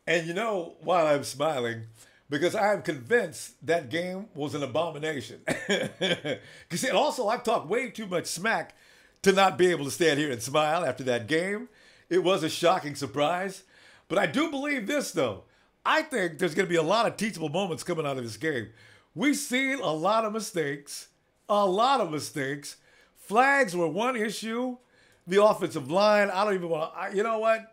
And you know why I'm smiling? Because I am convinced that game was an abomination. Because and also I've talked way too much smack to not be able to stand here and smile after that game. It was a shocking surprise. But I do believe this though. I think there's going to be a lot of teachable moments coming out of this game. We've seen a lot of mistakes. A lot of mistakes. Flags were one issue. The offensive line, I don't even want to, you know what?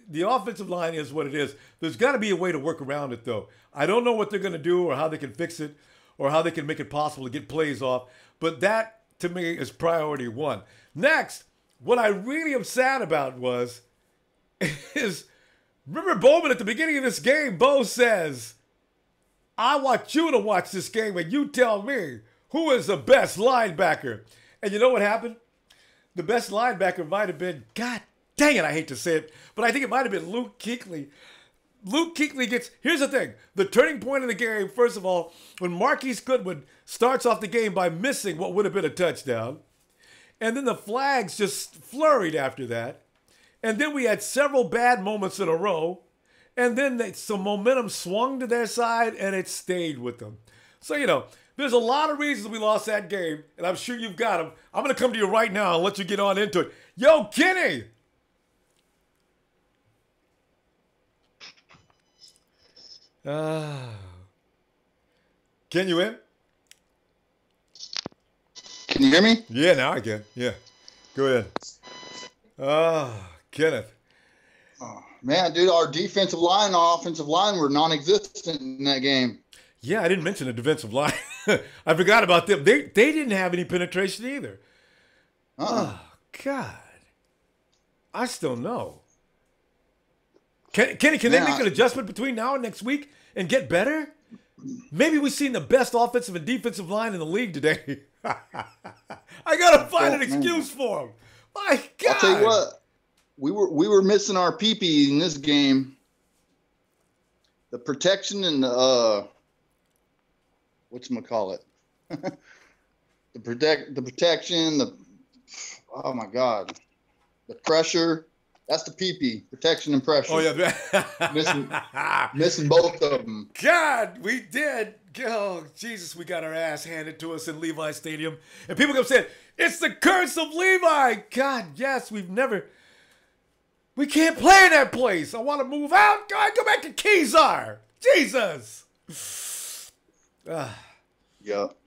The offensive line is what it is. There's got to be a way to work around it, though. I don't know what they're going to do or how they can fix it or how they can make it possible to get plays off. But that, to me, is priority one. Next, what I really am sad about is, remember Bowman at the beginning of this game, Bo says, I want you to watch this game and you tell me who is the best linebacker. And you know what happened? The best linebacker might have been, God dang it, I hate to say it, but I think it might have been Luke Kuechly. Luke Kuechly gets, here's the thing, the turning point of the game, first of all, when Marquise Goodwin starts off the game by missing what would have been a touchdown, and then the flags just flurried after that, and then we had several bad moments in a row, and then some momentum swung to their side, and it stayed with them. So, you know, there's a lot of reasons we lost that game, and I'm sure you've got them. I'm going to come to you right now and let you get on into it. Yo, Kenny! Can you in? Can you hear me? Yeah, now I can. Yeah. Go ahead. Kenneth. Oh, man, dude, our defensive line and our offensive line were non-existent in that game. Yeah, I didn't mention the defensive line. I forgot about them. They didn't have any penetration either. Oh, God. I still know. Kenny, can they make an adjustment between now and next week and get better? Maybe we've seen the best offensive and defensive line in the league today. I got to find an excuse for them. My God. I'll tell you what. We were missing our pee-pee in this game. The protection and the whatchamacallit. the protection, oh my God. The pressure. That's the pee-pee. Protection and pressure. Oh yeah. missing both of them. God, we did. Oh, Jesus, we got our ass handed to us in Levi Stadium. And people kept saying, it's the curse of Levi. God, yes, we can't play in that place. I want to move out. God, go back to Kezar. Jesus. Yeah,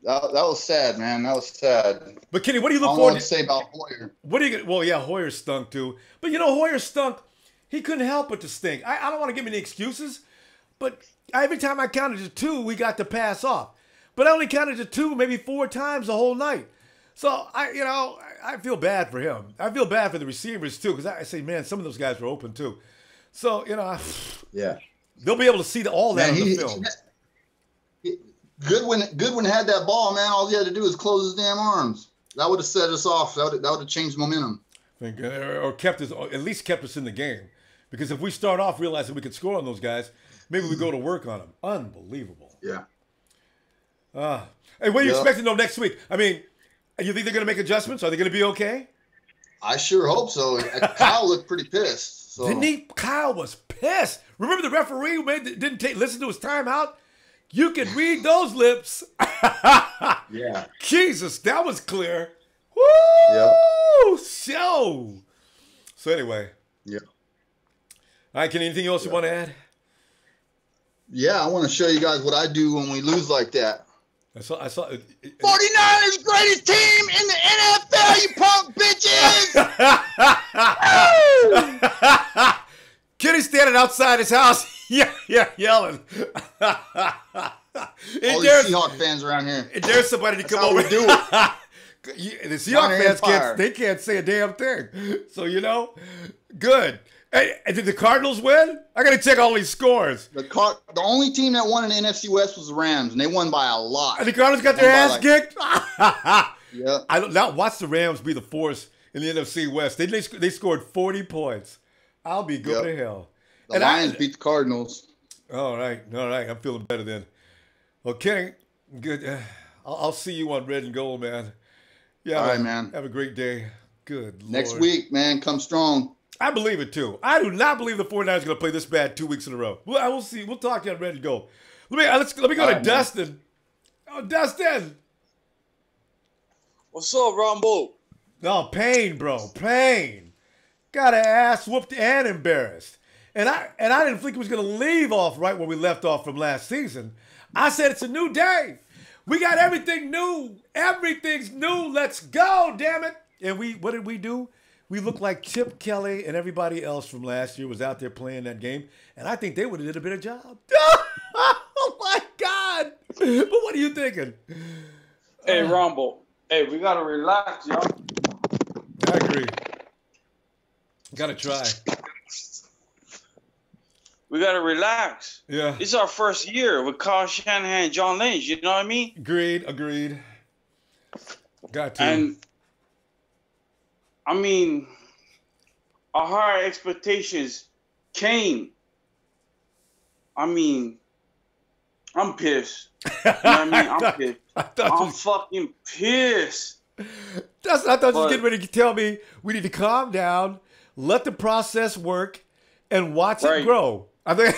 that was sad, man. That was sad. But Kenny, what do you look forward to say about Hoyer? What do you? Well, yeah, Hoyer stunk too. But you know, Hoyer stunk. He couldn't help but to stink. I don't want to give him any excuses, but every time I counted to two, we got to pass off. But I only counted to two, maybe 4 times the whole night. So I feel bad for him. I feel bad for the receivers too, because I say, man, some of those guys were open too. So yeah, they'll be able to see all that on the film. Goodwin had that ball, man. All he had to do was close his damn arms. That would have set us off. That would have changed momentum. Or kept us, or at least kept us in the game. Because if we start off realizing we could score on those guys, maybe we go to work on them. Unbelievable. Yeah. Hey, what are you expecting though next week? I mean, you think they're going to make adjustments? Are they going to be okay? I sure hope so. Kyle looked pretty pissed. So. Didn't he? Kyle was pissed. Remember the referee who didn't listen to his timeout? You can read those lips. Yeah. Jesus, that was clear. Woo! Yep. Show. So anyway. Yeah. All right, Kenny, anything else you want to add? Yeah, I want to show you guys what I do when we lose like that. I saw 49ers greatest team in the NFL, you punk bitches! Kenny standing outside his house. Yeah, yelling. All these Seahawk fans around here. And there's somebody to come over. Do it. The Seahawk fans can't say a damn thing. So, good. Hey, did the Cardinals win? I got to check all these scores. The only team that won in the NFC West was the Rams, and they won by a lot. And the Cardinals got their ass kicked? Yeah. Now watch the Rams be the force in the NFC West. They scored 40 points. I'll be good to hell. The Lions beat the Cardinals. All right. I'm feeling better then. Okay, good. I'll see you on Red and Gold, man. Yeah. All right, man. Have a great day. Good Lord. Next week, man, come strong. I believe it too. I do not believe the 49ers are going to play this bad 2 weeks in a row. Well, I will see. We'll talk to you. I'm ready to go. Let me go to Dustin. Oh, Dustin. What's up, Ronbo? Oh, pain, bro. Pain. Got an ass whooped and embarrassed. And I didn't think it was going to leave off right where we left off from last season. I said it's a new day. We got everything new. Everything's new. Let's go, damn it. And what did we do? We looked like Chip Kelly and everybody else from last year was out there playing that game. And I think they would have did a better job. Oh, my God. But what are you thinking? Hey, Ronbo. Hey, we got to relax, y'all. I agree. Got to try. We got to relax. Yeah. It's our first year with Kyle Shanahan and John Lynch. You know what I mean? Agreed. Got to. And, I mean, our higher expectations came. I mean, I'm pissed. You know what I mean? I'm pissed. I'm fucking pissed. I thought you were getting ready to tell me we need to calm down, let the process work, and watch it grow. I think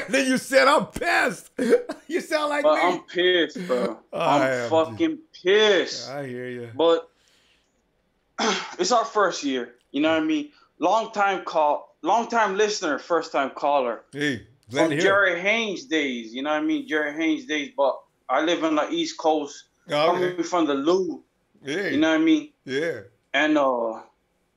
then you said I'm pissed. You sound like me. I'm pissed, bro. I'm fucking pissed. I hear you. But it's our first year. You know what I mean? Long time listener, first time caller. Hey, glad from to hear Jerry Haynes days. You know what I mean? Jerry Haynes days. But I live on the East Coast. Coming from the Lou. Yeah. You know what I mean? Yeah. And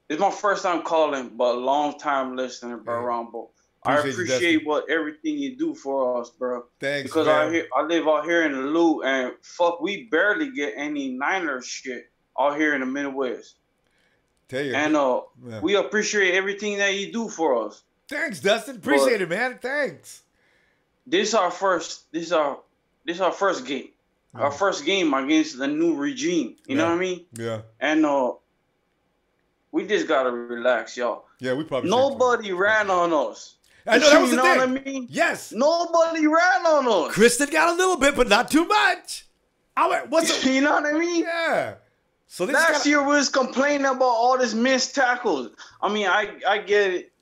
it's my first time calling, but long time listener, bro, Ronbo. I appreciate everything you do for us, bro. Thanks, because man. I live out here in the Lou, and we barely get any Niners shit out here in the Midwest. Tell you. And we appreciate everything that you do for us. Thanks, Dustin. Appreciate it, man. Thanks. This is our first game. Our first game against the new regime. You know what I mean? Yeah. And we just gotta relax, y'all. Yeah, we probably. Nobody ran on us. I know that was the thing. You know what I mean? Yes. Nobody ran on us. Kristen got a little bit, but not too much. You know what I mean? Yeah. So last year we was complaining about all this missed tackles. I mean, I get it.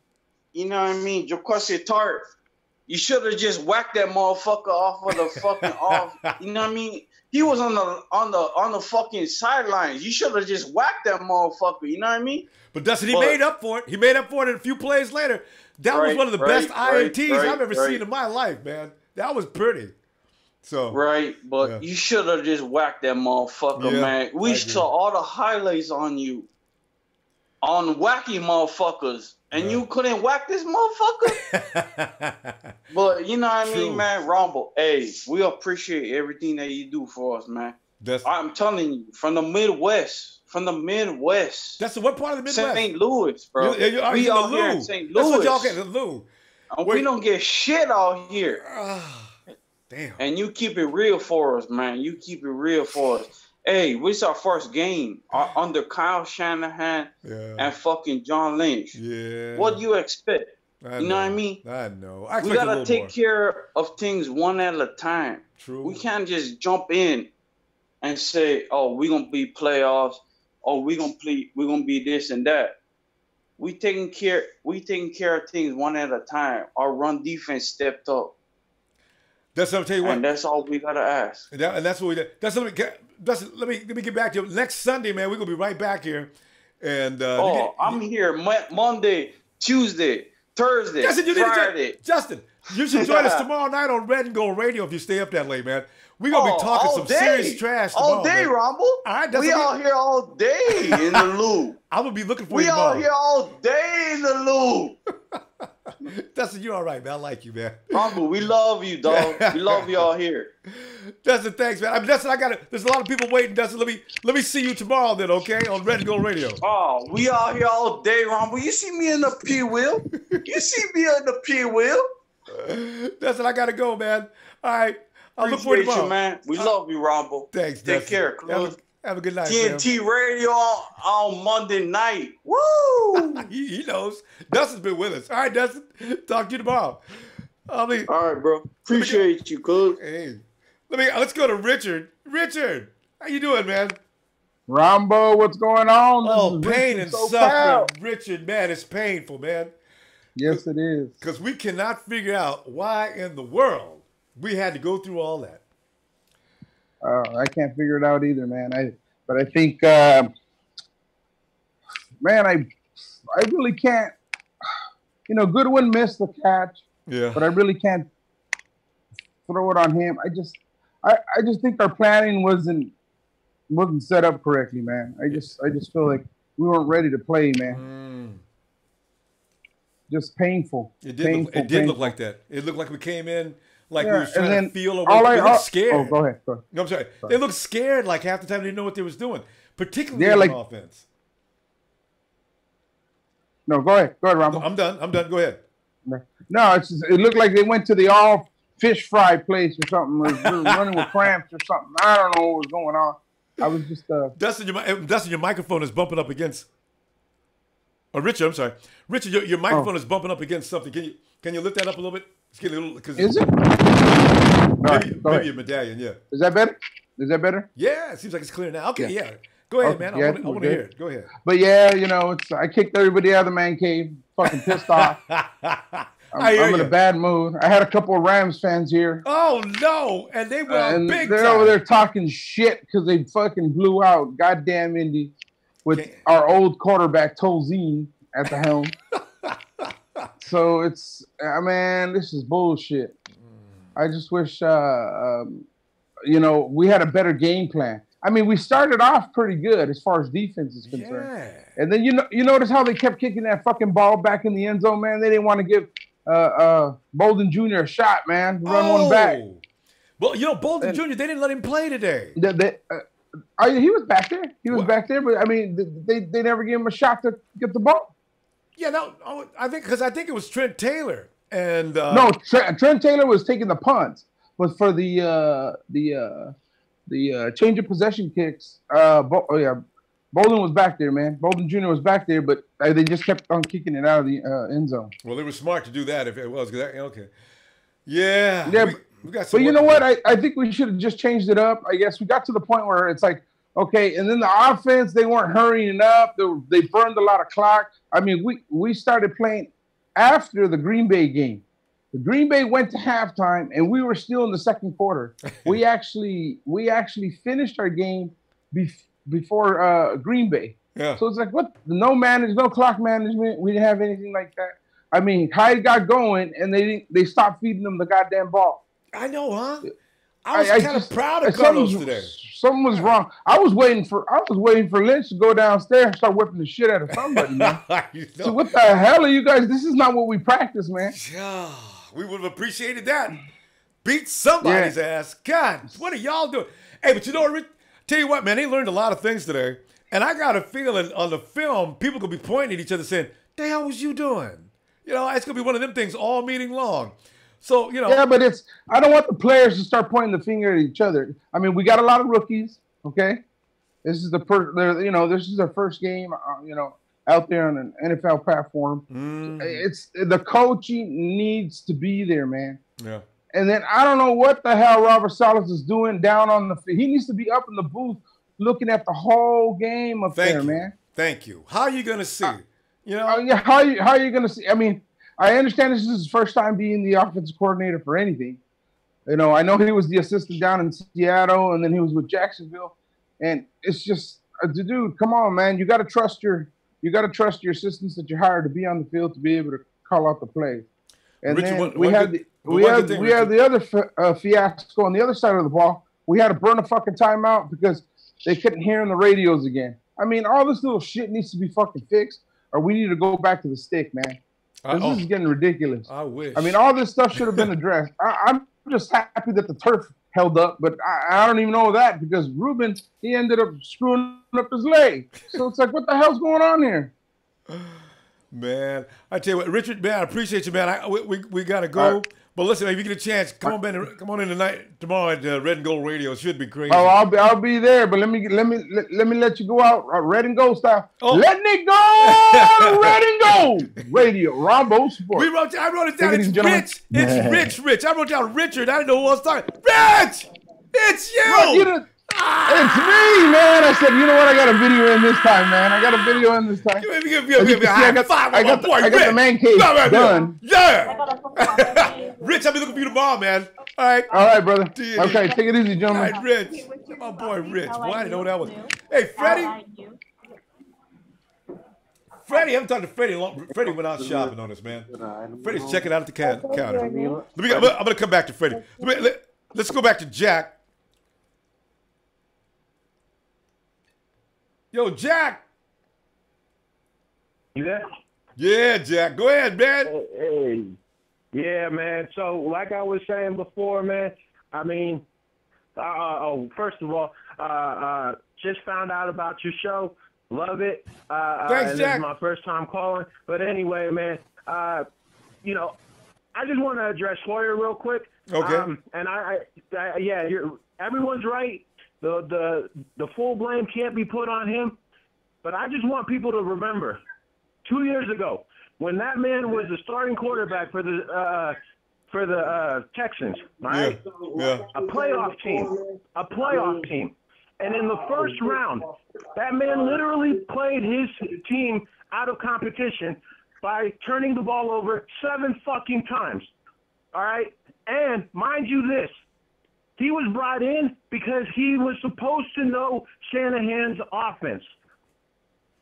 You know what I mean? Jaquazi Tart. You should have just whacked that motherfucker off of the fucking off. You know what I mean? He was on the fucking sidelines. You should have just whacked that motherfucker. You know what I mean? But Dustin, he made up for it. He made up for it a few plays later. That was one of the best INTs I've ever seen in my life, man. That was pretty. So but you should have just whacked that motherfucker, man. We saw all the highlights on you, on wacky motherfuckers, and you couldn't whack this motherfucker. But you know what I mean, man. Ronbo, hey, we appreciate everything that you do for us, man. I'm telling you, from the Midwest. That's what part of the Midwest? St. Louis, bro. We out here in St. Louis. That's what y'all get, the Lou. We don't get shit out here. Damn. And you keep it real for us, man. You keep it real for us. Hey, this our first game under Kyle Shanahan and fucking John Lynch. Yeah. What do you expect? You know what I mean? I know. We got to take care of things one at a time. True. We can't just jump in and say, oh, we're going to be playoffs. Oh, we're going to be this and that. We taking care of things one at a time. Our run defense stepped up. That's what I'm telling you what. And that's all we gotta ask. And that's what we did. Let me get back to you. Next Sunday, man, we're gonna be right back here. And I'm here Monday, Tuesday, Thursday, Friday. Justin, you should join us tomorrow night on Red and Gold Radio if you stay up that late, man. We're gonna be talking some serious trash tomorrow. All day, Ronbo. All right, we out here all day in the Lou. I'm gonna be looking for you tomorrow. We out here all day in the Lou. Dustin, you're all right, man. I like you, man. Ronbo, we love you, dog. We love you all here. Dustin, thanks, man. Dustin, there's a lot of people waiting. Dustin, let me see you tomorrow then, okay? On Red and Gold Radio. Oh, we out here all day, Ronbo. You see me in the P wheel? You see me in the P wheel? Dustin, I gotta go, man. All right. I'll look forward to tomorrow. You, man. We love you, Ronbo. Thanks, Take Dustin. care, cuz. Have a good night, TNT man. Radio on Monday night. Woo! he knows. Dustin's been with us. All right, Dustin. Talk to you tomorrow. All right, bro. Appreciate you, cuz. Hey. Let's go to Richard. Richard, how you doing, man? Ronbo, what's going on? Oh, pain and suffering, Richard, man, it's painful, man. Yes, it is. Because we cannot figure out why in the world we had to go through all that. I can't figure it out either, man. But I think, man, I really can't. You know, Goodwin missed the catch. Yeah. But I really can't throw it on him. I just think our planning wasn't set up correctly, man. I just feel like we weren't ready to play, man. Just painful. It did look like that. It looked like we came in like we were trying to feel away. They looked scared. Oh, go ahead. No, I'm sorry. They looked scared like half the time they didn't know what they was doing, particularly on offense. No, go ahead. Go ahead, Ronbo. I'm done. Go ahead. No, it looked like they went to the all fish fry place or something. They were running with cramps or something. I don't know what was going on. I was just Dustin, your microphone is bumping up against. Oh, Richard, I'm sorry. Richard, your microphone is bumping up against something. Can you lift that up a little bit? It's getting a little. Is it? Maybe a medallion. Yeah. Is that better? Yeah, it seems like it's clear now. Okay, yeah. Go ahead, man. I want to hear it. Go ahead. But yeah, you know, I kicked everybody out of the man cave. Fucking pissed off. I'm in a bad mood. I had a couple of Rams fans here. Oh no! And they were big. They're over there talking shit because they fucking blew out goddamn Indy with our old quarterback Tolzien at the helm. So it's, man, this is bullshit. I just wish, you know, we had a better game plan. I mean, we started off pretty good as far as defense is concerned. Yeah. And then you notice how they kept kicking that fucking ball back in the end zone, man. They didn't want to give Bolden Jr. a shot, man. Run one back. Well, you know, Bolden Jr., they didn't let him play today. He was back there. He was back there, but I mean, they never gave him a shot to get the ball. Yeah, no, I think it was Trent Taylor and no, Trent Taylor was taking the punts, but for the change of possession kicks, Bolden was back there, man. Bolden Jr. was back there, but they just kept on kicking it out of the end zone. Well, they were smart to do that if it was. Okay. Yeah. We got some. But you know what? I think we should have just changed it up. I guess we got to the point where it's like, okay, and then the offense, they weren't hurrying up. They burned a lot of clock. I mean, we started playing after the Green Bay game. The Green Bay went to halftime, and we were still in the second quarter. we actually finished our game before Green Bay. Yeah. So it's like, what? No clock management. We didn't have anything like that. I mean, Hyde got going, and they stopped feeding them the goddamn ball. I know, huh? I was kind of proud of Carlos today. Something was wrong. I was waiting for Lynch to go downstairs and start whipping the shit out of somebody, man. So what the hell are you guys? This is not what we practice, man. Yeah, we would have appreciated that. Beat somebody's ass. God, what are y'all doing? Hey, but you know what, tell you what, man, they learned a lot of things today. And I got a feeling on the film, people could be pointing at each other saying, the hell was you doing? You know, it's going to be one of them things all meeting long. So, you know. Yeah, but I don't want the players to start pointing the finger at each other. I mean, we got a lot of rookies, okay? This is this is their first game, out there on an NFL platform. It's the coaching needs to be there, man. Yeah. And then I don't know what the hell Robert Salas is doing down on the field. He needs to be up in the booth looking at the whole game up there, man. Thank you. How are you going to see? How are you going to see? I mean, I understand this is his first time being the offensive coordinator for anything. You know, I know he was the assistant down in Seattle, and then he was with Jacksonville. And it's just, dude, come on, man. You got to trust your assistants that you hire to be on the field to be able to call out the play. And Richard, then we had the other fiasco on the other side of the ball. We had to burn a fucking timeout because they couldn't hear on the radios again. I mean, all this little shit needs to be fucking fixed, or we need to go back to the stick, man. This is getting ridiculous. I wish. I mean, all this stuff should have been addressed. I'm just happy that the turf held up, but I don't even know that because Ruben, he ended up screwing up his leg. So it's like, what the hell's going on here? Man, I tell you what, Richard, man, I appreciate you, man. We got to go. But listen, if you get a chance, come on in tonight, tomorrow at Red and Gold Radio. It should be crazy. Oh, I'll be there. But let me let you go out Red and Gold style. Oh. Letting it go, Red and Gold Radio, Ronbo Sports. I wrote it down. It's Rich. It's Rich. I wrote down Richard. I didn't know who I was talking. Rich, it's you. It's me, man. I said, you know what? I got a video in this time, man. I got a video in this time. Give me a high five on my boy, I got the man cave done. Yeah. Rich, I'll be looking for you tomorrow, man. All right, brother. Okay, take it easy, gentlemen. All right, Rich. My boy, Rich. Boy, I didn't know what that was. Hey, Freddie. Freddie, I haven't talked to Freddie. Freddie went out shopping on us, man. Freddie's checking out at the counter. I'm going to come back to Freddie. Let's go back to Jack. Yo, Jack. You there? Yeah, Jack. Go ahead, man. Hey. Yeah, man. So, like I was saying before, man, I mean, first of all, just found out about your show. Love it. Thanks, Jack. This is my first time calling. But anyway, man, you know, I just want to address Hoyer real quick. Okay. And yeah, everyone's right. The full blame can't be put on him. But I just want people to remember, 2 years ago, when that man was the starting quarterback for the Texans, right? Yeah. A playoff team. And in the first round, that man literally played his team out of competition by turning the ball over 7 fucking times. All right? And mind you this, he was brought in because he was supposed to know Shanahan's offense.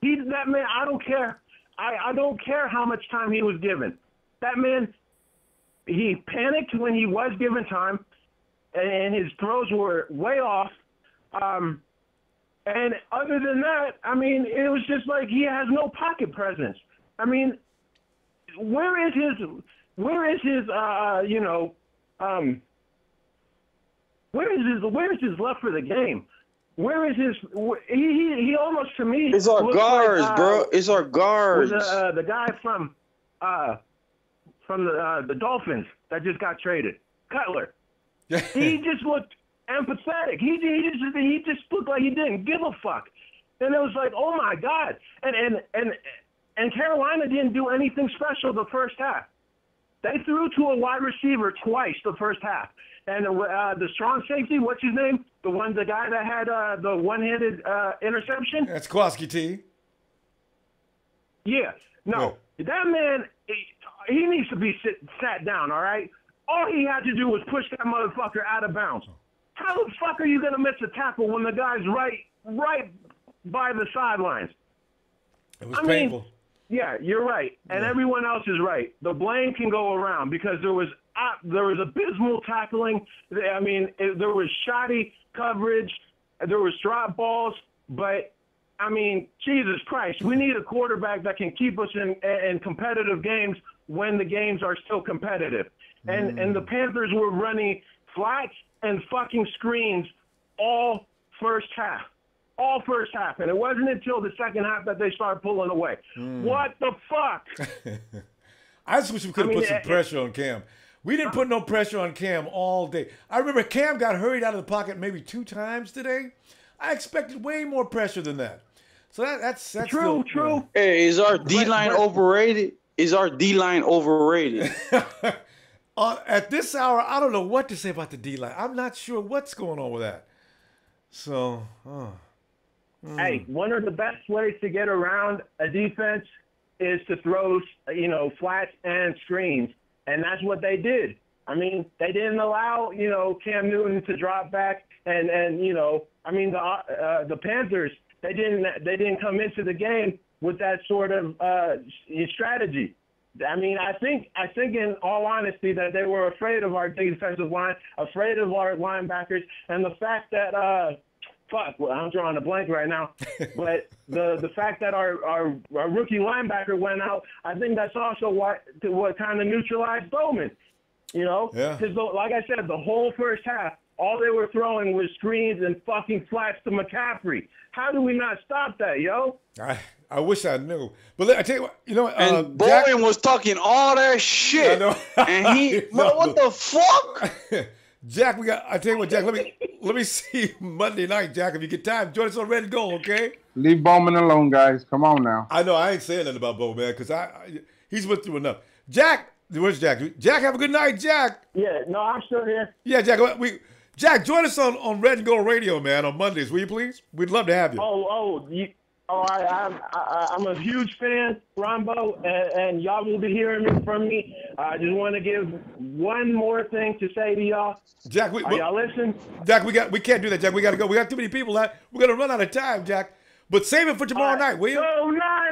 That man, I don't care. I don't care how much time he was given. That man, he panicked when he was given time, and his throws were way off. And other than that, I mean, it was just like he has no pocket presence. I mean, where is his love for the game? Where is his? He almost to me. It's our guards, bro. It's our guards. The guy from the Dolphins that just got traded, Cutler. He just looked empathetic. He just looked like he didn't give a fuck. And it was like, oh my God. And Carolina didn't do anything special the first half. They threw to a wide receiver twice the first half. And the strong safety, what's his name? The guy that had the one-handed interception? That's Kowalski T. Yeah. No, that man, he needs to be sat down, all right? All he had to do was push that motherfucker out of bounds. How the fuck are you going to miss a tackle when the guy's right by the sidelines? It was painful. Yeah, you're right. And everyone else is right. The blame can go around because there was abysmal tackling. I mean, there was shoddy coverage. There was drop balls. But, I mean, Jesus Christ, we need a quarterback that can keep us in competitive games when the games are still competitive. And the Panthers were running flats and fucking screens all first half. And it wasn't until the second half that they started pulling away. What the fuck? I just wish we could have put some pressure on Cam. We didn't put no pressure on Cam all day. I remember Cam got hurried out of the pocket maybe 2 times today. I expected way more pressure than that. So that's true. Hey, is our D-line overrated? At this hour, I don't know what to say about the D-line. I'm not sure what's going on with that. So, Hey, one of the best ways to get around a defense is to throw, flats and screens. And that's what they did. I mean, they didn't allow, Cam Newton to drop back. And the Panthers, they didn't come into the game with that sort of strategy. I mean, I think in all honesty that they were afraid of our defensive line, afraid of our linebackers, and the fact that I'm drawing a blank right now, but the fact that our rookie linebacker went out, I think that's also what kind of neutralized Bowman, because like I said, the whole first half, all they were throwing was screens and fucking flats to McCaffrey. How do we not stop that, yo? I wish I knew. But I tell you what, and Bowen was talking all that shit. I know. And he, what the fuck? Jack, I tell you what, Jack, let me see you Monday night, Jack. If you get time, join us on Red and Gold, okay? Leave Bowman alone, guys. Come on now. I know, I ain't saying nothing about Bo, man, because he's went through enough. Jack, where's Jack? Jack, have a good night, Jack. Yeah, no, I'm still here. Yeah, Jack, Jack, join us on Red and Gold Radio, man, on Mondays, will you please? We'd love to have you. I'm a huge fan, Ronbo, and y'all will be hearing from me. I just want to give one more thing to say to y'all. Jack, are y'all listening? Jack, we can't do that, Jack. We got to go. We got too many people. We're going to run out of time, Jack. But save it for tomorrow night, will you? Go Niners!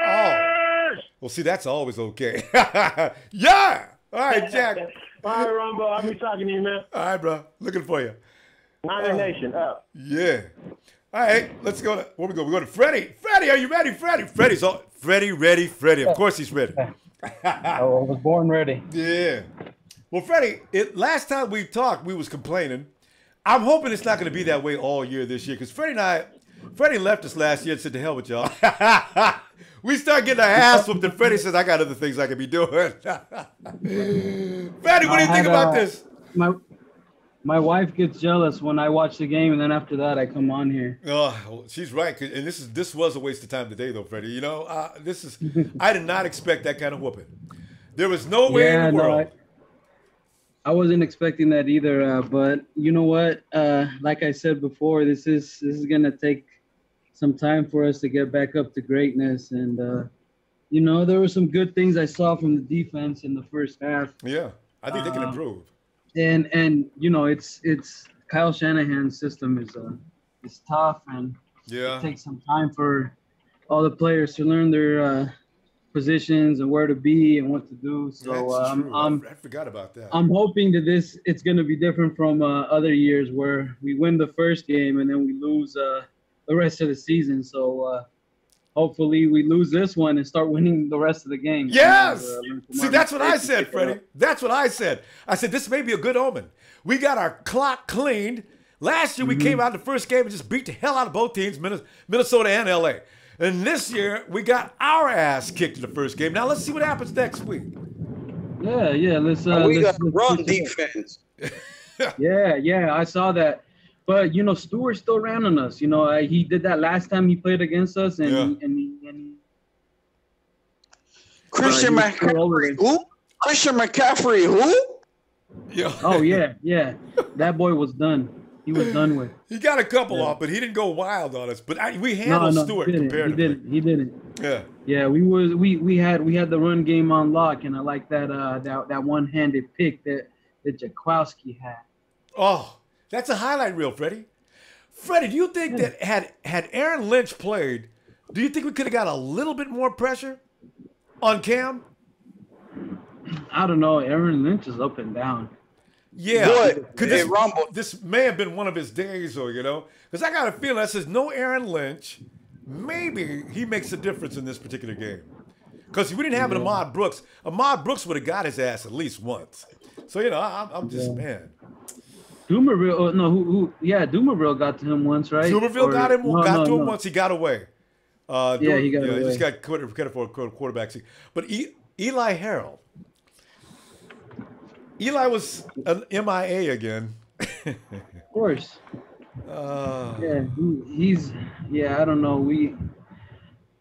Oh. Well, see, that's always okay. Yeah! All right, Jack. All right, Ronbo, I'll be talking to you, man. All right, bro. Looking for you. Niner Nation, up. Yeah. All right, let's go to, where we go? We go to Freddie. Freddie, are you ready, Freddie? Freddie's all, Freddie, ready, Freddie. Of course he's ready. I was born ready. Yeah. Well, Freddie, last time we talked, we was complaining. I'm hoping it's not going to be that way all year this year because Freddie left us last year and said, to hell with y'all. We start getting our ass whooped and Freddie says, I got other things I could be doing. Freddie, what do you think about this? My wife gets jealous when I watch the game, and then after that, I come on here. Oh, well, she's right, and this was a waste of time today, though, Freddie. You know, I did not expect that kind of whooping. There was no way in the world. I wasn't expecting that either. But you know what? Like I said before, this is gonna take some time for us to get back up to greatness, and you know, there were some good things I saw from the defense in the first half. Yeah, I think they can improve. And you know, it's Kyle Shanahan's system is tough, and it takes some time for all the players to learn their positions and where to be and what to do. So I forgot about that. I'm hoping that it's going to be different from other years where we win the first game and then we lose the rest of the season. So hopefully we lose this one and start winning the rest of the game. Yes. See, that's what I said, Freddie. That's what I said. I said, this may be a good omen. We got our clock cleaned. Last year we came out in the first game and just beat the hell out of both teams, Minnesota and LA. And this year we got our ass kicked in the first game. Now let's see what happens next week. Yeah. We got run defense. Yeah, I saw that. But, you know, Stewart's still ran on us. You know, he did that last time he played against us. And Christian McCaffrey, who? Christian McCaffrey, who? Yeah. Oh, yeah. That boy was done. He was done with. He got a couple off, but he didn't go wild on us. But we handled Stewart comparatively. He didn't. Yeah. Yeah, we had the run game on lock, and I like that one-handed pick that Jackowski had. Oh. That's a highlight reel, Freddie. Freddie, do you think that had Aaron Lynch played, do you think we could have got a little bit more pressure on Cam? I don't know. Aaron Lynch is up and down. Yeah. This may have been one of his days, or, you know, because I got a feeling that says no Aaron Lynch. Maybe he makes a difference in this particular game. Because if we didn't have an Ahmad Brooks would have got his ass at least once. So, you know, I'm just, man. Dumerville, Dumerville got to him once, right? Dumerville got to him once. He got away. He got away. He just got credit for a quarterback. But Eli Harold. Eli was an MIA again. Of course. He's I don't know.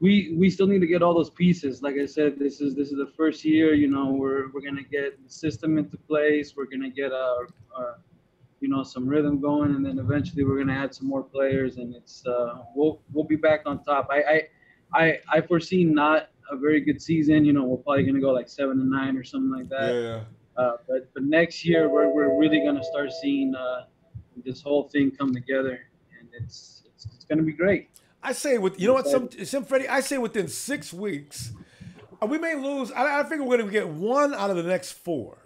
We still need to get all those pieces. Like I said, this is the first year. You know, we're gonna get the system into place. We're gonna get our some rhythm going, and then eventually we're gonna add some more players, and it's we'll be back on top. I foresee not a very good season. You know, we're probably gonna go like 7-9 or something like that. Yeah. But next year we're really gonna start seeing this whole thing come together, and it's gonna be great. I say Freddie, I say within 6 weeks, we may lose. I figure we're gonna get 1 out of the next 4.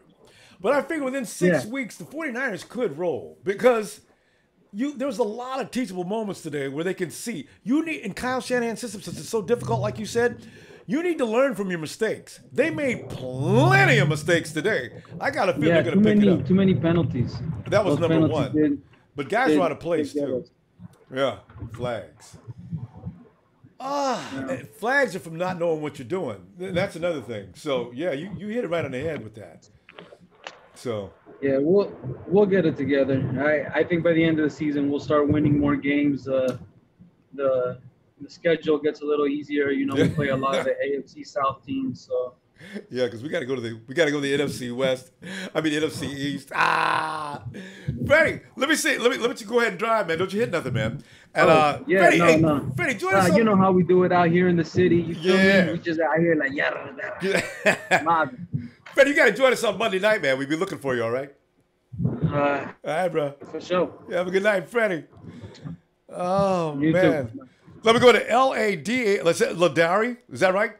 But I figure within 6 weeks, the 49ers could roll because there's a lot of teachable moments today where they can see. You need, in Kyle Shanahan's system, since it's so difficult, like you said, you need to learn from your mistakes. They made plenty of mistakes today. I got a feeling they're going to pick it up. Too many penalties. That was number 1. But guys are out of place, too. Yeah, flags. Flags are from not knowing what you're doing. That's another thing. So, yeah, you hit it right on the head with that. So yeah, we'll get it together. I think by the end of the season we'll start winning more games. The schedule gets a little easier. You know, we play a lot of the AFC South teams, so Yeah, because we got to go to the NFC West. I mean NFC East. Freddie, let me see. Let you go ahead and drive, man. Don't you hit nothing, man. And yeah, Freddie, no. Freddie, join us. You know how we do it out here in the city. You feel me? We just out here like Freddie, you got to join us on Monday night, man. We'll be looking for you. All right. All right, bro. For sure. Yeah, have a good night, Freddie. Oh You man. too. Let me go to LADA. Let's say Ladari. Is that right?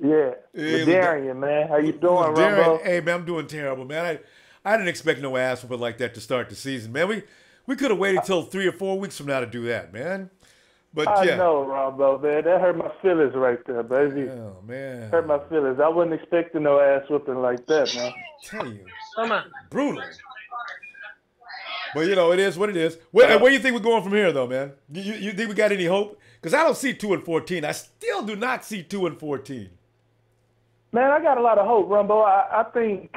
Yeah. Ladarian, man. How you doing, Ronbo? Hey, man, I'm doing terrible, man. I didn't expect no ass whooping like that to start the season, man. We could have waited till 3 or 4 weeks from now to do that, man. But I know, Ronbo, man. That hurt my feelings right there, baby. Oh, man. Hurt my feelings. I wasn't expecting no ass whooping like that, man. Tell you. Brutal. But, you know, it is what it is. Where do you think we're going from here, though, man? You think we got any hope? Because I don't see 2-14. I still do not see 2-14. Man, I got a lot of hope, Rumbo. I think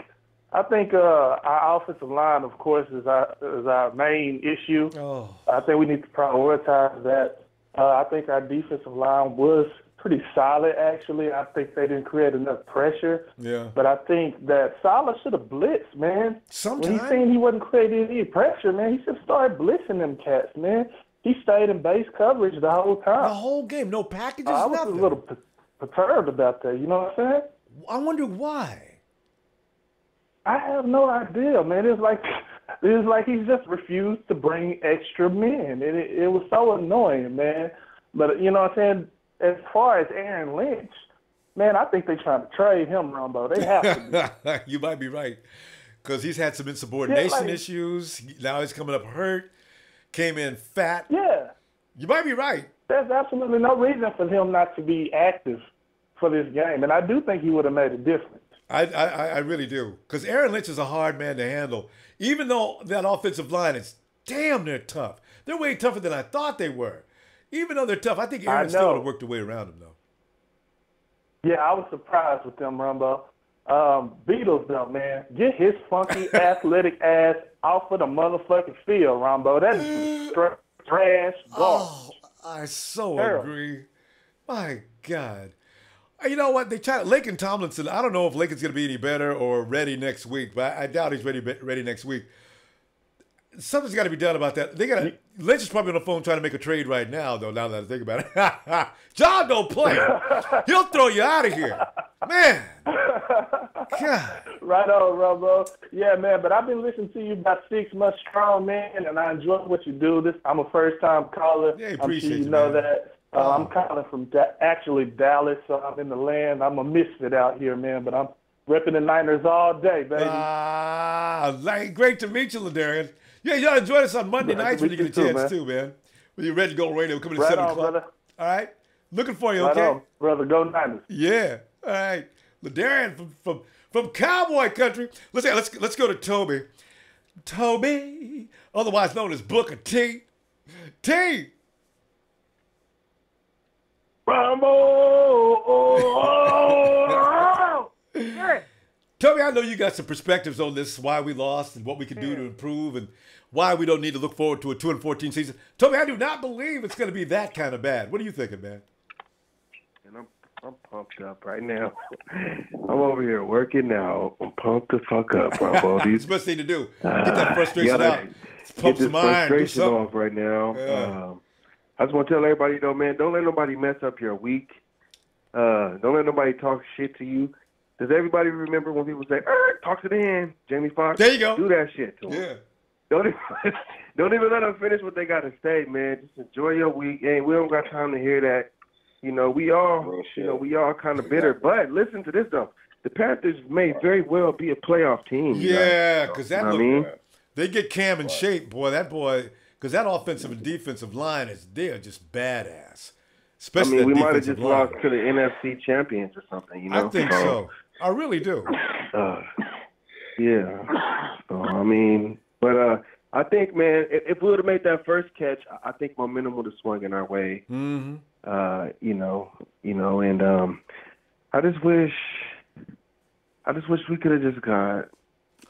our offensive line, of course, is our main issue. Oh. I think we need to prioritize that. I think our defensive line was pretty solid, actually. I think they didn't create enough pressure. Yeah. But I think that Salah should have blitzed, man. Sometimes. When he seen he wasn't creating any pressure, man, he should have started blitzing them cats, man. He stayed in base coverage the whole time. The whole game, no packages, I was nothing. a little perturbed about that, you know what I'm saying? I wonder why. I have no idea, man. It's like he just refused to bring extra men. It was so annoying, man. But you know what I'm saying? As far as Aaron Lynch, man, I think they're trying to trade him, Ronbo. They have to be. You might be right. Because he's had some insubordination issues. Now he's coming up hurt. Came in fat. Yeah. You might be right. There's absolutely no reason for him not to be active for this game. And I do think he would have made a difference. I really do. Because Aaron Lynch is a hard man to handle. Even though that offensive line is damn near tough. They're way tougher than I thought they were. Even though they're tough, I think Aaron still would have worked the way around them, though. Yeah, I was surprised with them, Rumbo. Beatles, though, man. Get his funky, athletic ass off of the motherfucking field, Rumbo. That is trash garbage. Oh, I so agree. My God. You know what? They tried Laken Tomlinson. I don't know if Laken's going to be any better or ready next week, but I doubt he's ready next week. Something's got to be done about that. Lynch is probably on the phone trying to make a trade right now, though, now that I think about it. John don't play. He'll throw you out of here. Man. God. Right on, Robo. Yeah, man, but I've been listening to you about 6 months strong, man, and I enjoy what you do. I'm a first-time caller. Yeah, I'm sure you know that. I'm calling from actually Dallas, so I'm in the land. I'm a misfit out here, man, but I'm repping the Niners all day, baby. Great to meet you, Ladarian. Yeah, you ought to join us on Monday nights when you get a chance, too, man. When you're ready to go radio, coming at 7 o'clock. Brother. All right? Looking for you, right okay? On, brother. Go Niners. Yeah. All right. Ladarian from Cowboy Country. Let's go to Toby. Toby, otherwise known as Booker T. T. Toby, I know you got some perspectives on this, why we lost and what we can do to improve and why we don't need to look forward to a 2-14 season. Toby, I do not believe it's going to be that kind of bad. What are you thinking, man? And I'm pumped up right now. I'm over here working now. I'm pumped the fuck up, bro. It's the best thing to do. Get that frustration out. Pump some iron. Frustration off right now. Yeah. I just want to tell everybody, though, man, don't let nobody mess up your week. Don't let nobody talk shit to you. Does everybody remember when people say, talk to the end, Jamie Foxx? There you go. Do that shit to them. Yeah. Don't even let them finish what they got to say, man. Just enjoy your week. Hey, we don't got time to hear that. You know, we all kind of bitter. But listen to this, though. The Panthers may very well be a playoff team. Yeah, because they get Cam in shape, because that offensive and defensive line they're just badass. Especially we might have just lost to the NFC champions or something, you know? I think so. I really do. Yeah. So, I think, man, if we would have made that first catch, I think momentum would have swung in our way. Mm-hmm. And I just wish we could have just got,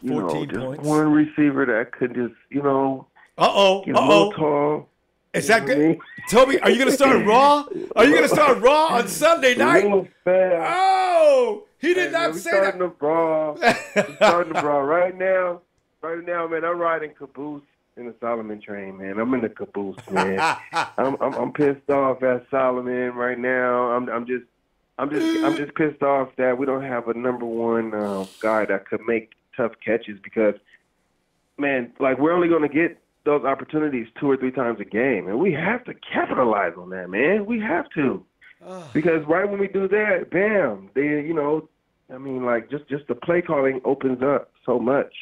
14 points. One receiver that could just, get a little tall. Is that good? Toby, are you going to start Raw? Are you going to start Raw on Sunday night? Oh, he did not say that. We're starting the Raw right now. Right now, man, I'm riding caboose in the Solomon train, man. I'm in the caboose, man. I'm pissed off at Solomon right now. I'm just pissed off that we don't have a number one guy that could make tough catches because, man, like we're only going to get those opportunities 2 or 3 times a game, and we have to capitalize on that, man. We have to, because right when we do that, bam, just the play calling opens up so much.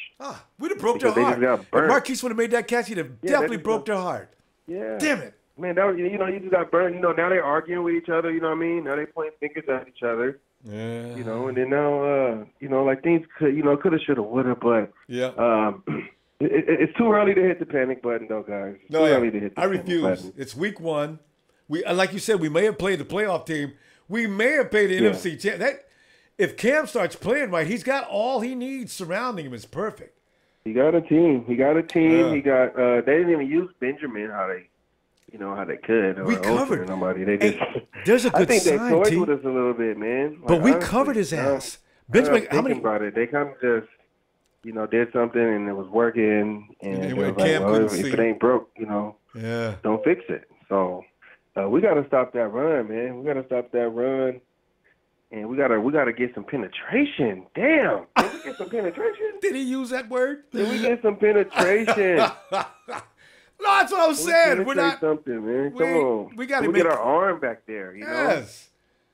We'd have broke their heart. If Marquise would have made that catch, he'd have definitely broke their heart. Yeah. Damn it. Man, you just got burned. Now they're arguing with each other. You know what I mean? Now they're pointing fingers at each other. Yeah. And then now, like things could, coulda, shoulda, woulda, but it's too early to hit the panic button, though, guys. It's too early to hit the panic refuse. Button. It's week 1. Like you said, we may have played the playoff team. We may have played the NFC champ. If Cam starts playing right, he's got all he needs surrounding him. It's perfect. He got a team. He got. They didn't even use Benjamin how they could. We covered nobody. They just. There's a good I think sign, they toyed with us a little bit, man. Like, but we covered his ass. Benjamin, how many? About it, they kind of just, did something and it was working, and it was like, if it ain't broke, don't fix it. So we got to stop that run, man. We got to stop that run. And we gotta get some penetration. Damn. Did we get some penetration? Did he use that word? Did we get some penetration? No, that's what I was saying. We're not something, man. Come on. We got to get our arm back there. Yes.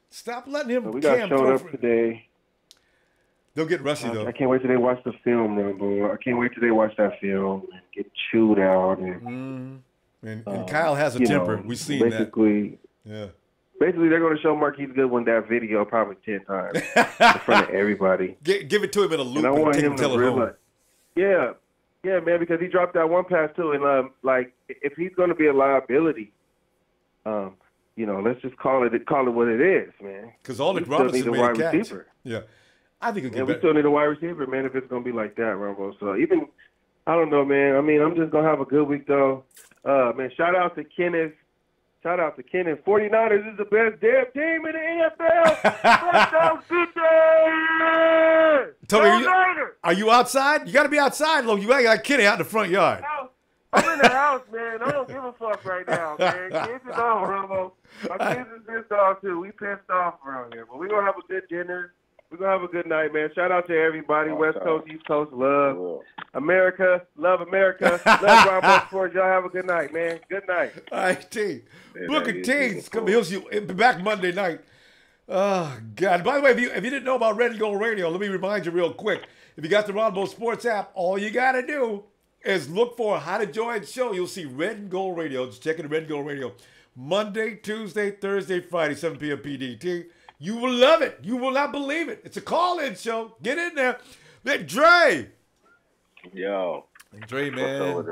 Stop letting him. So we got showed up today. They'll get rusty though. I can't wait till they watch the film, Ronbo. I can't wait till they watch that film and get chewed out. And Kyle has a temper. We've seen that. Yeah. Basically, they're going to show Marquise Goodwin that video probably 10 times in front of everybody. Give it to him in a loop and I want take him to realize. Yeah, man, because he dropped that one pass too. And if he's going to be a liability, let's just call it what it is, man. Because Alec Robinson made a catch. Receiver. Yeah, I think we still need a wide receiver, man. If it's going to be like that, Ronbo. So I don't know, man. I mean, I'm just going to have a good week though. Man, shout out to Kenneth. 49ers is the best damn team in the NFL. Tony, are you outside? You got to be outside, Logan. You got like Kenny out in the front yard. I'm in the house, man. I don't give a fuck right now, man. Kids is on, Ronbo. My kids is pissed off, too. We pissed off around here. But we're going to have a good dinner. We're going to have a good night, man. Shout out to everybody. West Coast, East Coast, love. America, love America. Love Ronbo Sports. Y'all have a good night, man. Good night. All right, T. Booker T's coming. He'll be back Monday night. Oh, God. By the way, if you didn't know about Red and Gold Radio, let me remind you real quick. If you got the Ronbo Sports app, all you got to do is look for How to Join the Show. You'll see Red and Gold Radio. Just check in Red and Gold Radio. Monday, Tuesday, Thursday, Friday, 7 p.m. PDT. You will love it. You will not believe it. It's a call-in show. Get in there. Let Dre. Yo. Dre, man.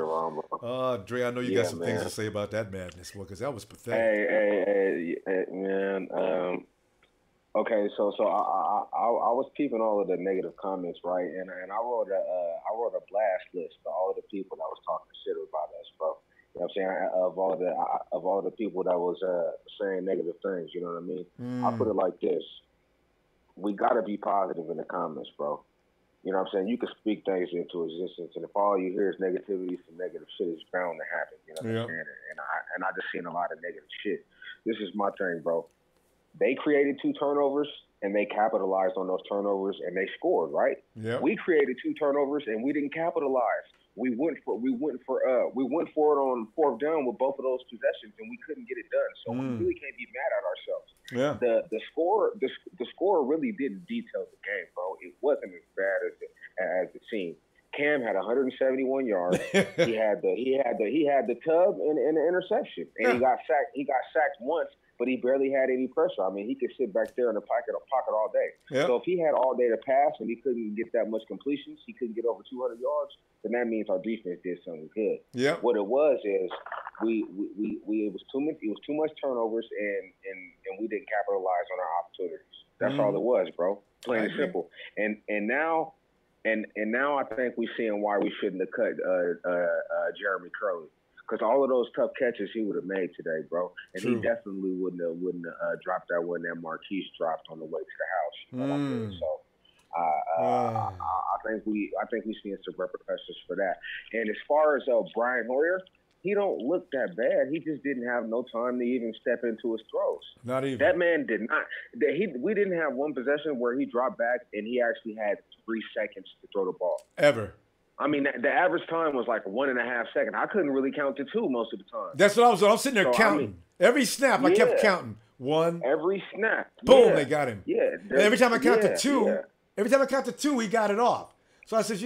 Dre, I know you got some things to say about that madness, because that was pathetic. Hey, man. Okay, so I was peeping all of the negative comments, right? And I wrote a blast list for all of the people that was talking shit about us, bro. You know what I'm saying? Of all the people that was saying negative things, you know what I mean? I put it like this: we gotta be positive in the comments, bro. You know what I'm saying? You can speak things into existence, and if all you hear is negativity, some negative shit is bound to happen. You know what I'm saying? And I just seen a lot of negative shit. This is my thing, bro. They created 2 turnovers, and they capitalized on those turnovers, and they scored, right? Yeah. We created 2 turnovers, and we didn't capitalize. We went for it on 4th down with both of those possessions, and we couldn't get it done. So we really can't be mad at ourselves. Yeah. The score really didn't detail the game, bro. It wasn't as bad as it seemed. Cam had 171 yards. he had the tub and the interception, and he got sacked. He got sacked once, but he barely had any pressure. I mean, he could sit back there in the pocket all day. Yep. So if he had all day to pass and he couldn't get that much completions, he couldn't get over 200 yards, then that means our defense did something good. Yeah. What it was is it was too much turnovers and we didn't capitalize on our opportunities. That's all it was, bro. Plain and simple. And now I think we're seeing why we shouldn't have cut Jeremy Curley. because all of those tough catches he would have made today, bro. And True. he definitely wouldn't have dropped that one that Marquise dropped on the way to the house. You know what I mean? So I think we seeing some repercussions for that. And as far as Brian Hoyer, he don't look that bad. He just didn't have no time to even step into his throws. Not even. That man did not. We didn't have one possession where he dropped back and he actually had 3 seconds to throw the ball. Ever. I mean, the average time was like 1.5 seconds. I couldn't really count to 2 most of the time. That's what I was sitting there counting. Every snap, I kept counting. 1. Every snap. Boom, they got him. Yeah. And every time I count to 2, every time I count to 2, he got it off. So I said,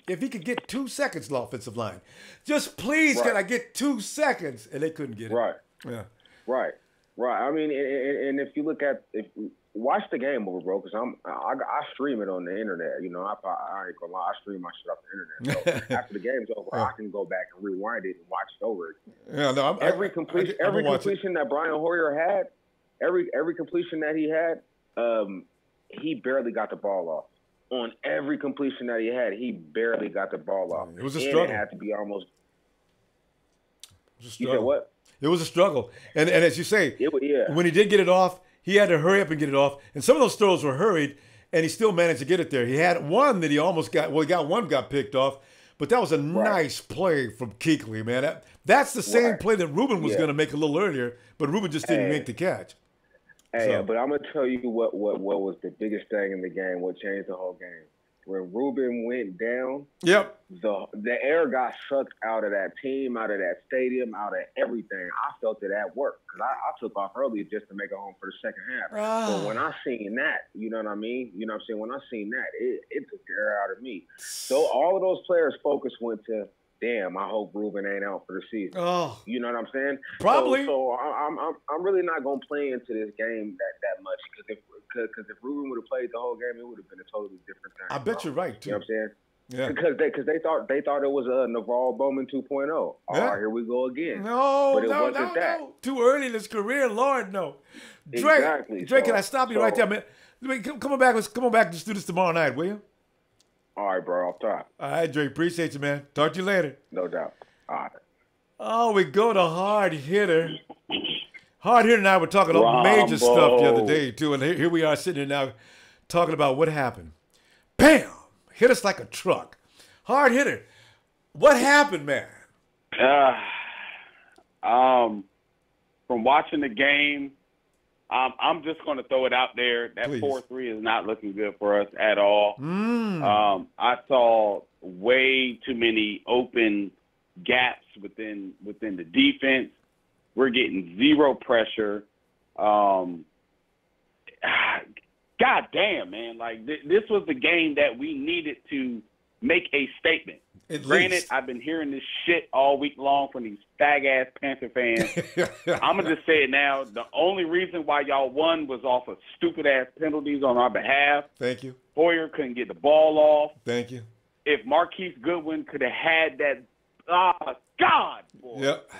if he could get 2 seconds, the offensive line, just please can I get 2 seconds? And they couldn't get it. Right. Yeah. Right. I mean, and if you look at watch the game over, bro, because I stream it on the internet. You know, I ain't gonna lie, I stream my shit off the internet. So after the game's over, I can go back and rewind it and watch it over again. Yeah, no, every completion that Brian Hoyer had, every completion that he had, he barely got the ball off. On every completion that he had, he barely got the ball off. It was a struggle. It had to be almost. It was a struggle. struggle. You said what? It was a struggle, and as you say, when he did get it off, he had to hurry up and get it off. And some of those throws were hurried, and he still managed to get it there. He had one that he almost got. Well, he got one got picked off, but that was a nice play from Kuechly, man. That's the same play that Ruben was going to make a little earlier, but Ruben just didn't make the catch. Hey, but I'm gonna tell you what was the biggest thing in the game. What changed the whole game? When Ruben went down, the air got sucked out of that team, out of that stadium, out of everything. I felt it at work because I took off early just to make it home for the second half. But when I seen that, you know what I mean? You know what I'm saying? When I seen that, it took the air out of me. So all of those players' focus went to, damn, I hope Ruben ain't out for the season. Oh, you know what I'm saying? Probably. So I'm really not gonna play into this game that much because if Ruben would have played the whole game, it would have been a totally different thing. I bet you're right too. You know what I'm saying? Yeah. Because they thought it was a Navarro Bowman 2.0. All right, here we go again. No. Too early in his career, Lord, no. Drake, can I stop you right there, man? Come on back. Come on back. Let's do this tomorrow night, will you? All right, bro. Off top. All right, Drake. Appreciate you, man. Talk to you later. No doubt. All right. Oh, we go to Hard Hitter. Hard Hitter and I were talking about major stuff the other day, too. And here we are sitting here now talking about what happened. Bam! Hit us like a truck. Hard Hitter. What happened, man? From watching the game, I'm just going to throw it out there. That 4-3 is not looking good for us at all. I saw way too many open gaps within the defense. We're getting zero pressure. God damn, man. Like, this was the game that we needed to make a statement. Granted, I've been hearing this shit all week long from these fag-ass Panther fans. I'm going to just say it now. The only reason why y'all won was off of stupid-ass penalties on our behalf. Thank you. Hoyer couldn't get the ball off. Thank you. If Marquise Goodwin could have had that, God, boy. Yep.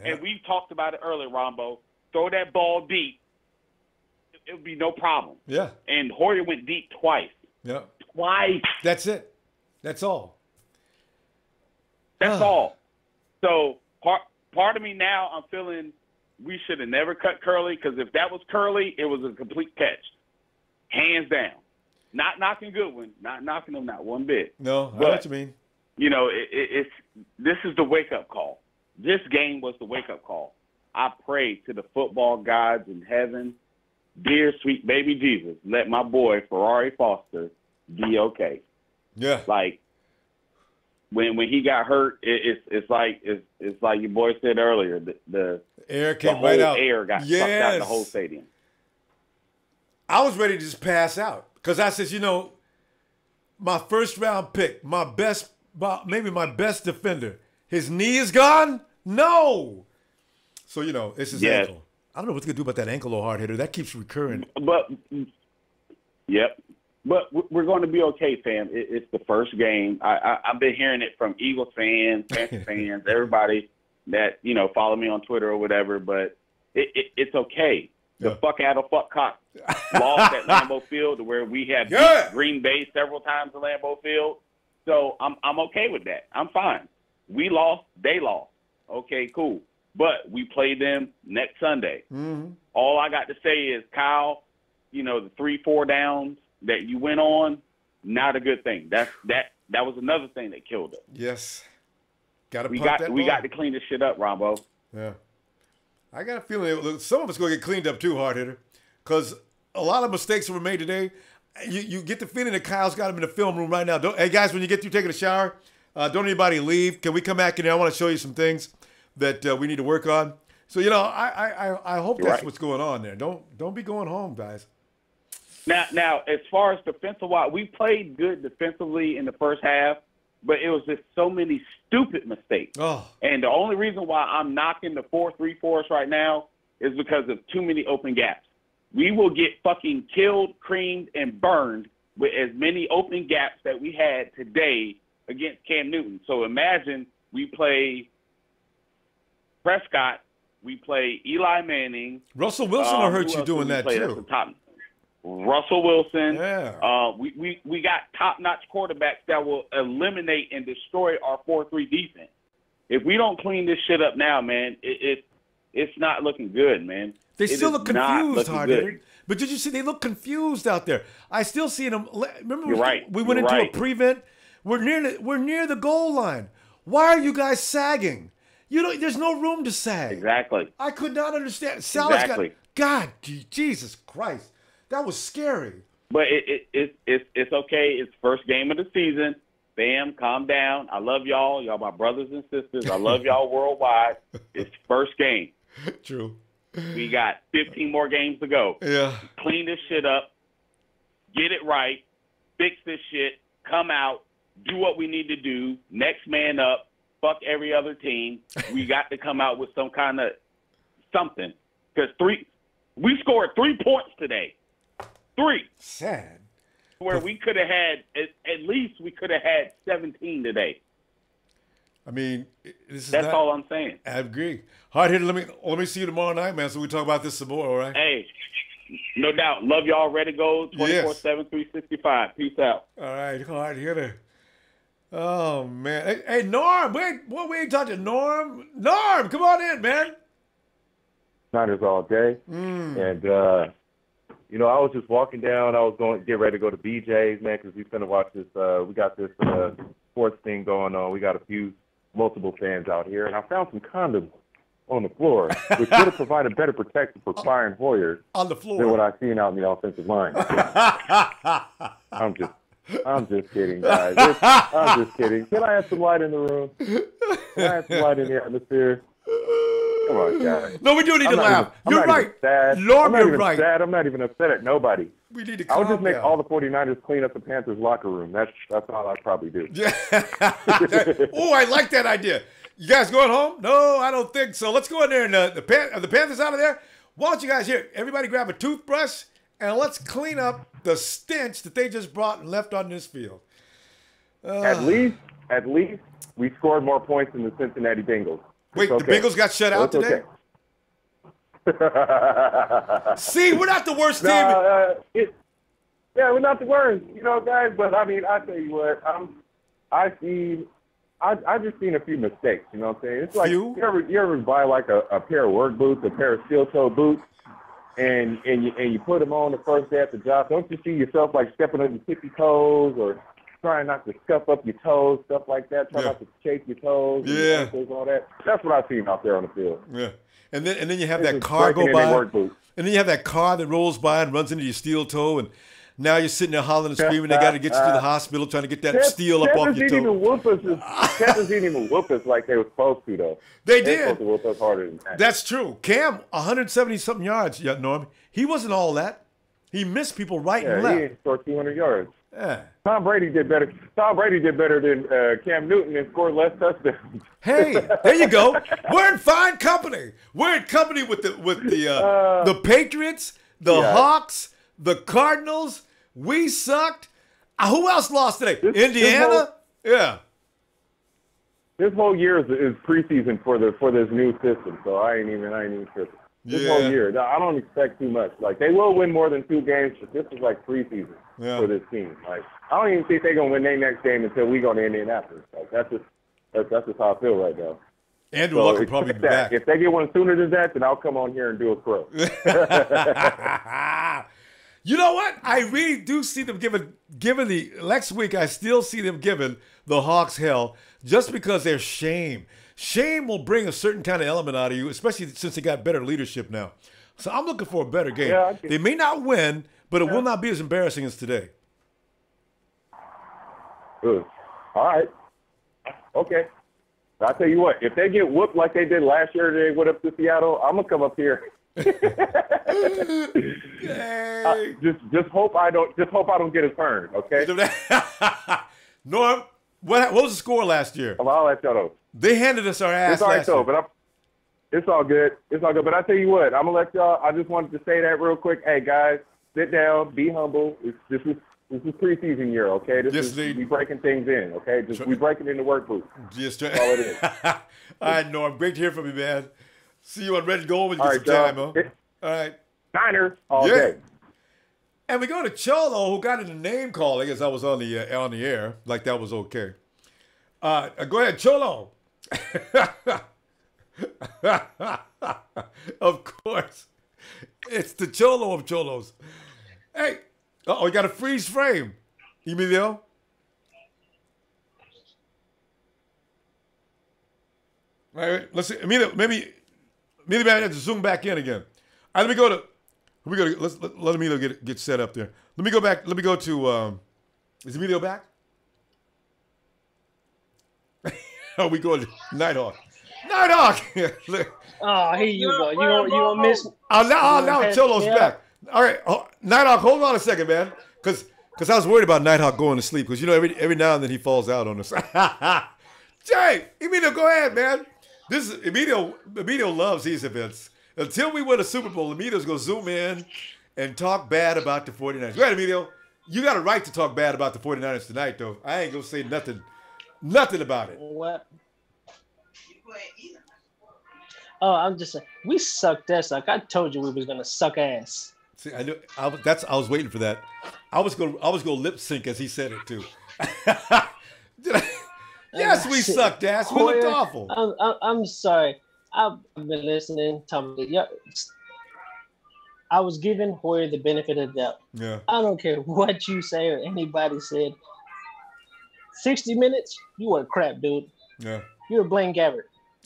And we talked about it earlier, Ronbo. Throw that ball deep. It would be no problem. Yeah. And Hoyer went deep twice. Yeah. Twice. That's it. That's all. That's all. So part of me now, I'm feeling we should have never cut Curley, because if that was Curley, it was a complete catch. Hands down. Not knocking Goodwin. Not knocking him, not one bit. No, I know what you mean. You know, this is the wake-up call. This game was the wake-up call. I pray to the football gods in heaven, dear sweet baby Jesus, let my boy Ferrari Foster be okay. Yeah. Like, when he got hurt, it's like your boy said earlier. The air came the right whole out. Air got sucked out in the whole stadium. I was ready to just pass out because I said, my first round pick, maybe my best defender, his knee is gone. No. So it's his ankle. I don't know what to do about that ankle, hard hitter. That keeps recurring. But we're going to be okay, fam. It's the first game. I've been hearing it from Eagles fans, Panthers fans, everybody that, follow me on Twitter or whatever, but it's okay. The fuck out of fuck cock lost at Lambeau Field, to where we had beat Green Bay several times at Lambeau Field. So I'm okay with that. I'm fine. We lost, they lost. Okay, cool. But we play them next Sunday. Mm-hmm. All I got to say is, Kyle, the 3-4 downs that you went on, not a good thing. That was another thing that killed us. Yes. We got to clean this shit up, Ronbo. Yeah. I got a feeling some of it's going to get cleaned up too, hard hitter, because a lot of mistakes were made today. You get the feeling that Kyle's got him in the film room right now. Hey, guys, when you get through taking a shower, don't anybody leave. Can we come back in there? I want to show you some things that we need to work on. So, I hope that's what's going on there. Don't be going home, guys. Now, as far as defensive-wise, we played good defensively in the first half, but it was just so many stupid mistakes. Oh. And the only reason why I'm knocking the 4-3-4s right now is because of too many open gaps. We will get fucking killed, creamed, and burned with as many open gaps that we had today against Cam Newton. So imagine we play Prescott, we play Eli Manning. Russell Wilson will hurt you doing that too. Russell Wilson. Yeah. We got top-notch quarterbacks that will eliminate and destroy our 4-3 defense. If we don't clean this shit up now, man, it's not looking good, man. They still look confused, Hardy. But did you see they look confused out there? I still see them. Remember, we went into a prevent. We're near the goal line. Why are you guys sagging? There's no room to sag. Exactly. I could not understand. God, Jesus Christ, that was scary. But it's okay. It's first game of the season. Bam, calm down. I love y'all. Y'all my brothers and sisters. I love y'all worldwide. It's first game. True. We got 15 more games to go. Yeah. Clean this shit up. Get it right. Fix this shit. Come out. Do what we need to do. Next man up. Fuck every other team. We got to come out with some kind of something. Because we scored 3 points today. 3. Sad. Where we could have had, at least we could have had 17 today. I mean, that's all I'm saying. I agree. Hard hitter, let me see you tomorrow night, man, so we talk about this some more, all right? Hey, no doubt. Love y'all. Ready to go 24/7, 365. Peace out. All right, hard hitter. Oh, man. Hey, Norm, we ain't talking to Norm. Norm, come on in, man. Niners all day. And, I was just walking down. I was going to get ready to go to BJ's, man, because we're going to watch this. We got this sports thing going on. We got multiple fans out here. And I found some condoms on the floor, which would have provided better protection for Brian Hoyer on the floor than what I've seen out in the offensive line. I'm just kidding, guys. I'm just kidding. Can I have some light in the room? Can I have some light in the atmosphere? Come on, guys. No, we do need to laugh. You're right. Norm, you're right. Sad. I'm not even upset at nobody. We need to I would just make all the 49ers clean up the Panthers locker room. That's all I'd probably do. Oh, I like that idea. You guys going home? No, I don't think so. Let's go in there and the Panthers out of there. Why don't you guys everybody grab a toothbrush and let's clean up the stench that they just brought and left on this field. At least we scored more points than the Cincinnati Bengals. Wait, the Bengals got shut out today? Okay. See, we're not the worst team. We're not the worst, guys. But I mean, I tell you what, I just seen a few mistakes. You know what I'm saying? It's like you ever buy like a pair of work boots, a pair of steel toe boots, and you put them on the first day at the job. Don't you see yourself like stepping on your tippy toes or trying not to scuff up your toes, stuff like that? Try not to shake your toes, and all that. That's what I've seen out there on the field. Yeah. And then you have that car go by, and then you have that car that rolls by and runs into your steel toe, and now you're sitting there hollering and screaming. They got to get you to the hospital, trying to get that steel up off your toe. Panthers didn't even whoop us like they were supposed to, though. They did. They were supposed to whoop us harder than that. That's true. Cam, 170-something yards, Norm. He wasn't all that. He missed people right and left. He didn't score 200 yards. Yeah. Tom Brady did better. Tom Brady did better than Cam Newton and scored less touchdowns. Hey, there you go. We're in fine company. We're in company with the Patriots, the Hawks, the Cardinals. We sucked. Who else lost today? Indiana. This whole year is preseason for this new system, so I ain't even tripping. This whole year, I don't expect too much. Like, they will win more than 2 games, but this is like preseason for this team. Like, I don't even think they're gonna win their next game until we go to Indianapolis. Like, that's just how I feel right now. Andrew Luck will probably be back. If they get one sooner than that, then I'll come on here and do a crow. You know what? I really do see them given the next week. I still see them giving the Hawks hell just because they're shame. Shame will bring a certain kind of element out of you, especially since they got better leadership now. So I'm looking for a better game. Yeah, they may not win, but it will not be as embarrassing as today. Good. All right. Okay. I'll tell you what, if they get whooped like they did last year, they went up to Seattle, I'm gonna come up here. Just hope I don't get a turn, okay? Norm, what was the score last year? I'll let y'all know. They handed us our ass. It's all right, last year. but it's all good. It's all good. But I tell you what, I'm gonna let y'all. I just wanted to say that real quick. Hey guys, sit down, be humble. This is preseason year, okay? We breaking things in, okay? We breaking in the work booth. That's all it is. All right, Norm. Great to hear from you, man. See you on Ready to Go when you get some time, huh? All right. Niners all day. And we go to Cholo, who got in the name call. I guess I was on the air, like that was okay. Go ahead, Cholo. Of course. It's the Cholo of Cholos. Hey. Uh-oh, we got a freeze frame. Emilio? All right, let's see. Emilio, maybe I have to zoom back in again. All right, let's let Emilio get set up there. Let me go back. Let me go to, is Emilio back? Oh, we go to Nighthawk. Nighthawk! Oh, here you go. You won't miss. Now Cholo's back. All right, Nighthawk, hold on a second, man, because I was worried about Nighthawk going to sleep, because every now and then he falls out on us. Jay, Emilio, go ahead, man. This is Emilio loves these events. Until we win a Super Bowl, Emilio's gonna zoom in and talk bad about the 49ers. Go ahead, Emilio. You got a right to talk bad about the 49ers tonight, though. I ain't gonna say nothing about it. What? Oh, I'm just saying, we sucked ass. Like I told you, we was gonna suck ass. See, I knew I was waiting for that. I was gonna lip sync as he said it too. Yes, we sucked ass. We looked awful. I'm sorry. I've been listening. I was giving Hoyer the benefit of the doubt. Yeah. I don't care what you say or anybody said. 60 minutes, you were crap, dude. Yeah. You're Blaine Gabbert.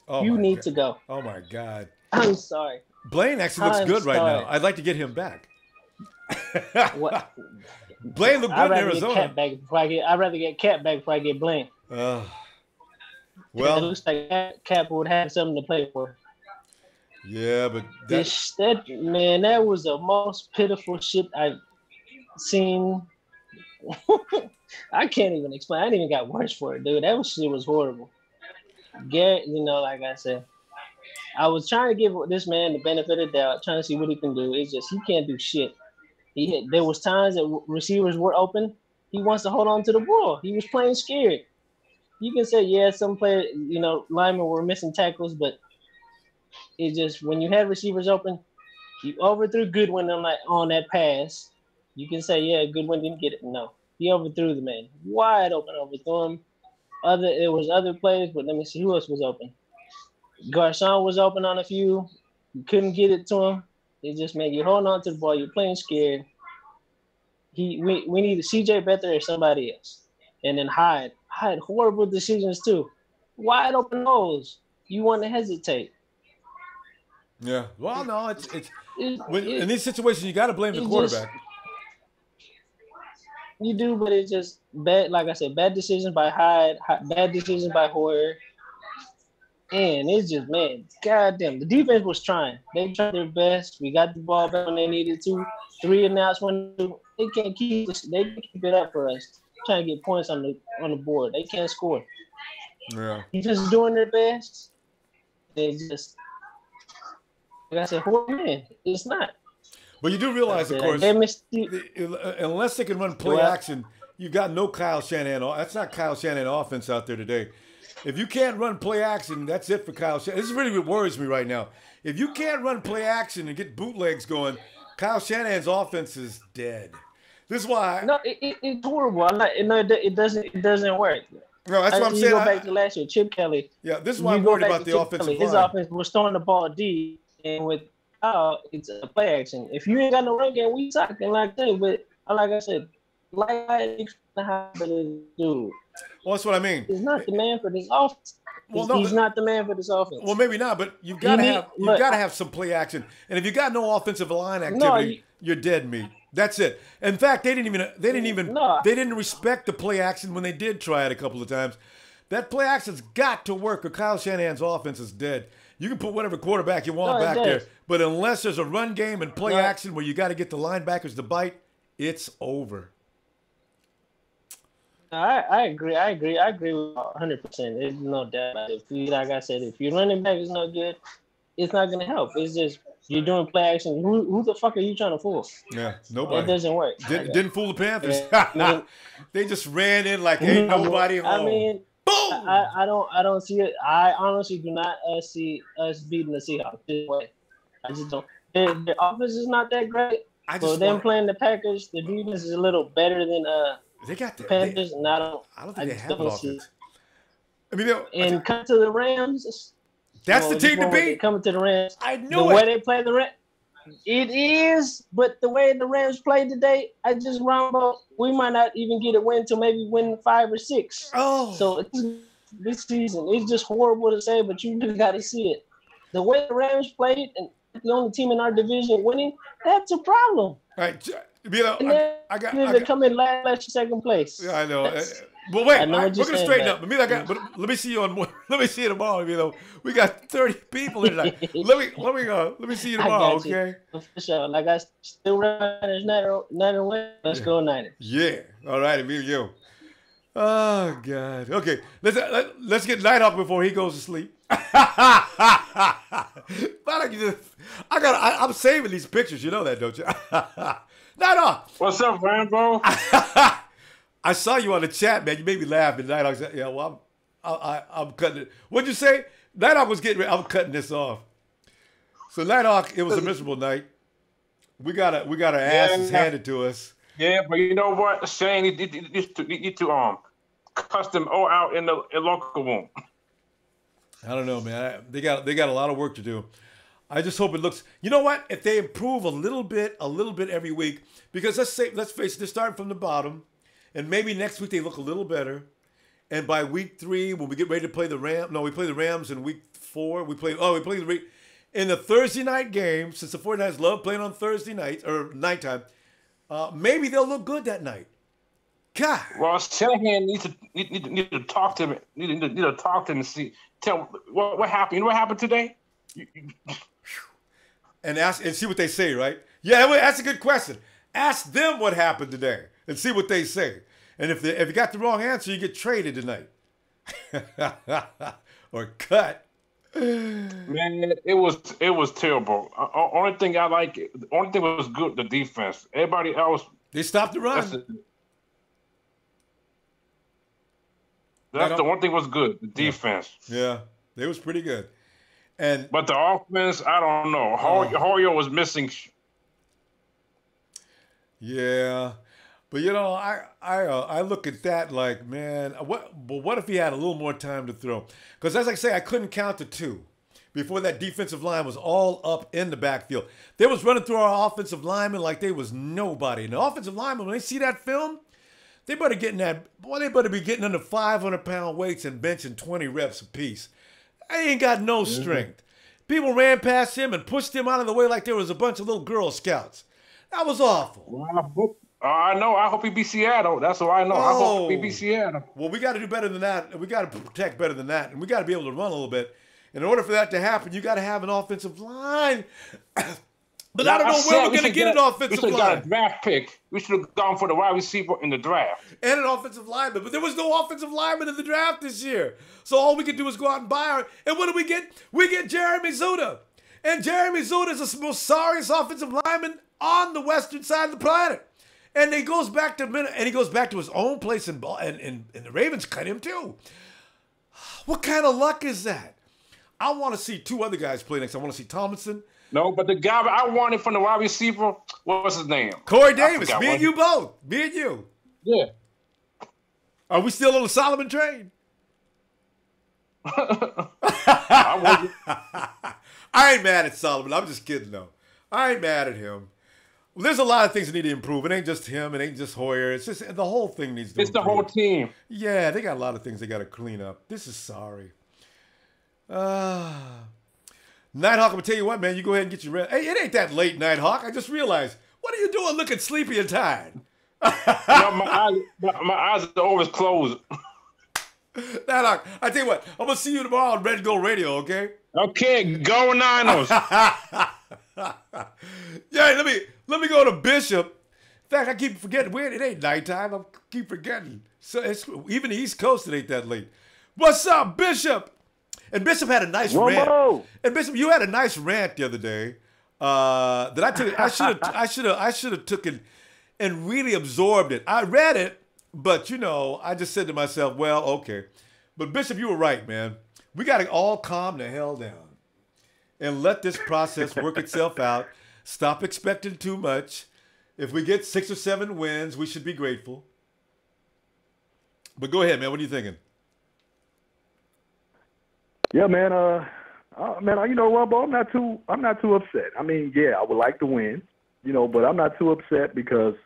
Oh, you need to go. Oh my God. I'm sorry. Blaine actually looks good right now. I'd like to get him back. What? Blaine looked good in Arizona. I'd rather get Cap back before I get Blaine. Well, it looks like Cap would have something to play for. Yeah, but that was the most pitiful shit I've seen. I can't even explain. I didn't even got words for it, dude. That shit was horrible. Garrett, like I said, I was trying to give this man the benefit of the doubt, trying to see what he can do. It's just he can't do shit. There was times that receivers were open. He wants to hold on to the ball. He was playing scared. You can say, yeah, some players, linemen were missing tackles, but it's just when you had receivers open, you overthrew Goodwin on that pass. You can say, yeah, Goodwin didn't get it. No, he overthrew the man. Wide open, overthrew him. It was other plays, but let me see who else was open. Garcon was open on a few. You couldn't get it to him. It just made you hold on to the ball. You're playing scared. We need CJ Beathard or somebody else. And then Hyde. Hyde, horrible decisions too. Wide open holes. You want to hesitate. Yeah. Well, no, it's in these situations you got to blame the quarterback. You do, but it's just bad. Like I said, bad decisions by Hyde, bad decisions by Hoyer. And it's just, man, goddamn. The defense was trying. They tried their best. We got the ball back when they needed to. 3 and outs when they can't keep it up for us. Trying to get points on the board. They can't score. Yeah. Just doing their best. They just, like I said, man, it's not. But you do realize, of course, unless they can run play action, you've got no Kyle Shanahan. That's not Kyle Shanahan offense out there today. If you can't run play action, that's it for Kyle Shanahan. This is really what worries me right now. If you can't run play action and get bootlegs going, Kyle Shanahan's offense is dead. This is why. No, it's horrible. It doesn't work. No, that's what I'm saying. You go back to last year, Chip Kelly. Yeah, this is why I'm worried about the offensive line. His offense was throwing the ball deep, and with it's a play action. If you ain't got no run game, we talking like that. But like I said, dude. Well, that's what I mean. He's not the man for this offense. Well, he's not the man for this offense. Well, maybe not, but you've got to have some play action. And if you got no offensive line activity, you're dead meat. That's it. In fact, they didn't respect the play action when they did try it a couple of times. That play action's got to work, or Kyle Shanahan's offense is dead. You can put whatever quarterback you want back there, but unless there's a run game and play action where you got to get the linebackers to bite, it's over. I agree with 100%. There's no doubt about it. Like I said, if your running back is no good, it's not going to help. It's just you're doing play action. Who the fuck are you trying to fool? Yeah, nobody. That doesn't work. Didn't fool the Panthers. They just ran in like ain't nobody home. I mean, boom! I don't see it. I honestly do not see us beating the Seahawks this way. I just don't. Their offense is not that great. So them playing the Packers, the defense is a little better than they got the Panthers, and I don't think they have an offense. I mean, come to the Rams. That's the team to beat. Coming to the Rams. I knew the way they play the Rams. It is, but the way the Rams played today, Ronbo, we might not even get a win until maybe win 5 or 6. Oh, so this season it's just horrible to say, but you really got to see it. The way the Rams played, and the only team in our division winning, that's a problem. All right. I got to come in last second place. Yeah, I know. But wait, we're gonna straighten up. But let me see you on. Let me see you tomorrow. We got 30 people here tonight. Let me see you tomorrow, okay? For sure. Like I still Niners, Niners win. Let's go Niners. Yeah. All right, me and you. Oh God. Okay. Let's get Nighthawk before he goes to sleep. I'm saving these pictures. You know that, don't you? Nighthawk. What's up, Ronbo? I saw you on the chat, man. You made me laugh. And Nighthawk said, "Yeah, well, I'm cutting it." What'd you say? Nighthawk was getting ready. I'm cutting this off. So Nighthawk, it was a miserable night. We got our asses handed to us. Yeah, but you know what? Shane, you need to cuss them all out in the locker room. I don't know, man. They got a lot of work to do. I just hope it looks. You know what? If they improve a little bit every week, because let's face it, they're starting from the bottom, and maybe next week they look a little better, and by week 3 when we get ready to play the Rams. No, we play the Rams in week 4. We play in the Thursday night game, since the 49ers love playing on Thursday night or nighttime. Maybe they'll look good that night. God. Well, Shanahan needs to talk to him. Need to talk to him and see. Tell him what happened. You know what happened today? And see what they say, right? Yeah, that's a good question. Ask them what happened today and see what they say. And if you got the wrong answer, you get traded tonight or cut. Man, it was terrible. Only thing was good, the defense. Everybody else, they stopped the run. That's the one thing was good, the defense. Yeah, it was pretty good. But the offense, I don't know. Hoyer was missing. Yeah, but I look at that like, man, what if he had a little more time to throw? Because as I say, I couldn't count to 2 before that defensive line was all up in the backfield. They was running through our offensive linemen like they was nobody. And the offensive linemen, when they see that film, they better be getting under 500-pound weights and benching 20 reps apiece. They ain't got no strength. People ran past him and pushed him out of the way like there was a bunch of little Girl Scouts. That was awful. Well, I know. I hope he beat Seattle. That's what I know. I hope he beat Seattle. Well, we got to do better than that. We got to protect better than that. And we got to be able to run a little bit. In order for that to happen, you got to have an offensive line. But I don't know where we're going to get an offensive line. We should have got a draft pick. We should have gone for the wide receiver in the draft. And an offensive lineman. But there was no offensive lineman in the draft this year. So all we could do is go out and buy her. And what do we get? We get Jeremy Zuda. And Jeremy Zuda is the most sorriest offensive lineman on the western side of the planet. And he goes back to his own place and the Ravens cut him too. What kind of luck is that? I want to see 2 other guys play next. I want to see Tomlinson. No, but the guy I wanted from the wide receiver, what's his name? Corey Davis. Me and you both. Me and you. Yeah. Are we still on the Solomon train? I ain't mad at Solomon. I'm just kidding, though. I ain't mad at him. Well, there's a lot of things that need to improve. It ain't just him. It ain't just Hoyer. It's just the whole thing needs to improve. It's the whole team. Yeah, they got a lot of things they got to clean up. This is sorry. Nighthawk, I'm going to tell you what, man. You go ahead and get your rest. Hey, it ain't that late, Nighthawk. I just realized. What are you doing looking sleepy and tired? my eyes are always closed. Nighthawk, I tell you what. I'm going to see you tomorrow on Red Gold Radio, okay? Okay, go Niners. Yeah, let me go to Bishop. In fact, I keep forgetting. It ain't nighttime. I keep forgetting. So it's even the East Coast, it ain't that late. What's up, Bishop? And Bishop had a nice Ronbo. rant. And Bishop, you had a nice rant the other day that I took. I should have took it and really absorbed it. I read it, but I just said to myself, well, okay. But Bishop, you were right, man. We got to all calm the hell down and let this process work itself out. Stop expecting too much. If we get 6 or 7 wins, we should be grateful. But go ahead, man. What are you thinking? Yeah, man. Ronbo, I'm not too upset. I mean, yeah, I would like to win, but I'm not too upset because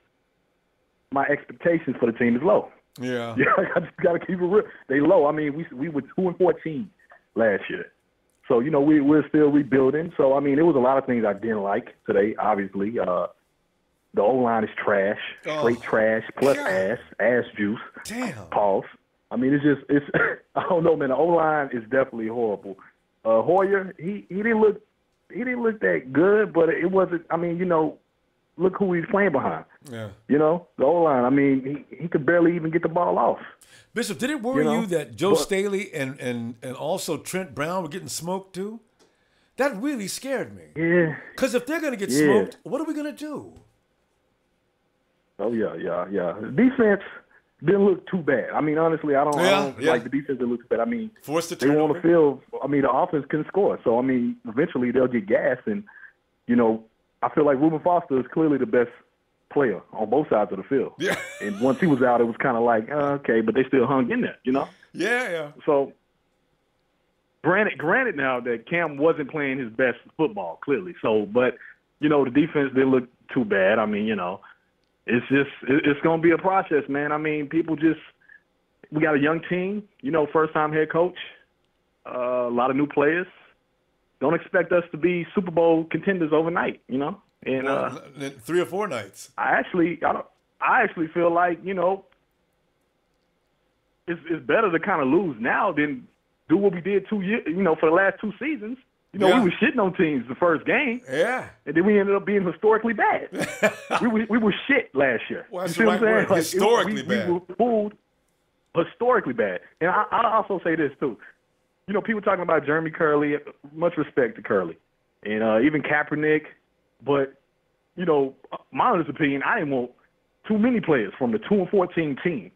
my expectations for the team is low. Yeah. Yeah, I just got to keep it real. They low. I mean, we were 2-14 last year. So, we're still rebuilding. So, I mean, there was a lot of things I didn't like today, obviously. The O-line is trash, straight trash, plus ass juice. Damn. Pause. I mean, it's I don't know, man. The O-line is definitely horrible. Hoyer, he didn't look that good, but it wasn't, I mean, look who he's playing behind. Yeah. The O-line, I mean, he could barely even get the ball off. Bishop, did it worry you that Joe Staley and also Trent Brown were getting smoked too? That really scared me. Yeah. Because if they're going to get smoked, what are we going to do? Oh, yeah. The defense didn't look too bad. I mean, honestly, I don't like the defense that looks bad. I mean, forced to they were on the field. I mean, the offense couldn't score. So, I mean, eventually they'll get gas. And, I feel like Reuben Foster is clearly the best player on both sides of the field. Yeah. And once he was out, it was kind of like, okay, but they still hung in there, Yeah. So, granted now that Cam wasn't playing his best football, clearly. So, but, the defense didn't look too bad. I mean, it's going to be a process, man. I mean, we got a young team, first-time head coach, a lot of new players. Don't expect us to be Super Bowl contenders overnight, And 3 or 4 nights. I actually feel like, it's better to kind of lose now than do what we did 2 years, for the last 2 seasons. We were shitting on teams the first game. Yeah. And then we ended up being historically bad. we were shit last year. Well, that's you see what I'm saying? like, historically bad. We were fooled historically bad. And I'll also say this, too. People talking about Jeremy Curley, much respect to Curley. And even Kaepernick. But, my honest opinion, I didn't want too many players from the 2-14 team.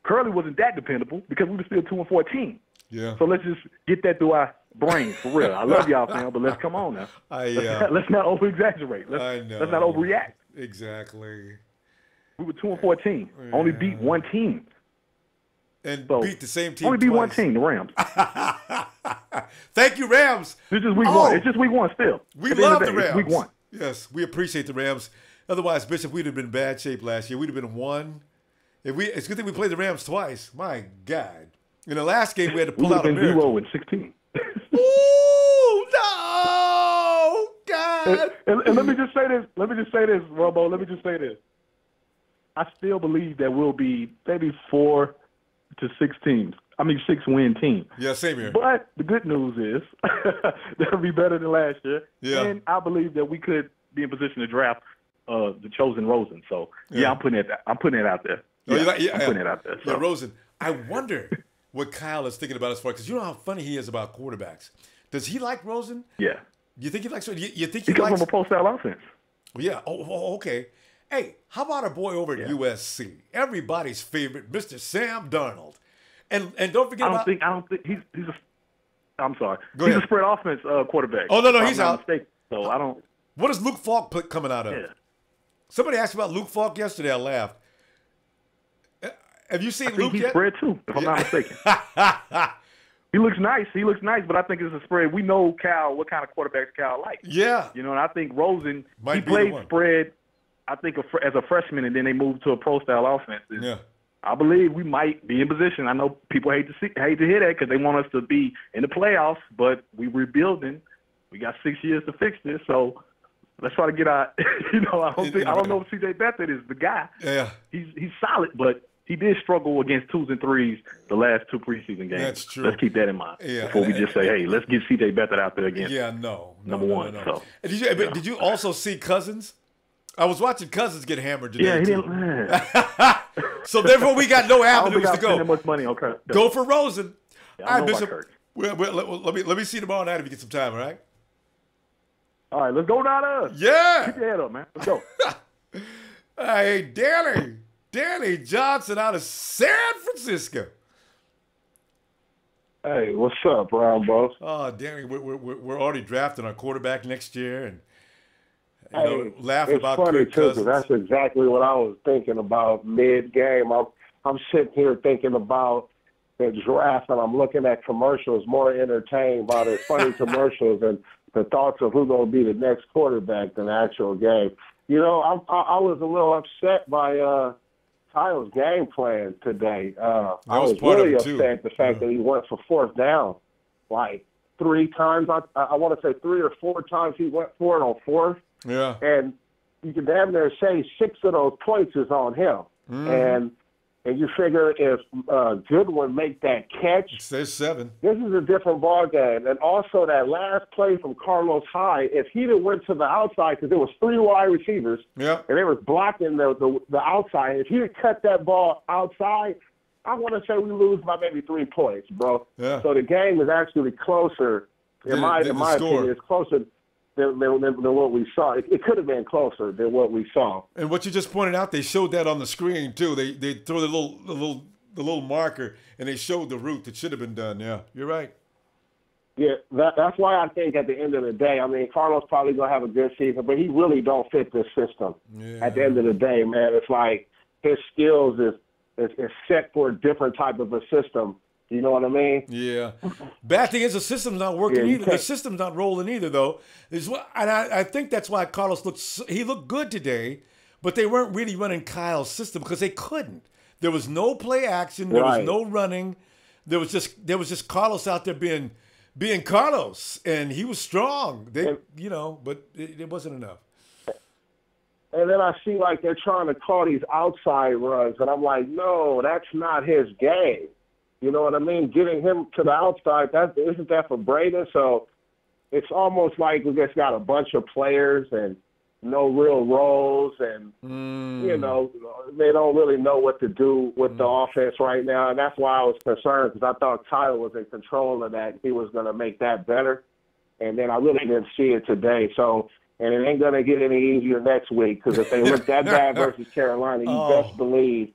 Curley wasn't that dependable because we were still 2-14. Yeah. So let's just get that through our brains, for real. I love y'all, fam, but let's come on now. Let's not over-exaggerate. Let's not overreact. Exactly. We were 2-14. Yeah. Only beat one team. And beat the same team Only beat twice. one team, the Rams. Thank you, Rams. It's just week 1. It's just week 1 still. We love the Rams. It's week 1. Yes, we appreciate the Rams. Otherwise, Bishop, we'd have been in bad shape last year. We'd have been 1. It's a good thing we played the Rams twice. My God. In the last game, we had to pull out a miracle. We would have been 0-16. Ooh, no, God. And let me just say this, Ronbo. Let me just say this. I still believe that we'll be maybe 4 to 6 teams. 6-win team. Yeah, same here. But the good news is that'll be better than last year. Yeah. And I believe that we could be in position to draft the chosen Rosen. So I'm putting it out there. I'm putting it out there. So. Yeah, Rosen. I wonder what Kyle is thinking about as far, because you know how funny he is about quarterbacks. Does he like Rosen? Yeah. You think he likes? You think he comes from a pro-style offense? Yeah. Oh, okay. Hey, how about our boy over at USC? Everybody's favorite, Mr. Sam Darnold. And don't forget I don't think he's a. I'm sorry. Go he's ahead. a spread offense quarterback. Oh no, he's out. So I don't. What is Luke Falk coming out of? Yeah. Somebody asked about Luke Falk yesterday. I laughed. Have you seen I think Luke he's yet? spread too, if I'm not mistaken. He looks nice. He looks nice, but I think it's a spread. We know Cal, what kind of quarterbacks Cal likes. Yeah. You know, and I think Rosen, Might he be the played one. spread, I think, as a freshman, and then they moved to a pro-style offense. And Yeah. I believe we might be in position. I know people hate to hear that because they want us to be in the playoffs, but we rebuilding. We got 6 years to fix this, so let's try to get our. You know, I don't know if C.J. Beathard is the guy. Yeah. He's solid, but he did struggle against 2s and 3s the last 2 preseason games. That's true. Let's keep that in mind before we just say, hey, let's get C.J. Beathard out there again. Yeah, no. Number one. So. Did you also see Cousins? I was watching Cousins get hammered today. Yeah, he too. didn't. So therefore, we got no avenues to go. That much money on Kirk. Go for Rosen. Yeah, All right, Bishop. Let me see you tomorrow night if you get some time. All right. All right, let's go down there. Yeah. Keep your head up, man. Let's go. Hey, Danny Johnson out of San Francisco. Hey, what's up, Ronbo? Oh, Danny, we're already drafting our quarterback next year, and Hey, about funny Kirk too, 'cause Cousins. that's exactly what I was thinking about mid-game. I'm sitting here thinking about the draft, and I'm looking at commercials, more entertained by the funny commercials and the thoughts of who's going to be the next quarterback than the actual game. You know, I was a little upset by Kyle's game plan today. I was really upset at the fact that he went for 4th down like 3 times. I want to say 3 or 4 times he went for it on 4th. Yeah. And you can damn near say 6 of those points is on him. And you figure if Goodwin make that catch, there's 7. This is a different ball game. And also that last play from Carlos Hyde, if he'd have went to the outside, because there was 3 wide receivers, yeah, and they was blocking the outside. If he had cut that ball outside, I want to say we lose by maybe 3 points, bro. Yeah. So the game is actually closer. In my opinion, it's closer than what we saw. It could have been closer than what we saw. And what you just pointed out, they showed that on the screen too. They throw the little marker, and they showed the route that should have been done. Yeah, you're right. Yeah, that's why I think at the end of the day, I mean, Carlos probably gonna have a good season, but he really don't fit this system. Yeah. At the end of the day, man, it's like his skills is set for a different type of a system. You know what I mean? Yeah. Bad thing is the system's not working Yeah, either. The system's not rolling either, though. And I think that's why Carlos looked good today, but they weren't really running Kyle's system because they couldn't. There was no play action. There was no running. There was just Carlos out there being Carlos, and he was strong. But it wasn't enough. And then I see like they're trying to call these outside runs, and I'm like, no, that's not his game. You know what I mean? Getting him to the outside, isn't that for Braden? So it's almost like we just got a bunch of players and no real roles, and you know, they don't really know what to do with the offense right now. And that's why I was concerned, because I thought Tyler was in control of that. He was going to make that better. And then I really didn't see it today. So, and it ain't going to get any easier next week, because if they look that bad versus Carolina, you best believe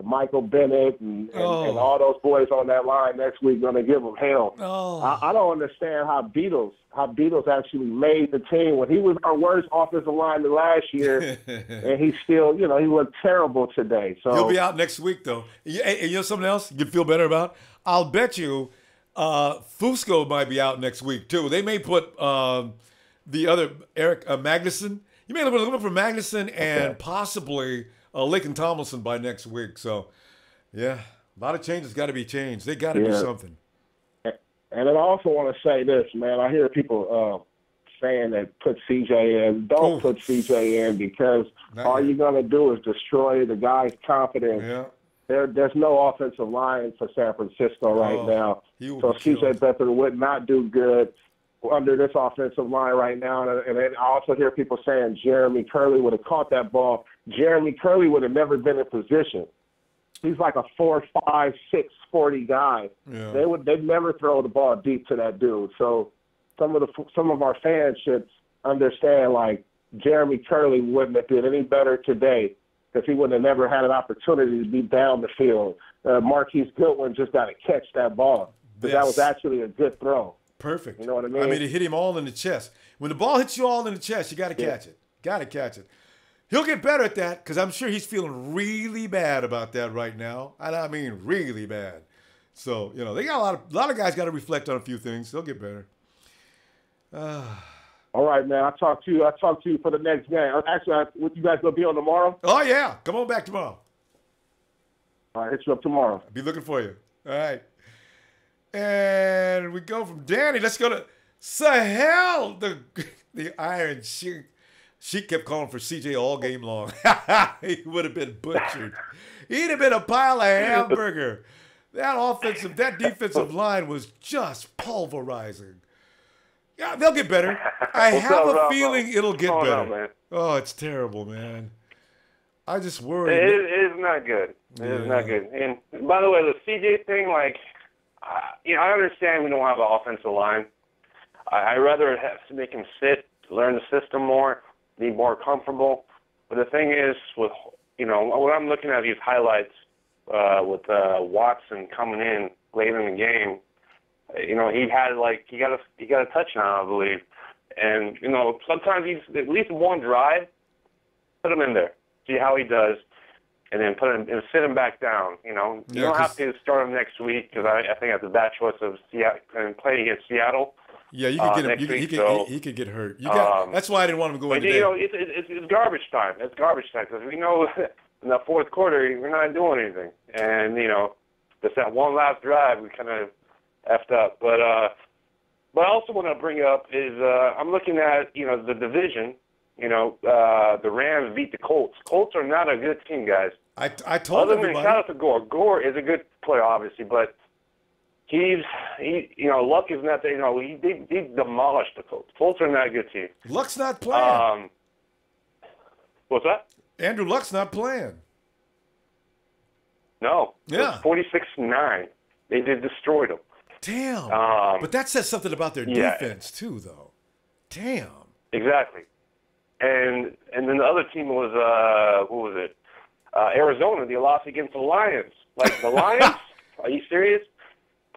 Michael Bennett and all those boys on that line next week going to give them hell. I don't understand how Beatles actually made the team when he was our worst offensive lineman last year, and he still, he looked terrible today. So he'll be out next week, though. And you know something else you feel better about? I'll bet you Fusco might be out next week, too. They may put the other Eric Magnuson. You may look for Magnuson and possibly Laken Tomlinson by next week. So, yeah, a lot of changes got to be changed. They got to do something. And I also want to say this, man. I hear people saying that put CJ in. Don't put CJ in, because all you're going to do is destroy the guy's confidence. Yeah. There's no offensive line for San Francisco right now. So CJ Beathard would not do good under this offensive line right now. And I also hear people saying Jeremy Curley would have caught that ball. Jeremy Curley would have never been in position. He's like a 4'5", 6'40" guy. Yeah. They'd never throw the ball deep to that dude. So some of our fans should understand, like, Jeremy Curley wouldn't have did any better today, because he would have never had an opportunity to be down the field. Marquise Goodwin just got to catch that ball, because that was actually a good throw. Perfect. You know what I mean? I mean, it hit him all in the chest. When the ball hits you all in the chest, you got to catch it. Got to catch it. He'll get better at that because I'm sure he's feeling really bad about that right now. And I mean really bad. So, you know, they got a lot of guys got to reflect on a few things. They'll get better. All right, man. I'll talk to you for the next game. Actually, you guys going to be on tomorrow? Oh, yeah. Come on back tomorrow. All right, hit you up tomorrow. I'll be looking for you. All right. And we go from Danny. Let's go to Sahel, the Iron Sheik. She kept calling for CJ all game long. He would have been butchered. He'd have been a pile of hamburger. That defensive line was just pulverizing. Yeah, they'll get better. I have a feeling it'll get better. Oh, it's terrible, man. I just worry. It is not good. It is not good. And by the way, the CJ thing, like, I understand we don't have an offensive line. I'd rather have to make him sit, learn the system more, be more comfortable. But the thing is, with when I'm looking at these highlights with Watson coming in late in the game, he got a touchdown, I believe. And sometimes he's at least one drive, put him in there, see how he does, and then put him and sit him back down. You don't have to start him next week because I think that's a bad choice of Seattle and playing against Seattle. Yeah, you could get him. He could get hurt. That's why I didn't want him to go in today. It's garbage time. It's garbage time because we know in the fourth quarter we're not doing anything, and just that one last drive we kind of effed up. But I also want to bring up is I'm looking at the division. The Rams beat the Colts. Colts are not a good team, guys. I told everybody. Shout out to Gore. Gore is a good player, obviously, but Luck is not there. He demolished the Colts. Colts are not a good team. Luck's not playing. What's that? Andrew Luck's not playing. No. Yeah. 46-9. They destroyed them. Damn. But that says something about their defense too, though. Damn. Exactly. And then the other team was who was it? Arizona. They lost against the Lions. Like the Lions? Are you serious?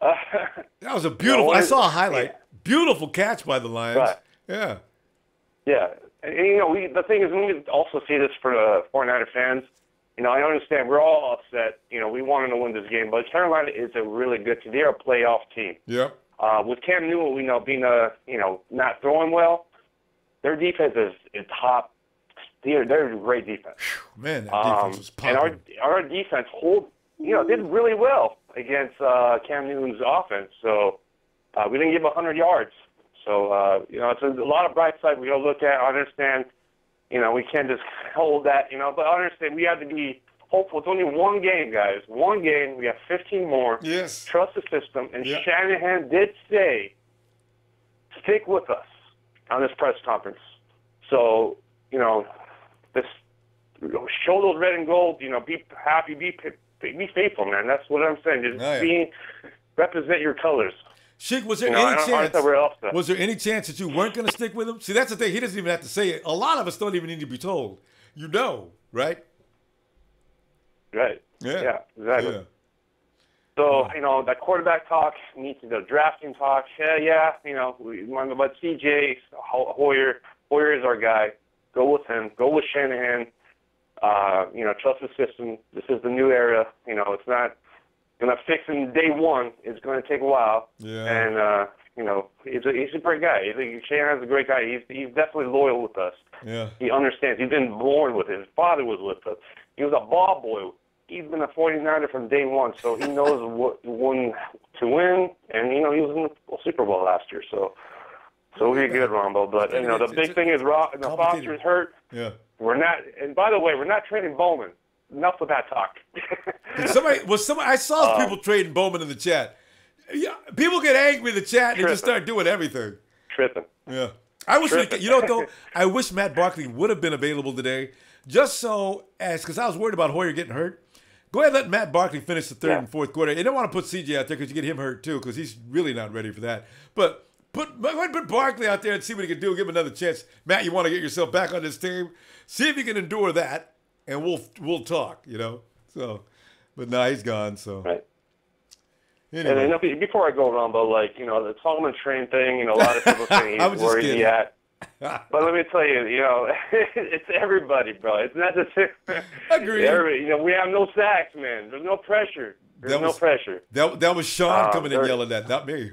That was a beautiful. I saw a highlight. Yeah. Beautiful catch by the Lions. Right. Yeah. Yeah. And the thing is, we also see this for the 49er fans. I understand we're all upset. We wanted to win this game, but Carolina is a really good team. They're a playoff team. Yep. With Cam Newell, being not throwing well, their defense is top. They're a great defense. Man, that defense was popping. And our defense did really well against Cam Newton's offense. So we didn't give 100 yards. So it's a lot of bright side we got to look at. I understand. We can't just hold that. But I understand we have to be hopeful. It's only one game, guys. One game. We have 15 more. Yes. Trust the system. And Shanahan did say, stick with us on this press conference. So, this show those red and gold, be happy, be faithful, man. That's what I'm saying. Just represent your colors. Sheik, was there any chance that you weren't going to stick with him? See, that's the thing. He doesn't even have to say it. A lot of us don't even need to be told. Right? Right. Yeah. Exactly. Yeah. So, that quarterback talk needs to go drafting talk. We want about CJ, Hoyer. Hoyer is our guy. Go with him. Go with Shanahan. Trust the system. This is the new era. It's not going to fix in day one. It's going to take a while. Yeah. And, he's a great guy. Shanahan's a great guy. He's definitely loyal with us. Yeah. He understands. He's been born with it. His father was with us. He was a ball boy. He's been a 49er from day one, so he knows when to win. And, he was in the Super Bowl last year. So we're good, Ronbo. But, the big thing is Foster's hurt. Yeah. We're not, and by the way, we're not trading Bowman. Enough with that talk. I saw people trading Bowman in the chat. Yeah, people get angry in the chat and just start doing everything. Tripping. Yeah. I wish Matt Barkley would have been available today, just because I was worried about Hoyer getting hurt. Go ahead and let Matt Barkley finish the third and fourth quarter. You don't want to put CJ out there because you get him hurt too, because he's really not ready for that. But put Barkley out there and see what he can do. Give him another chance. Matt, you want to get yourself back on this team? See if you can endure that, and we'll talk. So, but nah, he's gone. So. Right. Anyway. And before I go, Ronbo, the Solomon Train thing, a lot of people saying he's where he's at. But let me tell you, it's everybody, bro. It's not just Agreed. We have no sacks, man. There's no pressure. There's no pressure. That was Sean coming in yelling that, not me.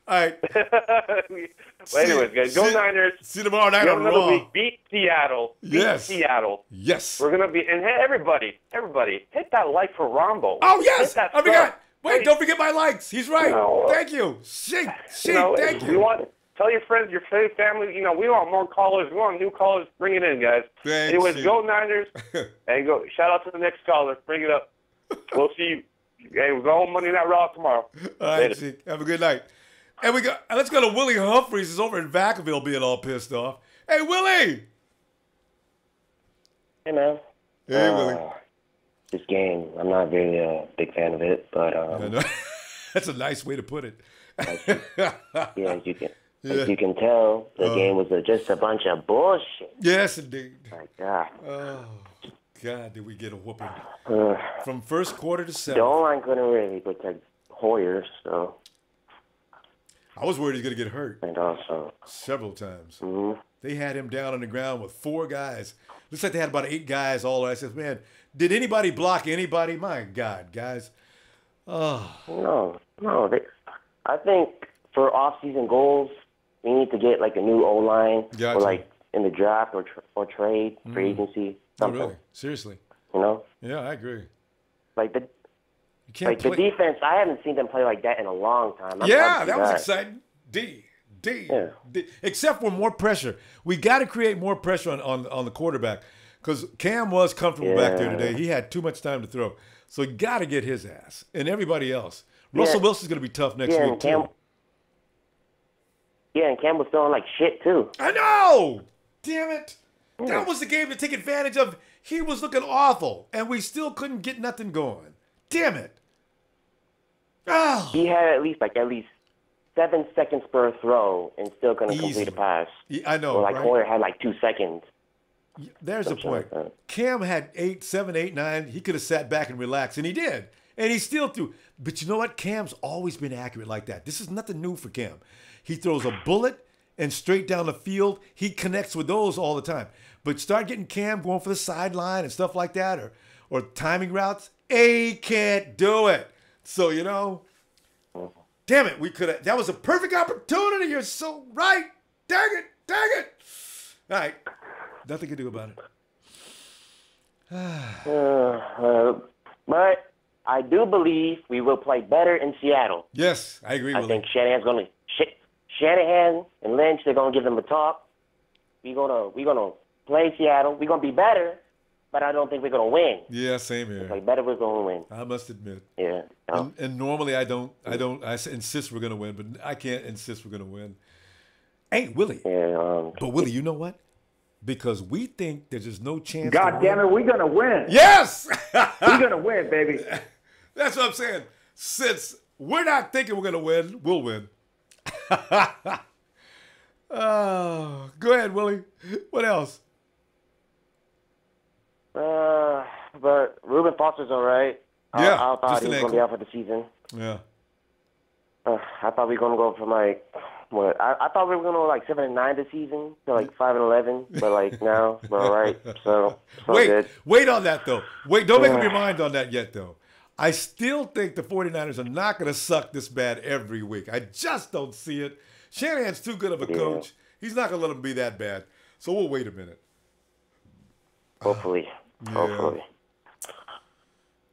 All right. Well, anyways, guys, go Niners. See you tomorrow night on Raw. Week. Beat Seattle. Yes. Seattle. Yes. We're gonna be, and hey, everybody, hit that like for Ronbo. Oh yes. I forgot. Wait, Hey. don't forget my likes. He's right. Thank you. Shit. Thank you. Tell your friends, your family. We want more callers. We want new callers. Bring it in, guys. Thanks, Anyways, Chic. go Niners. And go. Shout out to the next caller. Bring it up. We'll see you. Hey, we'll go home Monday Night Raw tomorrow. All right, Chic. Have a good night. And let's go to Willie Humphreys. Is over in Vacaville being all pissed off. Hey, Willie. Hey, man. Hey, Willie. This game, I'm not really a big fan of it, but that's a nice way to put it. as you can tell, the game was just a bunch of bullshit. Yes, indeed. My God. Oh, God, did we get a whooping. From first quarter to The seventh. O-line couldn't really protect Hoyer, so. I was worried he was going to get hurt. And also. Several times. Mm-hmm. They had him down on the ground with 4 guys. Looks like they had about 8 guys all. I said, man, did anybody block anybody? My God, guys. Oh. No. I think for off-season goals, we need to get like a new O-line Gotcha. or like in the draft or trade, free agency, Oh, something. really? Seriously? Yeah, I agree. Like the can't the defense, I haven't seen them play like that in a long time. That was exciting. D. Except for more pressure. We got to create more pressure on the quarterback because Cam was comfortable back there today. He had too much time to throw. So you got to get his ass and everybody else. Russell Wilson's going to be tough next week, too. Yeah, and Cam was throwing like shit, too. I know! Damn it. That was the game to take advantage of. He was looking awful, and we still couldn't get nothing going. Damn it. Oh. He had at least 7 seconds per throw and still couldn't complete a pass. I know, Or right? Hoyer had 2 seconds. There's the point. Cam had 8, 7, 8, 9. He could have sat back and relaxed, and he did. And he still threw. But you know what? Cam's always been accurate like that. This is nothing new for Cam. He throws a bullet and straight down the field. He connects with those all the time. But start getting Cam going for the sideline and stuff like that or timing routes. A can't do it. So, damn it, we could have. That was a perfect opportunity. You're so right. Dang it. All right. Nothing to do about it. But I do believe we will play better in Seattle. Yes, I agree with I think Shanahan and Lynch, they're going to give them a talk. We're gonna play Seattle. We're going to be better, but I don't think we're going to win. Yeah, same here. Play better, we're going to win. I must admit. Yeah. And normally I insist we're going to win, but I can't insist we're going to win. Hey, Willie. Yeah, but Willie, you know what? Because we think there's just no chance. God damn it, we're going to win. Yes! We're going to win, baby. That's what I'm saying. Since we're not thinking we're going to win, we'll win. Oh, go ahead, Willie. What else? But Reuben Foster's all right. Yeah, I thought he was going to be out for the season. Yeah. I thought we were going to go from I thought we were going to go 7-9 this season to 5-11, but now we're all right. So good. Wait on that though. Don't make up your mind on that yet though. I still think the 49ers are not going to suck this bad every week. I just don't see it. Shanahan's too good of a coach. He's not going to let them be that bad. So we'll wait a minute. Hopefully. Hopefully.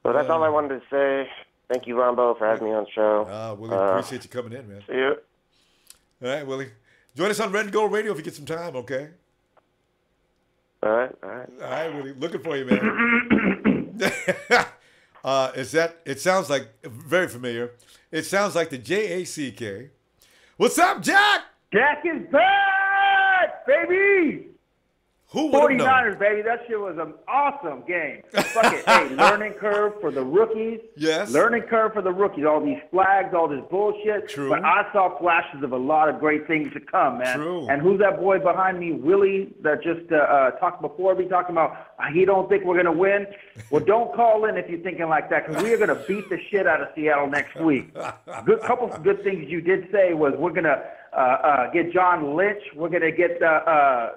So that's all I wanted to say. Thank you, Ronbo, for having me on the show. Willie, appreciate you coming in, man. See you. All right, Willie. Join us on Red and Gold Radio if you get some time, okay? All right. All right, Willie. Looking for you, man. It sounds like very familiar. It sounds like the JACK. What's up, Jack? Jack is back, baby. Who would have known? 49ers, baby. That shit was an awesome game. Fuck it. Hey, learning curve for the rookies. Yes. Learning curve for the rookies. All these flags, all this bullshit. True. But I saw flashes of a lot of great things to come, man. True. And who's that boy behind me, Willie, that just talked before me, talking about he don't think we're going to win? Well, don't call in if you're thinking like that, because we are going to beat the shit out of Seattle next week. Couple of good things you did say was we're going to get John Lynch. We're going to get the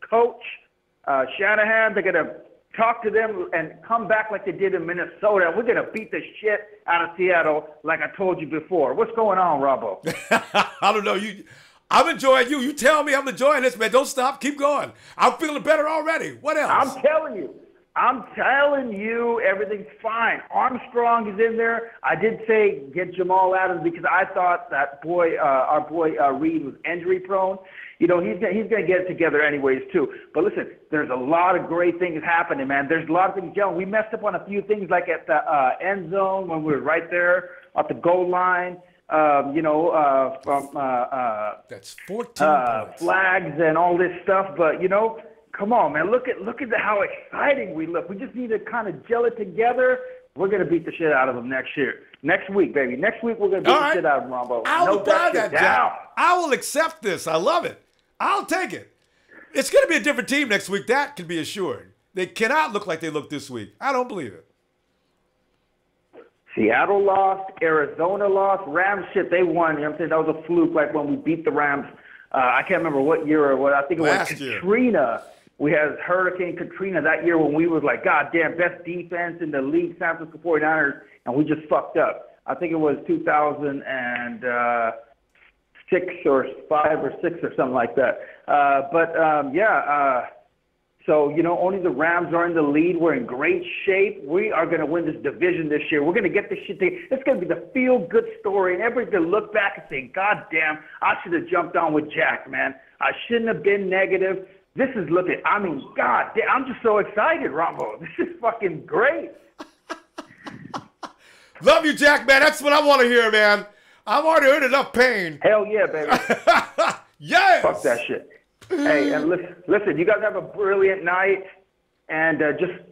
coach, Shanahan. They're going to talk to them and come back like they did in Minnesota. We're going to beat the shit out of Seattle like I told you before. What's going on, Ronbo? I don't know. I'm enjoying you. You tell me I'm enjoying this, man. Don't stop. Keep going. I'm feeling better already. What else? I'm telling you, everything's fine. Armstrong is in there. I did say get Jamal Adams because I thought that our boy Reed was injury prone. You know, he's gonna get it together anyways too. But listen, there's a lot of great things happening, man. There's a lot of things going. We messed up on a few things, like at the end zone when we were right there at the goal line. From that's 14 flags and all this stuff. But you know, come on, man. Look at how exciting we look. We just need to kind of gel it together. We're gonna beat the shit out of them next week, baby. Next week we're gonna beat the shit out of them, Ronbo. I will buy that, Jack. I will accept this. I love it. I'll take it. It's gonna be a different team next week. That can be assured. They cannot look like they look this week. I don't believe it. Seattle lost, Arizona lost, Rams shit, they won. You know what I'm saying? That was a fluke, like when we beat the Rams. I can't remember what year or what. I think it was Katrina. We had Hurricane Katrina that year when we was like, God damn, best defense in the league, San Francisco 49ers, and we just fucked up. I think it was 2006 or 5 or 6 or something like that. So, you know, only the Rams are in the lead. We're in great shape. We are going to win this division this year. We're going to get this shit together. It's going to be the feel-good story, and everybody's going to look back and say, God damn, I should have jumped on with Jack, man. I shouldn't have been negative. This is looking, I mean, God damn, I'm just so excited, Ronbo. This is fucking great. Love you, Jack, man. That's what I want to hear, man. I've already heard enough pain. Hell yeah, baby. Yes. Fuck that shit. Hey, and listen, you guys have a brilliant night, and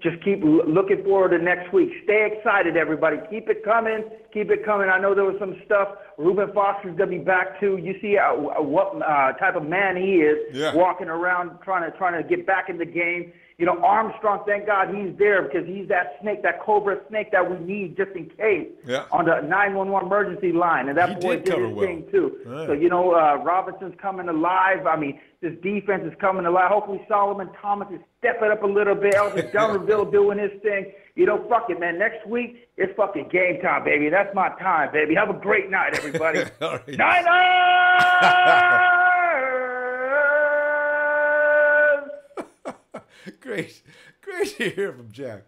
just keep looking forward to next week. Stay excited, everybody. Keep it coming. Keep it coming. I know there was some stuff. Reuben Foster's going to be back, too. You see what type of man he is, walking around trying to get back in the game. You know, Armstrong, thank God he's there because he's that snake, that cobra snake that we need just in case on the 911 emergency line. And that boy did his thing, too. Right. So, you know, Robinson's coming alive. I mean, this defense is coming alive. Hopefully Solomon Thomas is stepping up a little bit. Elvis Dunnerville doing his thing. You know, fuck it, man. Next week, it's fucking game time, baby. That's my time, baby. Have a great night, everybody. Right. Niners! Great to hear from Jack.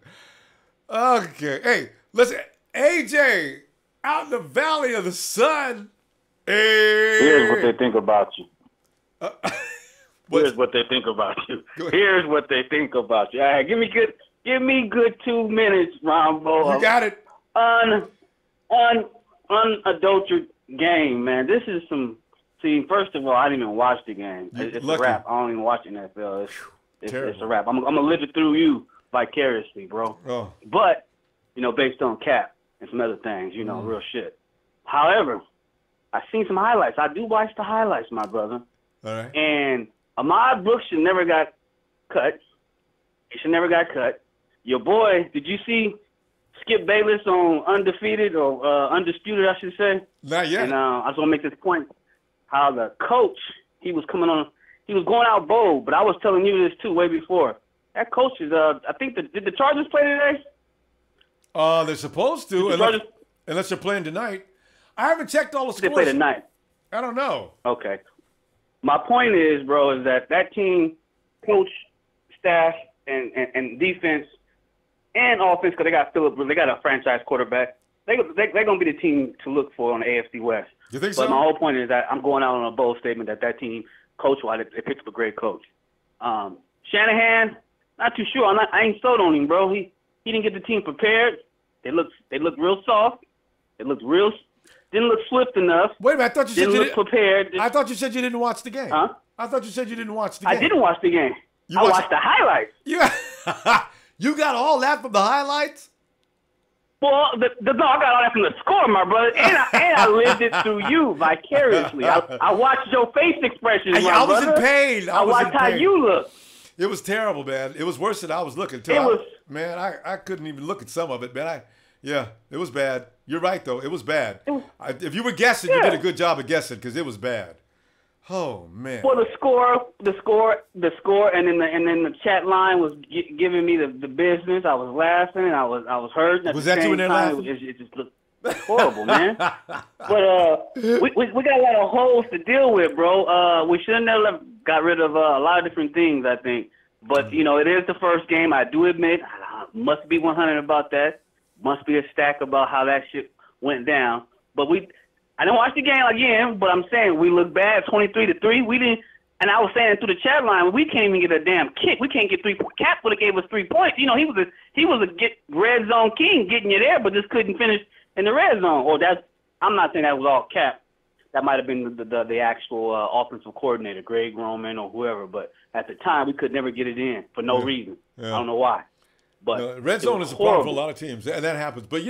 Okay, hey, listen, AJ, out in the Valley of the Sun. Hey. Here's what they think about you. Here's what they think about you. Here's what they think about you. All right, give me good 2 minutes, Ronbo. You got it. Unadulterated game, man. This is some. See, first of all, I didn't even watch the game. It's a wrap. I don't even watch NFL. It's a wrap. I'm gonna live it through you vicariously, bro. Oh. But you know, based on cap and some other things, you know, real shit. However, I seen some highlights. I do watch the highlights, my brother. All right. And Ahmad Brooks should never got cut. He should never got cut. Your boy, did you see Skip Bayless on Undefeated or Undisputed, I should say? Not yet. And I just want to make this point, how the coach, he was coming on, he was going out bold, but I was telling you this too way before. That coach is, I think, did the Chargers play today? They're supposed to, unless they're playing tonight. I haven't checked all the scores. They play tonight. I don't know. Okay. My point is, bro, is that team, coach, staff, and defense, and offense, because they got they got a franchise quarterback. They're going to be the team to look for on the AFC West. You think so? But my whole point is that I'm going out on a bold statement that team, coach-wise, they picked up a great coach. Shanahan, not too sure. I ain't sold on him, bro. He didn't get the team prepared. They look real soft. Didn't look swift enough. Wait a minute, I thought you said prepared. I thought you said you didn't watch the game. Huh? I thought you said you didn't watch the game. I didn't watch the game. I watched the highlights. You got all that from the highlights? Well, no, I got all that from the score, my brother, and I lived it through you vicariously. I watched your face expressions, my I was brother. in pain. I watched how you look. It was terrible, man. It was worse than I was looking, too. Man, I couldn't even look at some of it, man. It was bad. You're right, though. It was bad. If you were guessing, you did a good job of guessing because it was bad. Oh, man. Well, the score, and then the chat line was giving me the business. I was laughing and I was hurting. Was that you in there laughing? It just looked horrible, man. But we got a lot of holes to deal with, bro. We should have never got rid of a lot of different things, I think. But it is the first game. I do admit, I must be 100 about that. Must be a stack about how that shit went down. But I didn't watch the game again, but I'm saying we look bad, 23-3. We didn't, and I was saying through the chat line, we can't even get a damn kick. We can't get 3 points. Cap would have gave us 3 points. He was a red zone king, getting you there, but just couldn't finish in the red zone. Or I'm not saying that was all Cap. That might have been the actual offensive coordinator, Greg Roman or whoever. But at the time, we could never get it in for no reason. I don't know why. But red zone is a problem for a lot of teams, and that happens. But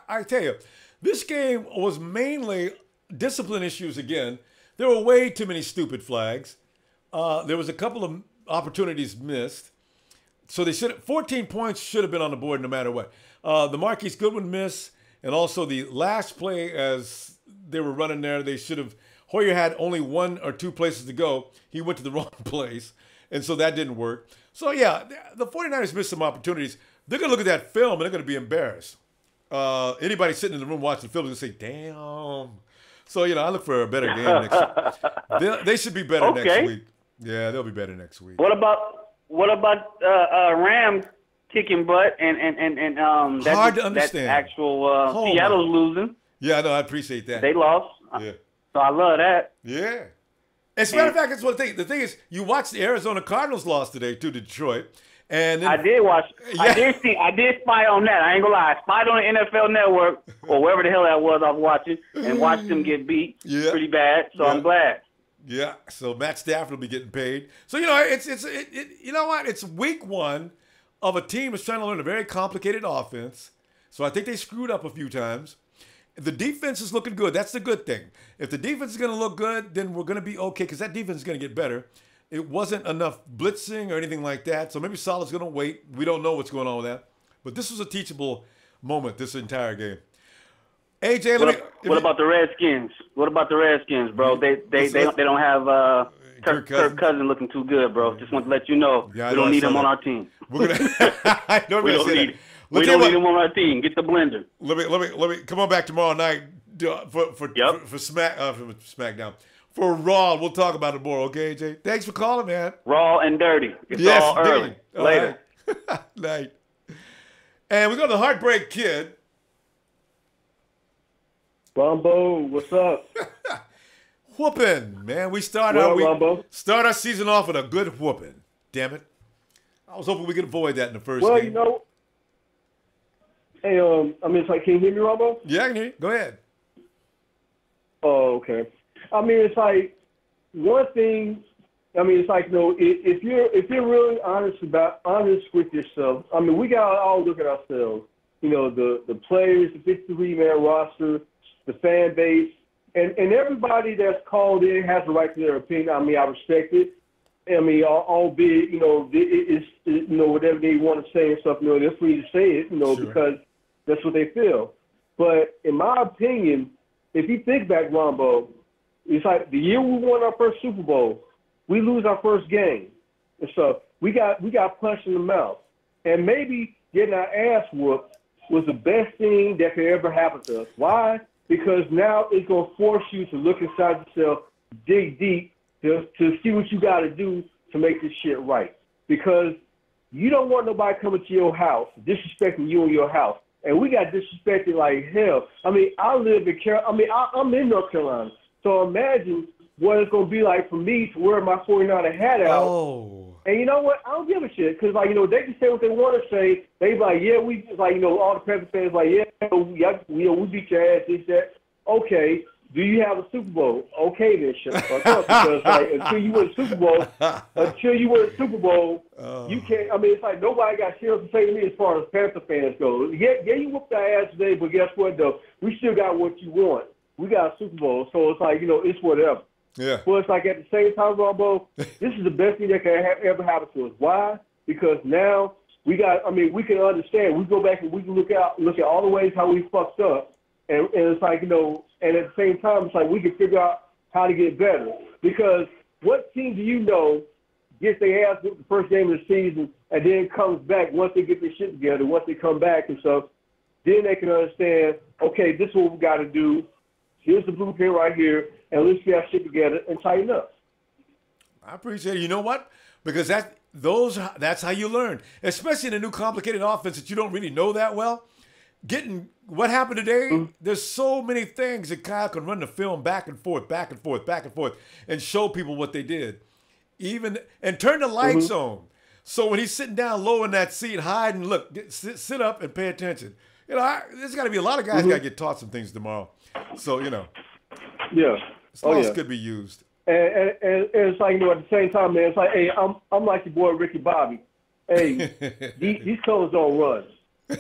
I tell you. This game was mainly discipline issues again. There were way too many stupid flags. There was a couple of opportunities missed. So 14 points should have been on the board no matter what. The Marquise Goodwin miss, and also the last play as they were running there, Hoyer had only 1 or 2 places to go. He went to the wrong place, and so that didn't work. So, the 49ers missed some opportunities. They're going to look at that film, and they're going to be embarrassed. Anybody sitting in the room watching the film is going to say, damn. So, I look for a better game next week. They should be better next week. Yeah, they'll be better next week. What about Rams kicking butt and hard to understand. That actual Seattle's losing. Yeah, I know. I appreciate that. They lost. Yeah. So I love that. Yeah. As a matter of fact, that's one thing. The thing is, you watched the Arizona Cardinals lost today to Detroit. And then, I did watch. Yeah. I did spy on that. I ain't gonna lie. I spied on the NFL Network or wherever the hell that was I was watching and watched them get beat pretty bad. So I'm glad. Yeah. So Matt Stafford will be getting paid. So it's you know what? It's week 1 of a team that's trying to learn a very complicated offense. So I think they screwed up a few times. The defense is looking good. That's the good thing. If the defense is going to look good, then we're going to be okay because that defense is going to get better. It wasn't enough blitzing or anything like that. So maybe Saleh's going to wait. We don't know what's going on with that. But this was a teachable moment this entire game. AJ, what about the Redskins? What about the Redskins, bro? They don't have Kirk Cousins looking too good, bro. Just want to let you know we don't need him on our team. We don't need him on our team. Get the blender. Let me come on back tomorrow night for SmackDown. For Raw, we'll talk about it more, okay, AJ? Thanks for calling, man. Raw and dirty. It's all early. Later. Night. And we go to the Heartbreak Kid. Ronbo, what's up? Whooping, man. We start our season off with a good whooping. Damn it. I was hoping we could avoid that in the first game. Hey, it's like, can you hear me, Ronbo? Yeah, I can hear you. Go ahead. Oh, okay. It's like one thing. It's like if you're really honest with yourself. We gotta all look at ourselves. The players, the 53-man roster, the fan base, and everybody that's called in has a right to their opinion. I respect it. Albeit it's whatever they want to say and stuff. They're free to say it. Sure. Because that's what they feel. But in my opinion, if you think back, Ronbo, it's like the year we won our first Super Bowl, we lose our first game. And so we got punched in the mouth. And maybe getting our ass whooped was the best thing that could ever happen to us. Why? Because now it's going to force you to look inside yourself, dig deep, to see what you got to do to make this shit right. Because you don't want nobody coming to your house, disrespecting you in your house. And we got disrespected like hell. I live in I'm in North Carolina. So imagine what it's going to be like for me to wear my 49er hat out. Oh. And you know what? I don't give a shit. Because, they can say what they want to say. They be like, all the Pepper fans like, we beat your ass, this, that. Okay. do you have a Super Bowl? Okay, then shut the fuck up, because like until you win a Super Bowl, you can't. I mean, it's like nobody got shit to say to me as far as Panther fans go. Yeah, you whooped our ass today, but guess what though? We still got what you want. We got a Super Bowl, so it's like, it's whatever. Yeah. Well, it's like at the same time, Ronbo, this is the best thing that can ever happen to us. Why? Because now we can understand. We go back and we can look at all the ways how we fucked up, and it's like, and at the same time, it's like we can figure out how to get better. Because what team do you know gets their ass with the first game of the season and then comes back once they get their shit together, once they come back and stuff, then they can understand, okay, this is what we got to do. Here's the blueprint right here, and let's get our shit together and tighten up. I appreciate it. You know what? Because that's how you learn, especially in a new complicated offense that you don't really know that well. Getting what happened today, there's so many things that Kyle can run the film back and forth, and show people what they did. And turn the lights on. So when he's sitting down low in that seat, Hyde and look, sit up and pay attention. There's got to be a lot of guys got to get taught some things tomorrow. So, Yeah. Slots could be used. And it's like, at the same time, man, it's like, hey, I'm like your boy Ricky Bobby. Hey, these colors don't run.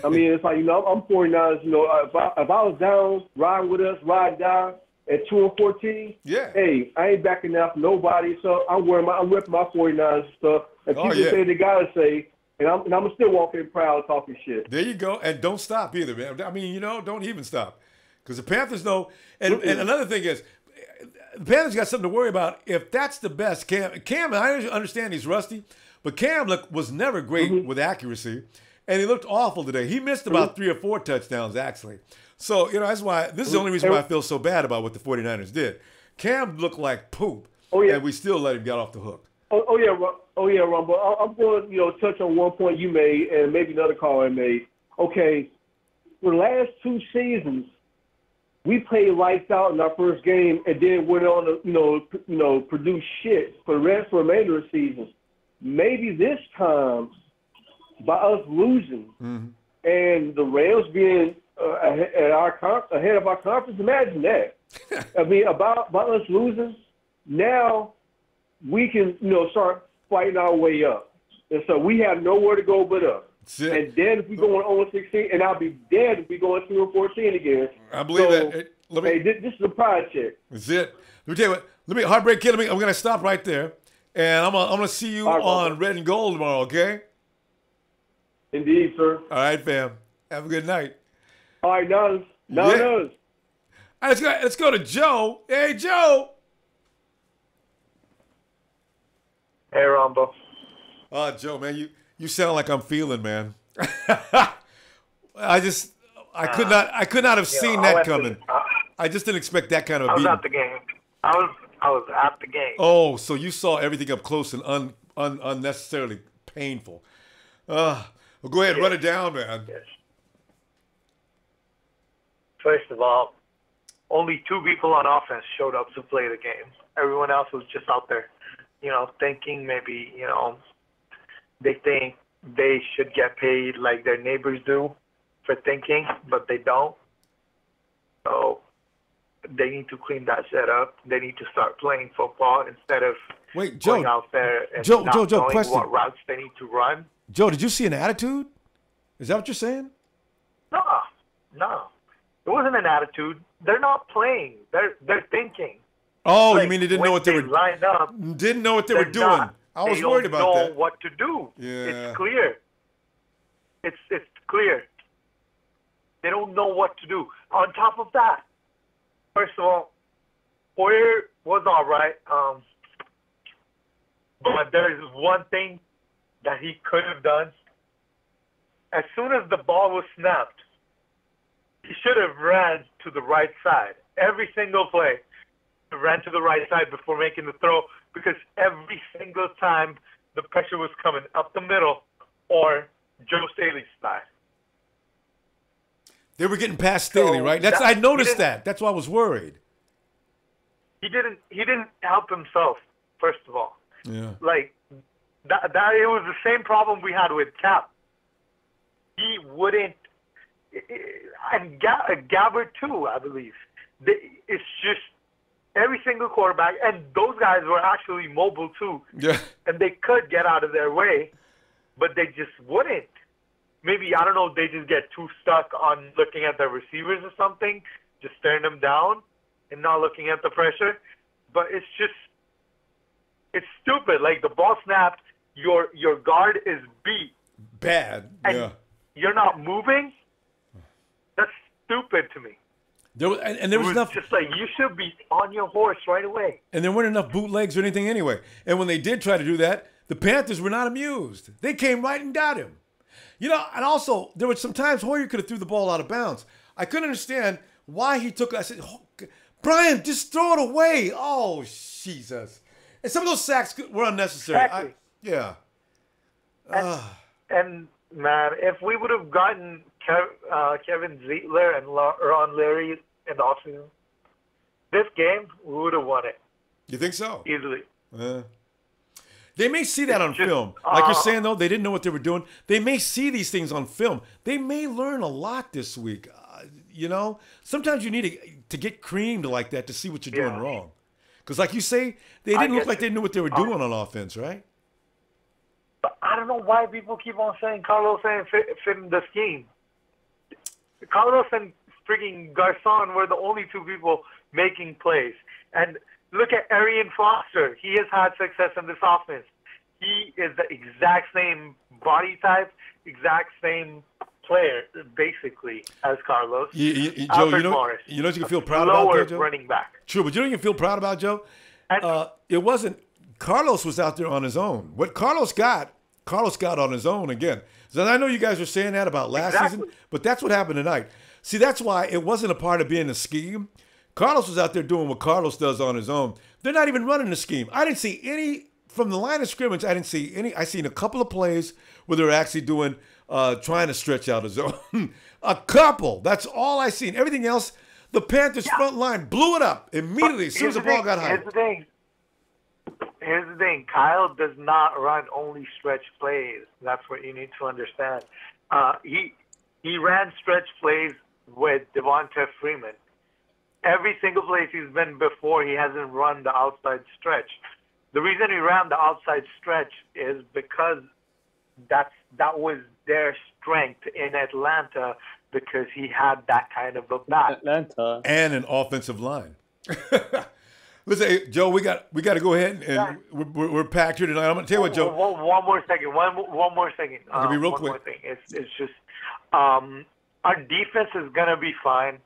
I mean, it's like, I'm 49ers. If I was down, riding with us, riding down at 2-14, hey, I ain't backing out for nobody. So I'm ripping my 49ers stuff. And people say they gotta say, and I'm still walking proud talking shit. There you go, and don't stop either, man. I mean, don't even stop, because the Panthers know. And another thing is, the Panthers got something to worry about. If that's the best, Cam, I understand he's rusty, but Cam was never great with accuracy. And he looked awful today. He missed about 3 or 4 touchdowns, actually. So, that's why, this is the only reason why I feel so bad about what the 49ers did. Cam looked like poop, and we still let him get off the hook. Oh yeah, Ronbo. I'm going to, touch on one point you made, and maybe another call I made. Okay, for the last 2 seasons, we played lights out in our first game, and then went on to, produce shit for the remainder of the season. Maybe this time, by us losing and the Rams being ahead of our conference, imagine that. I mean, about us losing, now we can, start fighting our way up. And so we have nowhere to go but up. And then if we go on 0-16, and I'll be dead if we go on 2-14 again. I believe that. This is a pride check. That's it. Let me tell you what. Heartbreak Kid, I'm going to stop right there. And I'm going to see you on Red and Gold tomorrow, okay? Indeed, sir. All right, fam. Have a good night. All right, Nuz. All right, let's go to Joe. Hey, Joe. Hey, Ronbo. Oh, Joe, man, you sound like I'm feeling, man. I could not have seen that coming. I just didn't expect that kind of a beating. I was at the game. I was at the game. Oh, so you saw everything up close and unnecessarily painful. Well, go ahead, run it down, man. Yes. First of all, only 2 people on offense showed up to play the game. Everyone else was just out there, thinking maybe, they think they should get paid like their neighbors do for thinking, but they don't. So they need to clean that shit up. They need to start playing football instead of going out there and not knowing what routes they need to run. Joe, did you see an attitude? Is that what you're saying? No. It wasn't an attitude. They're not playing. They're thinking. Oh, you mean they didn't know what they were lined up? Didn't know what they were doing. I was worried about that. They don't know what to do. Yeah. It's clear. It's clear. They don't know what to do. On top of that, first of all, Poyer was all right. But there's one thing that he could have done. As soon as the ball was snapped, he should have ran to the right side. Every single play, he ran to the right side before making the throw, because every single time the pressure was coming up the middle or Joe Staley's side. They were getting past Staley, right? I noticed that. That's why I was worried. He didn't help himself, first of all. Yeah. Like that it was the same problem we had with Cap. He wouldn't and Gabbard too, I believe. It's just every single quarterback, and those guys were actually mobile too. Yeah. And they could get out of their way, but they just wouldn't. Maybe, I don't know, they just get too stuck on looking at their receivers or something, just staring them down and not looking at the pressure. But it's stupid. Like, the ball snapped, your guard is beat. Bad. And you're not moving? That's stupid to me. There was enough. Just like, you should be on your horse right away. And there weren't enough bootlegs or anything anyway. And when they did try to do that, the Panthers were not amused. They came right and got him. You know, and also, there were some times Hoyer could have threw the ball out of bounds. I couldn't understand why he took it. I said, Brian, just throw it away. Oh, Jesus. And some of those sacks were unnecessary. Exactly. Yeah. And, man, if we would have gotten Kevin Ziegler and Ron Leary in the offseason, this game, we would have won it. You think so? Easily. They may see that on film. Like you're saying, though, they didn't know what they were doing. They may see these things on film. They may learn a lot this week. You know, sometimes you need to get creamed like that to see what you're doing wrong. Because like you say, they didn't look like they knew what they were doing on offense, right? But I don't know why people keep on saying Carlos and fit in the scheme. Carlos and freaking Garcon were the only two people making plays. And look at Arian Foster. He has had success in this offense. He is the exact same body type, exact same player, basically, as Carlos. Joe, you know what you can feel proud about there, Joe? Running back. True, but you know what you can feel proud about, Joe? It wasn't Carlos was out there on his own. What Carlos got on his own again. So I know you guys were saying that about last season, but that's what happened tonight. See, that's why it wasn't a part of being a scheme. Carlos was out there doing what Carlos does on his own. They're not even running the scheme. I didn't see any, from the line of scrimmage, I didn't see any. I seen a couple of plays where they're actually doing, trying to stretch out a zone. A couple. That's all I seen. Everything else, the Panthers front line blew it up immediately as soon as the ball got high. Here's the thing. Kyle does not run only stretch plays. That's what you need to understand. He ran stretch plays with Devonta Freeman. Every single place he's been before, he hasn't run the outside stretch. The reason he ran the outside stretch is because that was their strength in Atlanta, because he had that kind of a back. Atlanta. And an offensive line. Listen, hey, Joe, we got to go ahead and we're packed here tonight. I'm going to tell you what, Joe. One more second. One more second. Be real quick. One more thing. It's just our defense is going to be fine.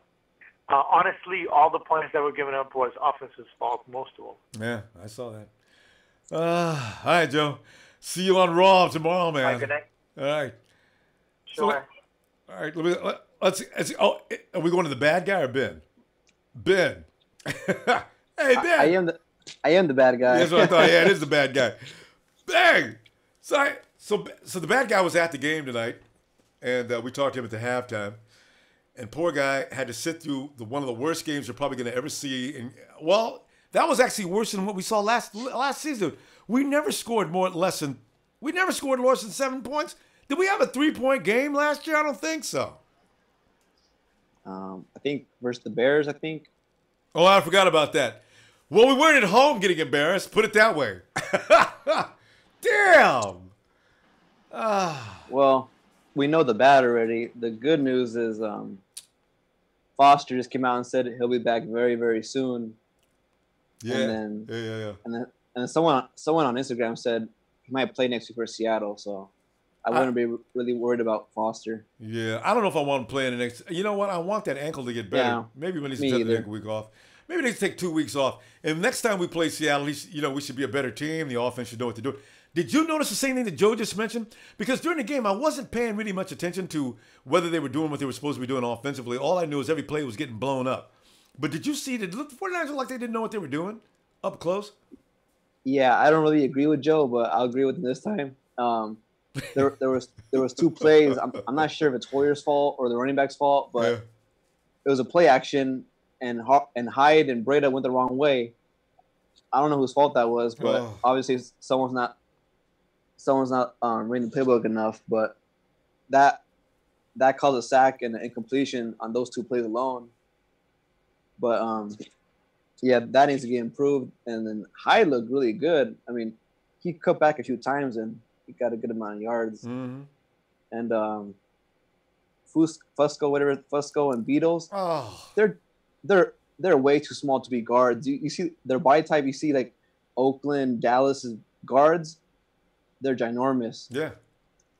Honestly, all the points that were given up was offense's fault, most of them. Yeah, I saw that. All right, Joe. See you on Raw tomorrow, man. All right, good night. All right. Sure. All right, let's see. Oh, are we going to the bad guy or Ben? Ben. Hey, Ben. I am the bad guy. That's what I thought. Yeah, it is the bad guy. Bang! So the bad guy was at the game tonight, and we talked to him at the halftime. And poor guy had to sit through one of the worst games you're probably going to ever see. And well, that was actually worse than what we saw last season. We never scored less than 7 points. Did we have a 3-point game last year? I don't think so. I think versus the Bears, I think. Oh, I forgot about that. Well, we weren't at home getting embarrassed. Put it that way. Damn. Well, we know the bad already. The good news is Foster just came out and said he'll be back very, very soon. Yeah. And then, yeah. And then someone on Instagram said he might play next week for Seattle. So I wouldn't be really worried about Foster. Yeah, I don't know if I want him playing the next. You know what? I want that ankle to get better. Yeah, maybe when he's taking the week off. Maybe they take 2 weeks off. And next time we play Seattle, we should be a better team. The offense should know what to do. Did you notice the same thing that Joe just mentioned? Because during the game, I wasn't paying really much attention to whether they were doing what they were supposed to be doing offensively. All I knew is every play was getting blown up. But did you see that the 49ers looked like they didn't know what they were doing up close? Yeah, I don't really agree with Joe, but I'll agree with him this time. There was 2 plays. I'm not sure if it's Hoyer's fault or the running back's fault, but it was a play action, and Hyde and Breda went the wrong way. I don't know whose fault that was, but obviously someone's not reading the playbook enough. But that that caused a sack and an incompletion on those 2 plays alone. But yeah, that needs to get improved. And then Hyde looked really good. I mean, he cut back a few times and he got a good amount of yards. Mm-hmm. And Fusco and Beatles, they're way too small to be guards. You see their body type. You see like Oakland, Dallas guards. They're ginormous. Yeah.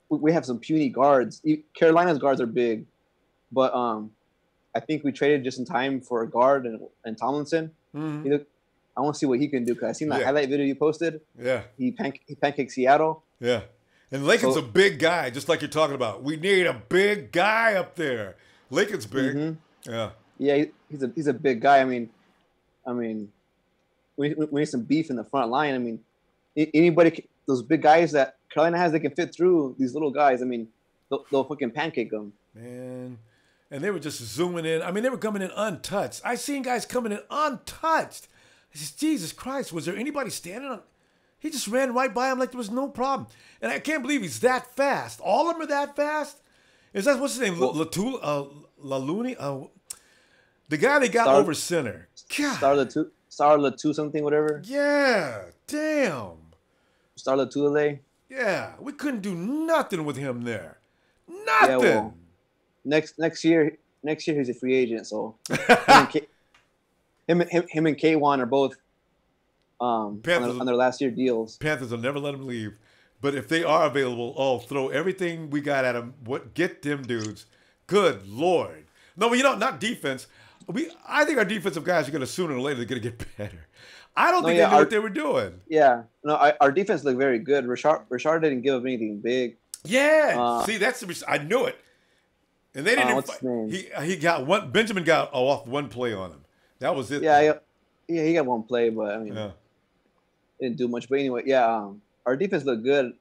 We have some puny guards. Carolina's guards are big, but I think we traded just in time for a guard and Tomlinson. Mm-hmm. I want to see what he can do because I seen that highlight video you posted. Yeah. He pancaked Seattle. Yeah. And Lakin's a big guy, just like you're talking about. We need a big guy up there. Lakin's big. Mm-hmm. Yeah. Yeah, he's a big guy. I mean, we need some beef in the front line. I mean, anybody, those big guys that Carolina has, they can fit through these little guys. I mean, they'll fucking pancake them. Man. And they were just zooming in. I mean, they were coming in untouched. I seen guys coming in untouched. I said, Jesus Christ, was there anybody standing on? He just ran right by him like there was no problem. And I can't believe he's that fast. All of them are that fast? Is that, what's his name? Laluni? The guy they got over center. God. Star Latu something, whatever. Yeah. Damn. Star Latulele. Yeah. We couldn't do nothing with him there. Nothing. Yeah, well, next year he's a free agent, so him and K1 are both on their last year deals. Panthers will never let him leave. But if they are available, throw everything we got at them. Get them dudes. Good Lord. No, but not defense. I think our defensive guys are going to sooner or later going to get better. I don't think they knew what they were doing. Yeah. No, our defense looked very good. Richard didn't give up anything big. Yeah. See, I knew it. And they didn't. What's his name? He got one. Benjamin got off one play on him. That was it. Yeah, he got one play, but I mean, didn't do much. But anyway, yeah, our defense looked good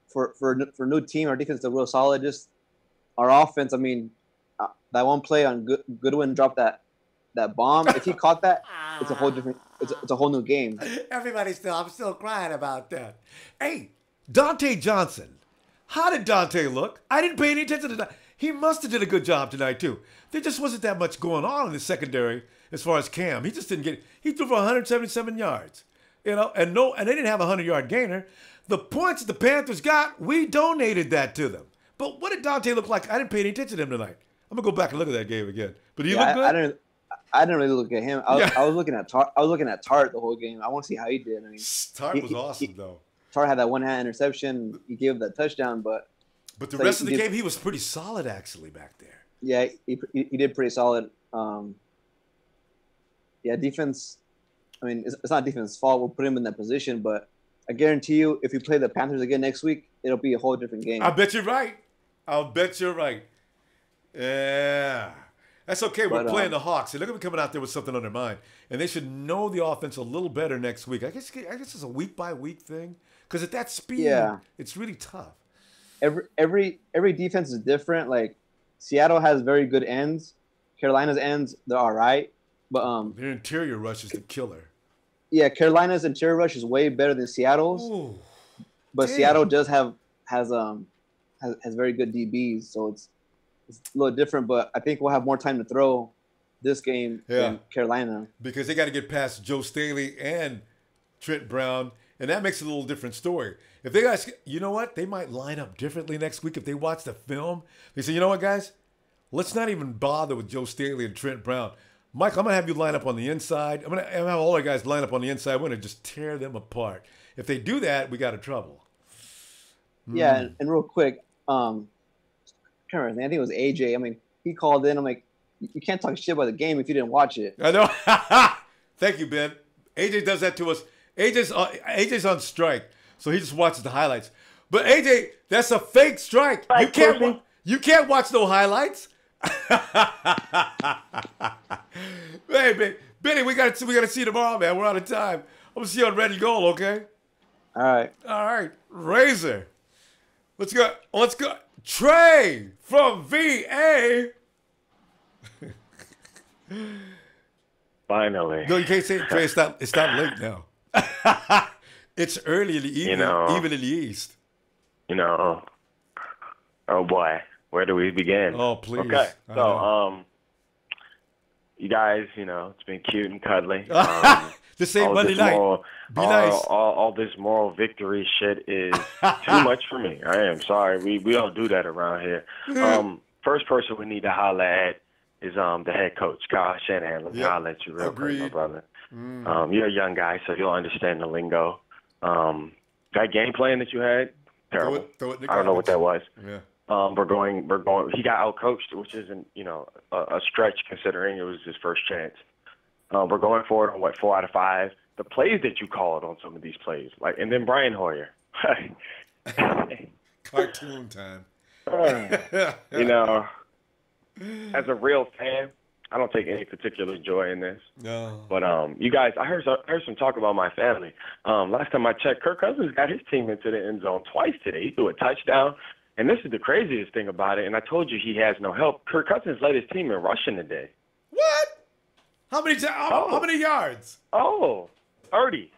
for a new team. Our defense looked real solid. Just our offense. I mean, that one play on Goodwin dropped that bomb. If he caught that, it's a whole different. It's a whole new game. I'm still crying about that. Hey, Dante Johnson. How did Dante look? I didn't pay any attention to that. He must have did a good job tonight, too. There just wasn't that much going on in the secondary as far as Cam. He just didn't get it. He threw for 177 yards, and they didn't have a 100-yard gainer. The points that the Panthers got, we donated that to them. But what did Dante look like? I didn't pay any attention to him tonight. I'm going to go back and look at that game again. But he looked good? I didn't really look at him. I was looking at Tart the whole game. I want to see how he did. I mean, Tart was awesome, though. Tart had that one-hand interception. He gave that touchdown, but the rest of the game, he was pretty solid, actually, back there. Yeah, he did pretty solid. Yeah, defense, I mean, it's not defense's fault. We'll put him in that position, but I guarantee you, if we play the Panthers again next week, it'll be a whole different game. I bet you're right. I'll bet you're right. Yeah. That's okay. We're playing the Hawks. And they're going to be coming out there with something on their mind. And they should know the offense a little better next week. I guess it's a week-by-week thing. Because at that speed, it's really tough. Every defense is different. Like, Seattle has very good ends. Carolina's ends, they're all right. But their interior rush is the killer. Yeah, Carolina's interior rush is way better than Seattle's. Ooh, but damn. Seattle does has very good DBs, so it's a little different. But I think we'll have more time to throw this game than Carolina, because they got to get past Joe Staley and Trent Brown, and that makes it a little different story. If they guys, you know what, they might line up differently next week if they watch the film. They say, you know what, guys, let's not even bother with Joe Staley and Trent Brown. Mike, I'm going to have you line up on the inside. I'm going to have all our guys line up on the inside. We're going to just tear them apart. If they do that, we got in trouble. Yeah, and real quick, I think it was AJ. I mean, he called in. I'm like, you can't talk shit about the game if you didn't watch it. I know. Thank you, Ben. AJ does that to us. AJ's on strike, so he just watches the highlights. But AJ, that's a fake strike. You can't watch no highlights. Hey, Benny, we got to see you tomorrow, man. We're out of time. I'm gonna see you on Red and Gold, okay? All right. Razor. Let's go. Trey from VA. Finally. No, you can't say it, Trey. It's not late now. It's early in the evening, even in the East. Oh boy. Where do we begin? Oh, please. Okay, so you guys, it's been cute and cuddly. The same Monday night. Be nice. All this moral victory shit is too much for me. I am sorry. We don't do that around here. First person we need to holler at is the head coach, Kyle Shanahan. Let me holler at you real quick, my brother. You're a young guy, so you'll understand the lingo. That game plan that you had, terrible. Throw it in the I don't know what that was. Yeah. We're going. He got outcoached, which isn't, a stretch considering it was his first chance. We're going for it on 4 out of 5. The plays that you called on some of these plays, and then Brian Hoyer. Cartoon time. As a real fan, I don't take any particular joy in this. No. But you guys, I heard some talk about my family. Last time I checked, Kirk Cousins got his team into the end zone twice today. He threw a touchdown. And this is the craziest thing about it, and I told you he has no help. Kirk Cousins led his team in rushing today. What? How many yards? 30.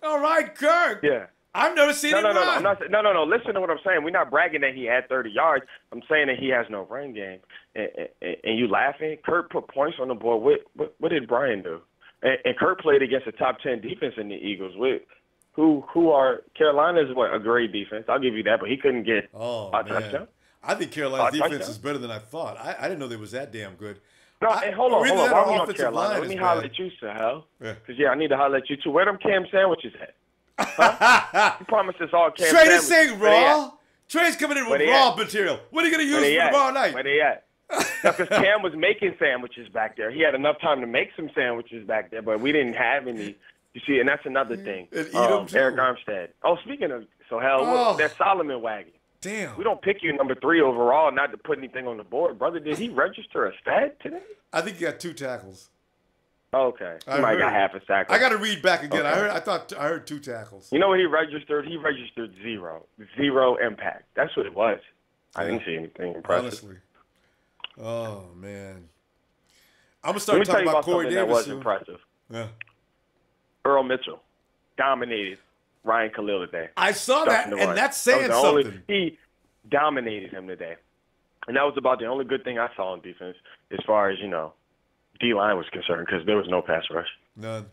All right, Kirk. Yeah. I've never seen him run. No. Listen to what I'm saying. We're not bragging that he had 30 yards. I'm saying that he has no run game. And you laughing? Kirk put points on the board. What did Brian do? And Kirk played against a top 10 defense in the Eagles. Who are Carolina's a great defense. I'll give you that, but he couldn't get a touchdown. I think Carolina's defense is better than I thought. I didn't know they was that damn good. No, hold on. Why are we on Carolina? Let me holler at you, Sahel. Because, I need to holler at you, too. Where them Cam sandwiches at? Huh? You promised us all Cam Trey sandwiches. Trey is saying raw. Trey's coming in with raw material. What are you going to use for tomorrow night? Where they at? Because Cam was making sandwiches back there. He had enough time to make some sandwiches back there, but we didn't have any. You see, and that's another thing. Eric Armstead. Oh, speaking of Sahel, that Solomon wagon. Damn. We don't pick you number 3 overall not to put anything on the board. Brother, did he register a stat today? I think he got 2 tackles. Okay. He might got half a sack. I got to read back again. Okay. I heard 2 tackles. You know what he registered? He registered 0. 0 impact. That's what it was. I didn't see anything impressive. Honestly. Oh, man. I'm going to start talking about Corey Davis. That was impressive. Yeah. Earl Mitchell dominated Ryan Khalil today. I saw that, and that's saying something. He dominated him today. And that was about the only good thing I saw on defense as far as, D-line was concerned, because there was no pass rush. None.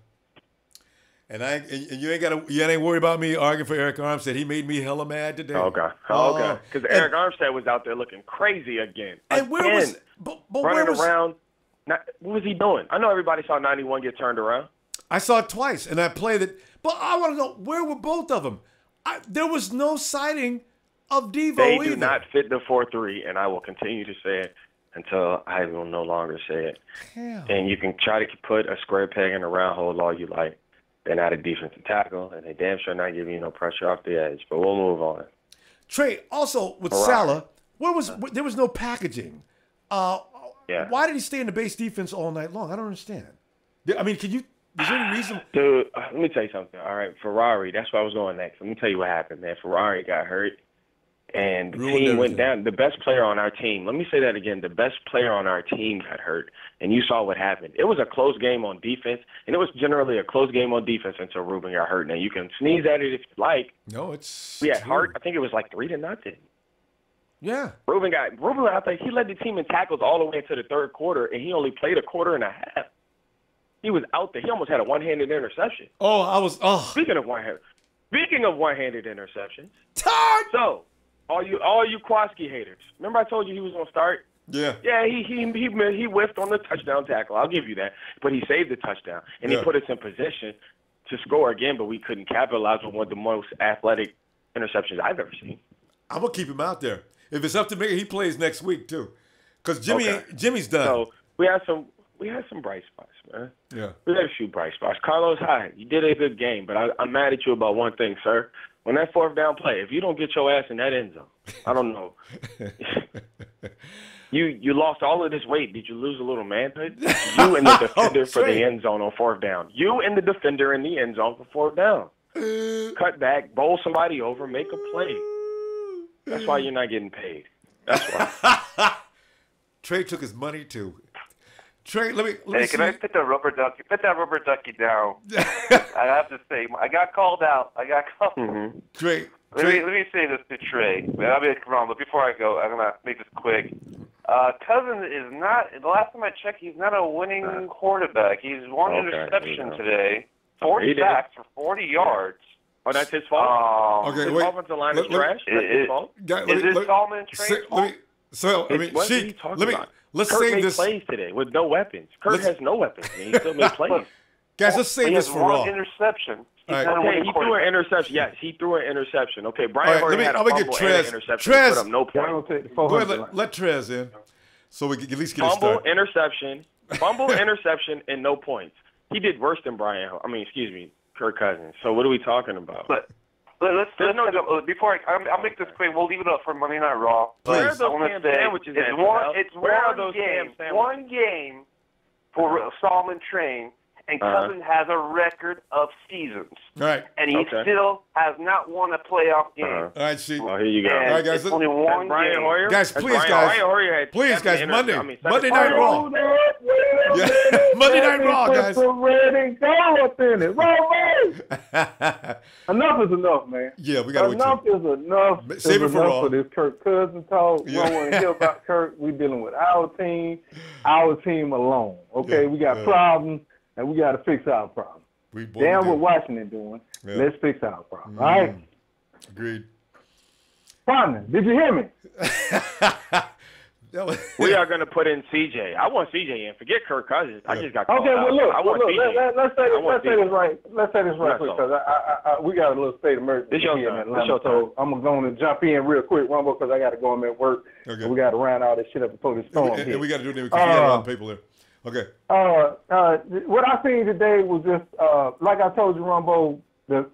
And you ain't worried about me arguing for Eric Armstead. He made me hella mad today. Okay. Because Eric Armstead was out there looking crazy again. And where was running around? What was he doing? I know everybody saw 91 get turned around. I saw it twice, and I played it. But I want to know, where were both of them? There was no sighting of Devo They either. do not fit the 4-3, and I will continue to say it until I will no longer say it. Hell. And you can try to put a square peg in a round hole all you like. They're not a defensive tackle, and they damn sure not giving you no pressure off the edge. But we'll move on. Trey, also with Salah, there was no packaging. Why did he stay in the base defense all night long? I don't understand. I mean, is there any reason? Dude, let me tell you something. All right, Ferrari, that's where I was going next. Let me tell you what happened, man. Ferrari got hurt, and the team went down. The best player on our team, let me say that again, the best player on our team got hurt, and you saw what happened. It was a close game on defense, and it was generally a close game on defense until Ruben got hurt. Now, you can sneeze at it if you like. No, it's We had Hart, I think it was like 3-0. Yeah. Ruben out there, he led the team in tackles all the way into the third quarter, and he only played a quarter and a half. He was out there. He almost had a one-handed interception. Speaking of one-handed interceptions. So, all you Kwaski haters, remember I told you he was going to start? Yeah. Yeah, he whiffed on the touchdown tackle. I'll give you that. But he saved the touchdown, and he put us in position to score again, but we couldn't capitalize on one of the most athletic interceptions I've ever seen. I'm going to keep him out there. If it's up to me, he plays next week, too. Because Jimmy's done. So, we had some bright spots, man. Yeah. We had a few bright spots. Carlos Hyde, you did a good game, but I'm mad at you about one thing, sir. On that 4th down play, if you don't get your ass in that end zone, I don't know. You lost all of this weight. Did you lose a little manhood? You and the defender for the end zone on 4th down. You and the defender in the end zone for 4th down. Cut back, bowl somebody over, make a play. That's why you're not getting paid. That's why. Trey took his money, too. Trey, let me see. Can I put that rubber ducky down? I have to say, I got called out. Trey, Let me say this to Trey. I'll be wrong, but before I go, I'm gonna make this quick. Cousins is not. The last time I checked, he's not a winning quarterback. He's one interception today, 40 sacks for 40 yards. Oh, that's his fault. Okay, his wait. offensive line is trash. That's his fault. Is this Solomon Train's fault? Let's Kirk save made this. plays today with no weapons. Kirk has no weapons, and he still made plays. Guys, let's save this for Raw. Interception. Okay, he threw an interception. Yes, he threw an interception. Okay, Brian Hoyer had a fumble and an interception. Trez, put up no point. Go ahead, let Trez in, so we can at least get it Fumble, started. interception, and no points. He did worse than Kirk Cousins. So what are we talking about? Let's before I'll make this quick. We'll leave it up for Monday Night Raw. Where are those ham sandwiches at? It's one game for Solomon Train. And Cousins has a record of seasons. Right. And he still has not won a playoff game. All right, see. Oh, here you go. All right, guys. It's only one Brian game. Hoyer? Guys, please, guys. Please, guys. Monday Night Raw. Monday Night Raw, guys. Enough is enough, man. Yeah, we got to Enough is enough. Save it for Raw. For this Kirk Cousins talk. We don't want to hear about Kirk. We're dealing with our team alone. Okay, we got problems, and we got to fix our problems. Damn what Washington doing. Yeah. Let's fix our problems. All right? Agreed. Partner, did you hear me? We are going to put in CJ. I want CJ in. Forget Kirk Cousins. I just got called Okay, well, look. I want CJ. Let's say this right. Let's say this right because we got a little state emergency here in Atlanta. So I'm going to jump in real quick, Ronbo, because I got to go. I'm at work. Okay. We got to round all this shit up before the storm hits. And we got to do it because we got a lot of people there. Okay. What I seen today was just like I told you, Ronbo.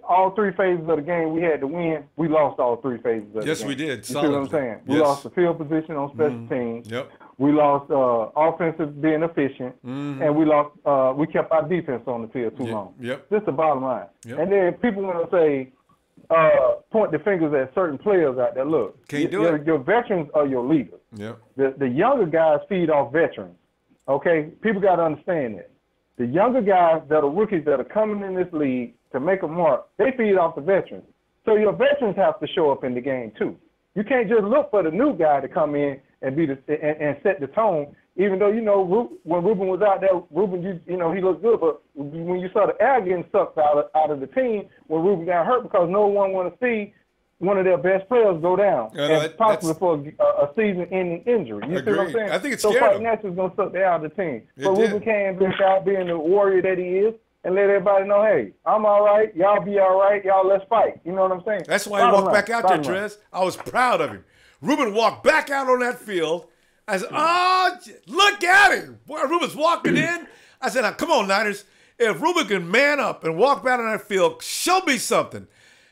All three phases of the game we had to win. We lost all three phases of the game. Yes, we did. You see what I'm saying? We lost the field position on special teams. Yep. We lost offensive being efficient, and we lost. We kept our defense on the field too long. Yep. Just the bottom line. Yep. And then people want to say, point the fingers at certain players out there. Look, your veterans are your leaders. Yep. The younger guys feed off veterans. Okay, people got to understand that. The younger guys that are rookies that are coming in this league to make a mark, they feed off the veterans. So your veterans have to show up in the game too. You can't just look for the new guy to come in and be and set the tone. Even though when Ruben was out there, Ruben, he looked good, but when you saw the air getting sucked out of the team, when Ruben got hurt because no one want to see one of their best players go down, and possibly for a season-ending injury. You see what I'm saying? I think it's so scary. Nats is going to suck the air out of the team. But Ruben came back out being the warrior that he is, and let everybody know, hey, I'm all right. Y'all be all right. Y'all, let's fight. You know what I'm saying? That's why he walked back out there, Trez. I was proud of him. Ruben walked back out on that field. I said, oh, look at him. Boy, Ruben's walking in. I said, now, come on, Niners. If Ruben can man up and walk back on that field, show me something.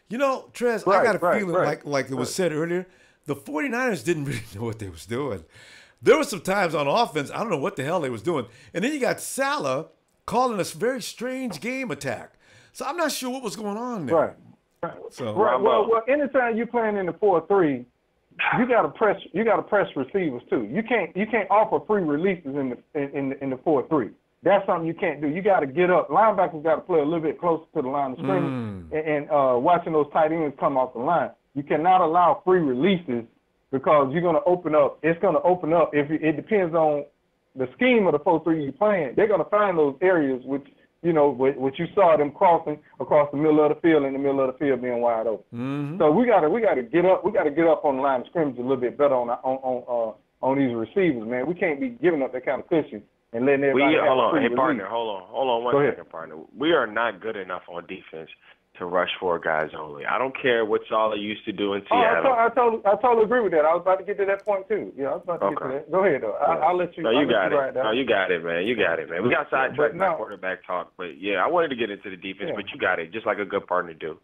You know, Trez, I got a feeling like it was said earlier, the 49ers didn't really know what they was doing. There were some times on offense, I don't know what the hell they was doing. And then you got Salah calling a very strange game attack. So I'm not sure what was going on there. Right. So, well, anytime you're playing in the 4-3, you got to press receivers too. You can't offer free releases in the 4-3. That's something you can't do. You got to get up. Linebackers got to play a little bit closer to the line of scrimmage and watching those tight ends come off the line. You cannot allow free releases because you're going to open up. It's going to open up. If it depends on the scheme of the 4-3 you're playing, they're going to find those areas which you saw them crossing across the middle of the field and the middle of the field being wide open. So we got to get up. We got to get up on the line of scrimmage a little bit better on these receivers, man. We can't be giving up that kind of cushion and letting everybody hold on, free hey release. partner, hold on one second, partner. We are not good enough on defense to rush 4 guys only. I don't care what Salah used to do in Seattle. I totally agree with that. I was about to get to that point too. Yeah, I was about to get to that. Go ahead though. I'll let you. No, you got it. Right no, you got it, man. You got it, man. We got sidetracked by quarterback talk, but yeah, I wanted to get into the defense, but you got it, just like a good partner do.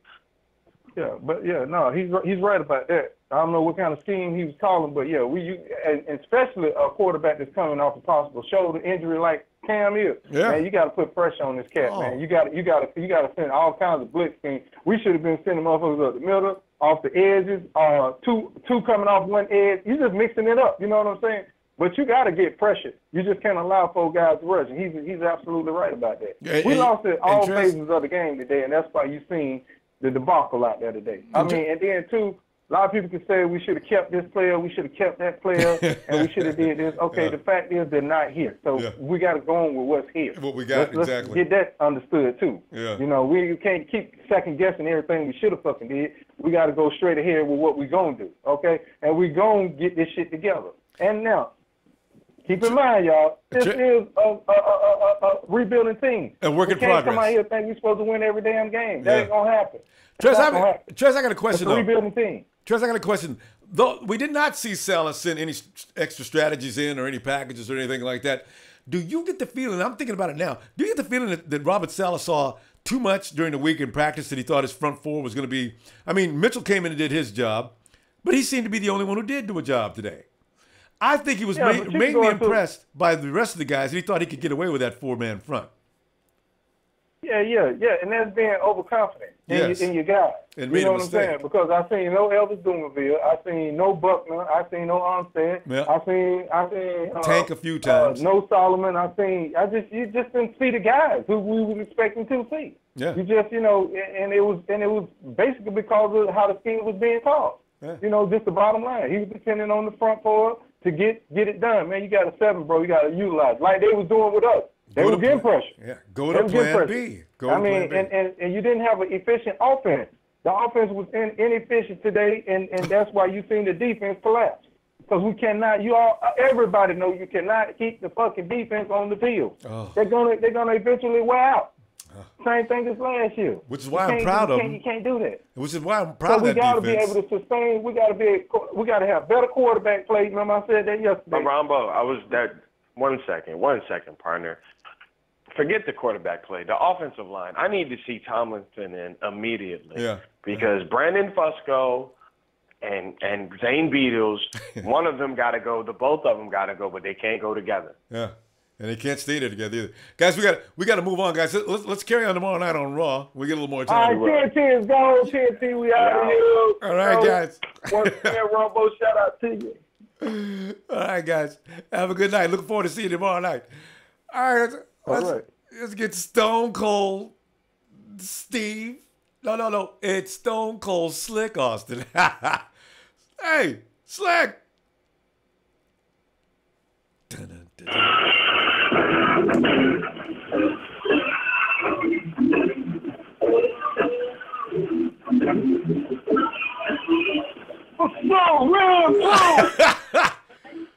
Yeah, but he's right about that. I don't know what kind of scheme he was calling, but yeah, and especially a quarterback that's coming off a possible shoulder injury like Cam is. Yeah. Man, you got to put pressure on this cat, man. You got to send all kinds of blitz schemes. We should have been sending motherfuckers up the middle, off the edges, two coming off one edge. You're just mixing it up. You know what I'm saying? But you got to get pressure. You just can't allow 4 guys to rush. And he's absolutely right about that. We lost at all phases of the game today, and that's why you seen the debacle out there today. I mean, and then too, a lot of people can say we should have kept this player, we should have kept that player, and we should have did this. Okay, the fact is they're not here, so we got to go on with what's here. What we got, let's get that understood too. Yeah. You know, you can't keep second guessing everything we should have fucking did. We got to go straight ahead with what we gonna do, okay? And we gonna get this shit together. And now, keep in mind, y'all, this is a rebuilding team. A work in progress. We can't come out here and think we're supposed to win every damn game. That ain't gonna happen. Trez, I got a question. It's a rebuilding team. Trez, I got a question. Though we did not see Salah send any extra strategies in or any packages or anything like that, do you get the feeling, I'm thinking about it now, do you get the feeling that Robert Salah saw too much during the week in practice that he thought his front four was going to be, I mean, Mitchell came in and did his job, but he seemed to be the only one who did do a job today. I think he was mainly impressed by the rest of the guys, and he thought he could get away with that four-man front. Yeah, and that's being overconfident in your guy. And you know what I'm saying? Because I seen no Elvis Dumerville, I seen no Buckner, I seen no Armstead, I seen Tank a few times. No Solomon. You just didn't see the guys who we was expecting to see. Yeah. You just and it was basically because of how the scheme was being called. Yeah. You know, just the bottom line. He was depending on the front four to get it done. Man, you got a 7, bro. You got to utilize like they was doing with us. They were getting pressure. Yeah, go to plan B. And you didn't have an efficient offense. The offense was inefficient today, and that's why you seen the defense collapse. Because we cannot. Everybody knows you cannot keep the fucking defense on the field. Oh. They're gonna eventually wear out. Same thing as last year. Which is why I'm proud of them. You can't do that. Which is why I'm proud of that defense. We got to be able to sustain. We got to have better quarterback play. Remember I said that yesterday. But Ronbo, I was that. One second, partner. Forget the quarterback play. The offensive line. I need to see Tomlinson in immediately. Yeah. Because Brandon Fusco and Zane Beadles, one of them got to go. Both of them got to go, but they can't go together. Yeah. And they can't stay there together either. Guys, we got to move on, guys. Let's carry on tomorrow night on Raw. We get a little more time. All right, TNT is gone. TNT, we out of here. All right, guys. Once again, Ronbo, shout out to you. All right, guys. Have a good night. Looking forward to seeing you tomorrow night. All right. Let's get Stone Cold Steve. No. It's Stone Cold Slick Austin. Hey, Slick.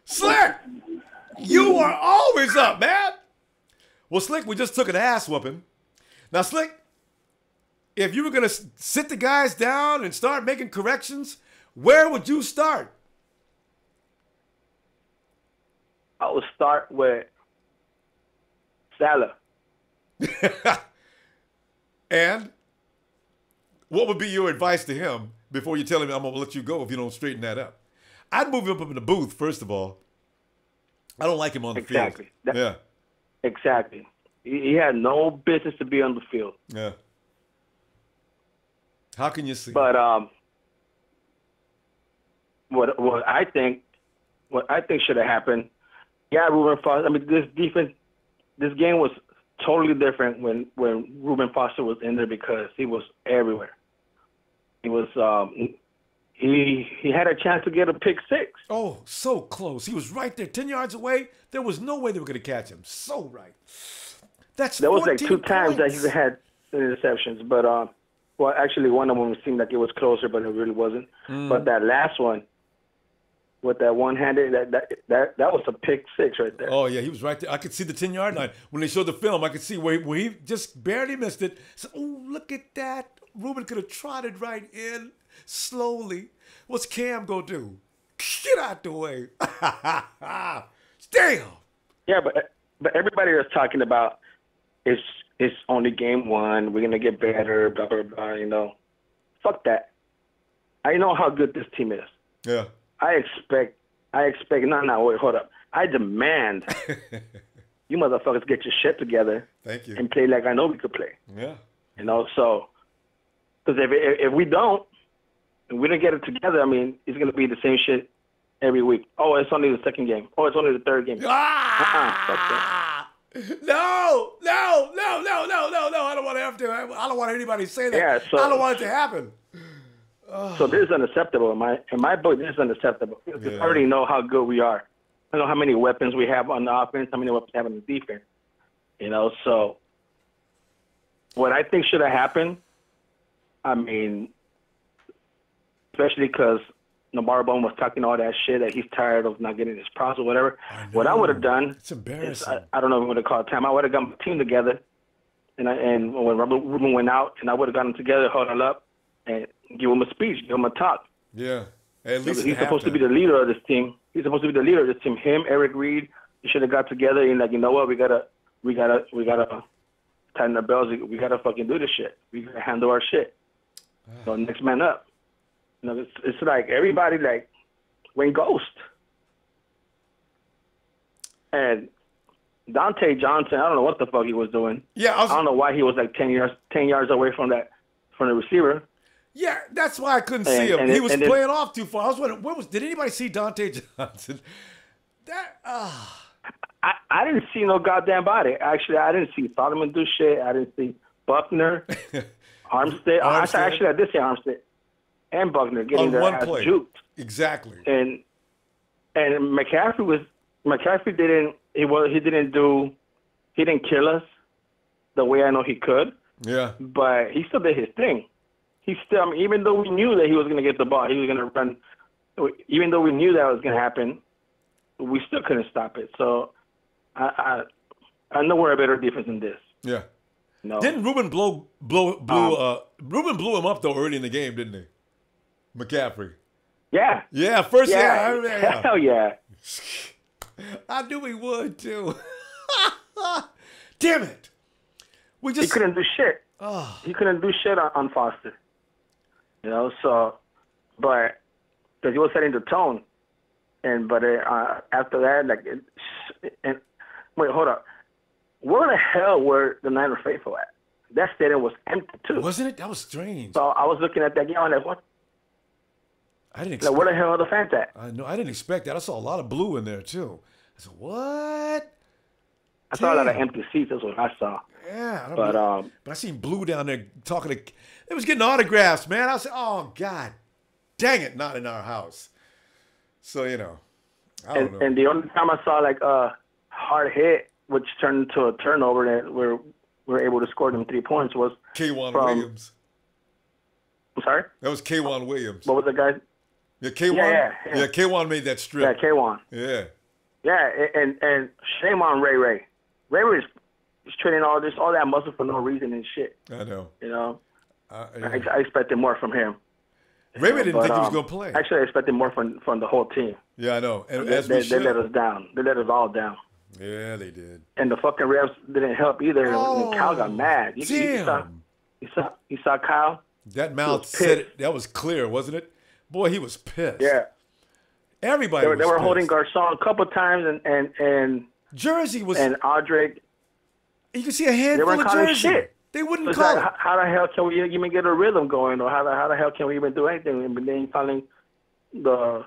Slick, you are always up, man. Well, Slick, we just took an ass whooping. Now, Slick, if you were going to sit the guys down and start making corrections, where would you start? I would start with Salah. And what would be your advice to him before you tell him I'm going to let you go if you don't straighten that up? I'd move him up in the booth, first of all. I don't like him on the field. Yeah. Exactly. He had no business to be on the field. Yeah. How can you see? But what I think should have happened. Yeah, Reuben Foster. I mean, this game was totally different when Reuben Foster was in there because he was everywhere. He was he had a chance to get a pick 6. Oh, so close. He was right there, 10 yards away. There was no way they were going to catch him. So right. There was like 2 times that he had interceptions, but well, actually one of them seemed like it was closer, but it really wasn't. But that last one, with that one-handed, that was a pick 6 right there. Oh yeah, he was right there. I could see the 10-yard line when they showed the film. I could see where he just barely missed it. So, oh, look at that! Reuben could have trotted right in slowly. What's Cam gonna do? Get out the way! Damn. Yeah, but everybody is talking about it's only game 1. We're gonna get better. Blah blah blah. You know, fuck that. I know how good this team is. Yeah. I expect. No, wait, hold up. I demand you motherfuckers get your shit together. Thank you. And play like I know we could play. Yeah. You know, so because if we don't, and we don't get it together, I mean, it's gonna be the same shit every week. Oh, it's only the second game. Oh, it's only the third game. No! I don't want to have to. I don't want anybody to say that. Yeah, so, I don't want it to happen. So this is unacceptable. In my book, this is unacceptable. Because I already know how good we are. I know how many weapons we have on the offense, how many weapons we have on the defense. You know, so what I think should have happened, I mean, especially because Navarro Bowman was talking all that shit that he's tired of not getting his props or whatever. What I would have done, it's embarrassing. I don't know if I'm going to call it time. I would have got my team together, and when Robert Rubin went out, and I would have gotten them together, huddled up, and give him a speech, give him a talk. Yeah, at least he's supposed to be the leader of this team. He's supposed to be the leader of this team. Him, Eric Reed, they should have got together and like, you know what, we gotta tighten our belts. We gotta fucking do this shit. We gotta handle our shit. So next man up. You know, it's like everybody like went ghost. And Dante Johnson, I don't know what the fuck he was doing. Yeah, I don't know why he was like 10 yards away from the receiver. Yeah, that's why I couldn't see him. He was playing off too far. I was wondering, did anybody see Dante Johnson? I didn't see no goddamn body. Actually, I didn't see Solomon do shit. I didn't see Buckner, Armstead. Actually, I did see Armstead and Buckner getting their ass juked. Exactly. And McCaffrey didn't kill us the way I know he could. Yeah. But he still did his thing. He still, I mean, even though we knew that he was going to get the ball, he was going to run. Even though we knew that was going to happen, we still couldn't stop it. So I know we're a better defense than this. Yeah. No. Didn't Ruben Ruben blew him up though early in the game, didn't he? McCaffrey. Yeah. Yeah. First. Yeah. Hell yeah. I knew he would too. Damn it. He couldn't do shit. Oh. He couldn't do shit on Foster. You know, so, but, because he was setting the tone. But after that, wait, hold up. Where the hell were the Niner faithful at? That stadium was empty, too. Wasn't it? That was strange. So I was looking at that game, I'm like, what? I didn't expect where the hell are the fans at? I didn't expect that. I saw a lot of blue in there, too. I said, what? I saw a lot of empty seats. That's what I saw. Yeah. But I seen Blue down there talking to... They was getting autographs, man. I said, oh, God. Dang it, not in our house. So, you know, I don't know. And the only time I saw, like, a hard hit, which turned into a turnover that we were able to score them 3 points was... K'Wan Williams. I'm sorry? That was K'Wan Williams. What was the guy? Yeah, K'Wan? Yeah, K'Wan made that strip. Yeah, K'Wan. Yeah. Yeah, and shame on Ray Ray. Ray Ray is training all that muscle for no reason and shit. I know. You know? Yeah. I expected more from him. Ray Ray didn't think he was going to play. Actually, I expected more from the whole team. Yeah, I know. And they let us down. They let us all down. Yeah, they did. And the fucking refs didn't help either. And Kyle got mad. Damn. You saw Kyle? That mouth said it. That was clear, wasn't it? Boy, he was pissed. Yeah. Everybody They were pissed. holding Garcon a couple times and Jersey was... And Audric. You can see a handful they weren't of calling Jersey. Shit. They wouldn't It's call like, it. How the hell can we even get a rhythm going? Or how the hell can we even do anything? But then calling the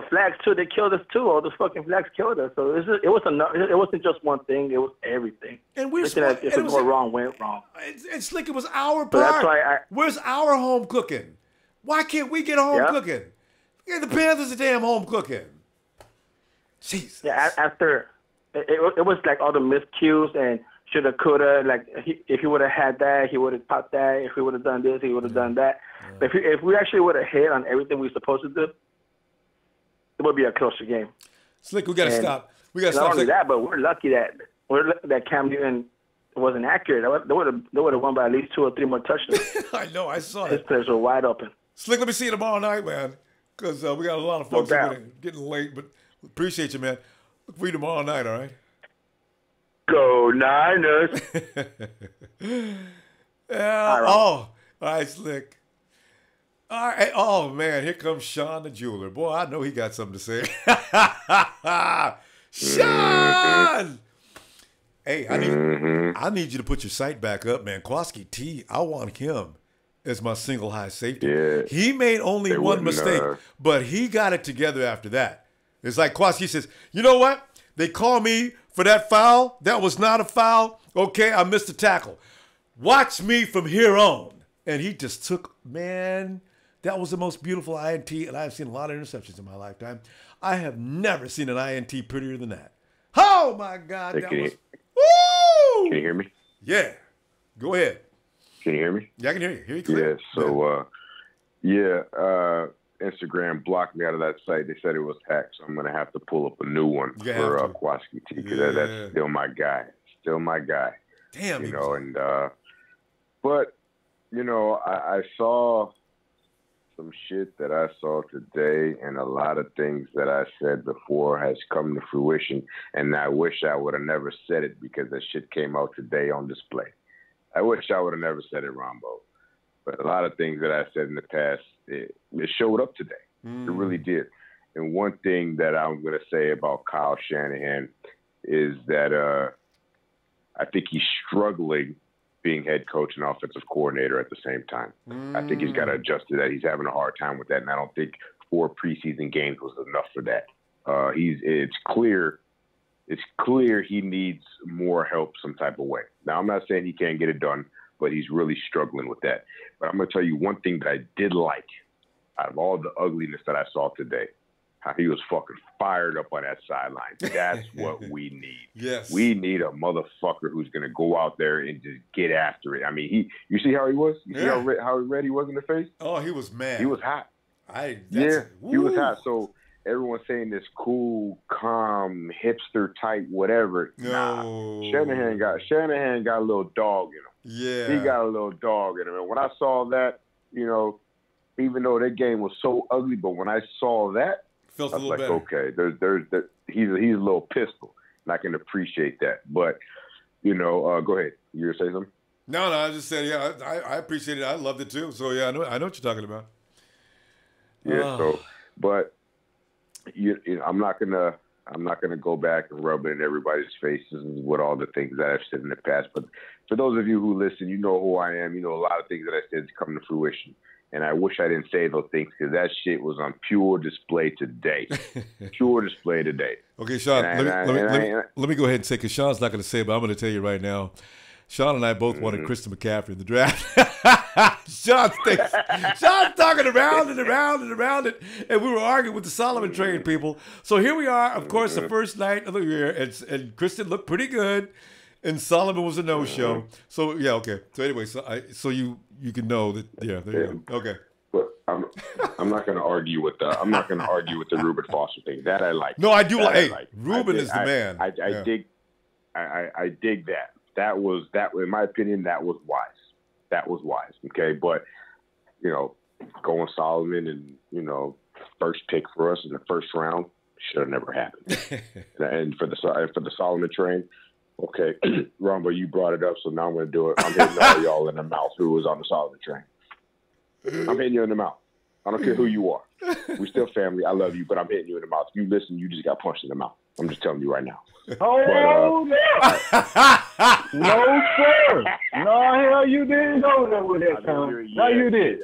flags too. They killed us too. All the fucking flags killed us. So it wasn't just one thing. It was everything. And we're if it went wrong, went wrong. It's like it was our part. But that's why Where's our home cooking? Why can't we get home cooking? Yeah, the Panthers are damn home cooking. Jeez. Yeah. After it was like all the miscues and shoulda, coulda. Like if he would have had that, he would have popped that. If he would have done this, he would have done that. Yeah. But if we actually would have hit on everything we were supposed to do, it would be a closer game. Slick, we gotta stop. We gotta stop. Not only that, but we're lucky that Cam Newton wasn't accurate. They would have won by at least 2 or 3 more touchdowns. I know. I saw His it. players were wide open. Slick, let me see you tomorrow night, man. Because we got a lot of folks getting late, but appreciate you, man. Look for you tomorrow night, all right? Go Niners. Yeah. All right, Slick. All right. Oh, man, here comes Sean the jeweler. Boy, I know he got something to say. Sean! Hey, I need you to put your site back up, man. Kwaski T, I want him as my single high safety. Yeah. He made only one mistake, but he got it together after that. It's like Kwaski says, you know what? They call me for that foul. That was not a foul. Okay, I missed the tackle. watch me from here on. And he just took, man, that was the most beautiful INT, and I've seen a lot of interceptions in my lifetime. I have never seen an INT prettier than that. Oh, my God. Hey, that can was, you woo! hear me? Yeah. Go ahead. Can you hear me? Yeah, I can hear you. Hear you clear. Yeah, so, Instagram blocked me out of that site. They said it was hacked, so I'm going to have to pull up a new one for Kwaski T, because that's still my guy. Still my guy. Damn. You know, and, but, you know, I saw some shit that I saw today, and a lot of things that I said before has come to fruition, and I wish I would have never said it because that shit came out today on display. I wish I would have never said it, Ronbo. But a lot of things that I said in the past, it showed up today. It really did. And one thing that I'm going to say about Kyle Shanahan is that I think he's struggling being head coach and offensive coordinator at the same time. I think he's got to adjust to that. He's having a hard time with that, and I don't think 4 preseason games was enough for that. It's clear he needs more help some type of way. Now, I'm not saying he can't get it done, but he's really struggling with that. But I'm going to tell you one thing that I did like out of all the ugliness that I saw today, how he was fucking fired up on that sideline. That's what we need. Yes. We need a motherfucker who's going to go out there and just get after it. I mean, you see how he was? You see how red he was in the face? Oh, he was mad. He was hot. He was hot. So everyone's saying this cool, calm, hipster type, whatever. No. Nah. Shanahan got a little dog in him. Yeah. He got a little dog in him. And when I saw that, you know, even though that game was so ugly, but when I saw that, I was like, better. Okay, he's a little pistol, and I can appreciate that. But, you know, go ahead. You were going to say something? No, I just said, yeah, I appreciate it. I loved it too. So, yeah, I know what you're talking about. Yeah, so, but, you know, I'm not gonna go back and rub it in everybody's faces with all the things that I've said in the past. But for those of you who listen, you know who I am. You know a lot of things that I said to come to fruition. And I wish I didn't say those things because that shit was on pure display today. Pure display today. Okay, Sean, let me go ahead and say, because Sean's not going to say it, but I'm going to tell you right now. Sean and I both wanted Christian McCaffrey in the draft. Sean's talking around and around and around it, and we were arguing with the Solomon trade people. So here we are, of course, the first night of the year, and Christian looked pretty good, and Solomon was a no-show. So, yeah, okay. So anyway, so you can know that, yeah, there you go. Okay. But I'm not going to argue with the Reuben Foster thing. That I like. No, I do like. Hey, Reuben is the man. I dig that. That in my opinion, that was wise. That was wise. Okay, but you know, going Solomon and you know, first pick for us in the first round should have never happened. And for the Solomon train, okay, Ronbo, you brought it up, so now I'm going to do it. I'm hitting all y'all in the mouth who was on the Solomon train. I'm hitting you in the mouth. I don't care who you are. We're still family. I love you, but I'm hitting you in the mouth. If you listen, you just got punched in the mouth. I'm just telling you right now. Oh, no. No, sir. No, hell, you didn't go there with that, Tom. No, you did.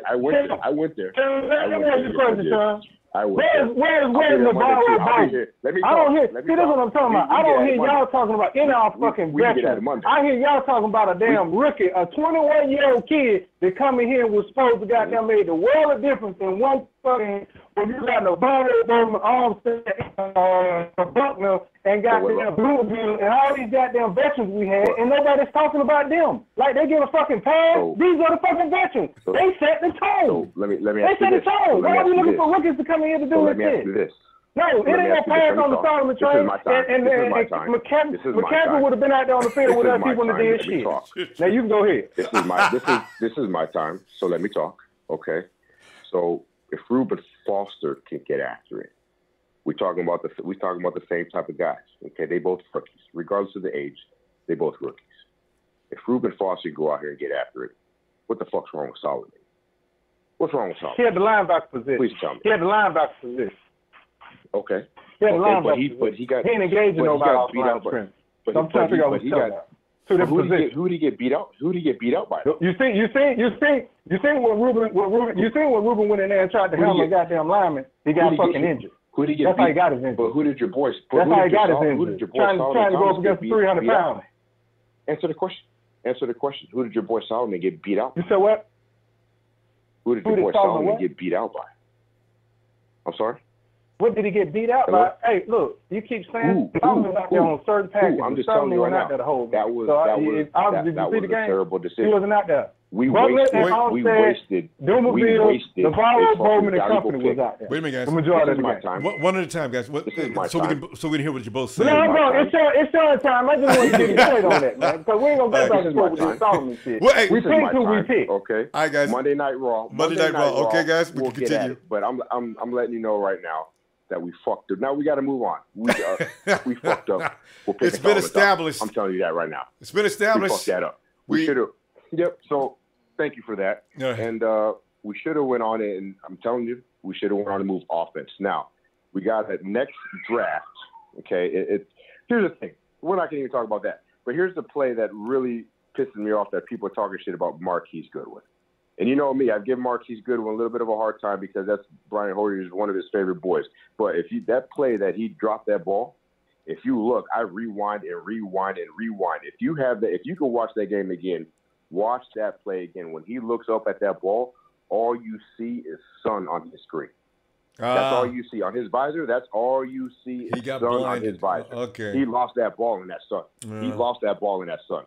I went there. I went there. Let me ask you a question, Tom. Where's the ball? I don't hear. See, this is what I'm talking about. I don't hear y'all talking about any of our fucking veterans. I hear y'all talking about a damn rookie, a 21-year-old kid that come in here and was supposed to goddamn made the world of difference in one fucking when you got the Bowman, Armstead, Buckner, and goddamn Bluebill, and all these goddamn veterans we had, and nobody's talking about them. Like they get a fucking pass. These are the fucking veterans. They set the tone. Let me they set the tone. Why are we looking for rookies to come in here to do this? No, it ain't no pass on the Solomon train. And McCaffrey would have been out there on the field with other people that did shit. Now you can go ahead. This is my time. So let me talk. Okay. So if Reuben Foster can get after it, we're talking about the same type of guys. Okay, they both rookies, regardless of the age. They both rookies. If Reuben Foster can go out here and get after it, what the fuck's wrong with Solomon? What's wrong with Solomon? He had the linebacker position. Please tell me. He had the linebacker position. Okay. He had the linebacker position. He ain't engaging nobody off the line of scrimmage. So I'm trying to figure out what's going on. Who did he get beat out? Who did he get beat out by? You think what Reuben went in there and tried to handle a goddamn lineman? He got fucking injured. Who did he get That's beat? how he got his injury. But who did your boys? That's how he got his injury. Trying to go up against the 300 pounder. Answer the question. Answer the question. Who did your boy Solomon get beat out by? You said what? Who did your boy Solomon get beat out by? I'm sorry? What did he get beat out by? Hey, look, you keep saying Solomon out there on certain packages. I'm just telling you right now. That was a terrible decision. He wasn't out there. We wasted Navarro, Bowman, and company was out there. Wait a minute, guys. The majority of the my game. time. One at a time, guys. So we can hear what you're both saying. No, it's your time. I just want to get straight on that, man. Because we ain't going to go back and forth with this Solomon shit. We pick who we pick. Okay. All right, guys. Monday Night Raw. Okay, guys. We can continue. But I'm letting you know right now that we fucked up. Now we got to move on. We fucked up. It's been established. I'm telling you that right now. It's been established. We fucked that up. We should have. Yep. So thank you for that. And we should have went on it, and I'm telling you, we should have went on to move offense. Now we got the next draft. Okay. Here's the thing. We're not going to even talk about that. But here's the play that really pisses me off, that people are talking shit about Marquise Goodwin. And you know me, I've given Marquise Goodwin a little bit of a hard time because that's Brian Hoyer's one of his favorite boys. But that play that he dropped that ball, if you look, I rewind and rewind and rewind. If you can watch that game again, watch that play again. When he looks up at that ball, all you see is sun on his screen. That's all you see on his visor. That's all you see is sun on his visor. Okay. He lost that ball in that sun. He lost that ball in that sun.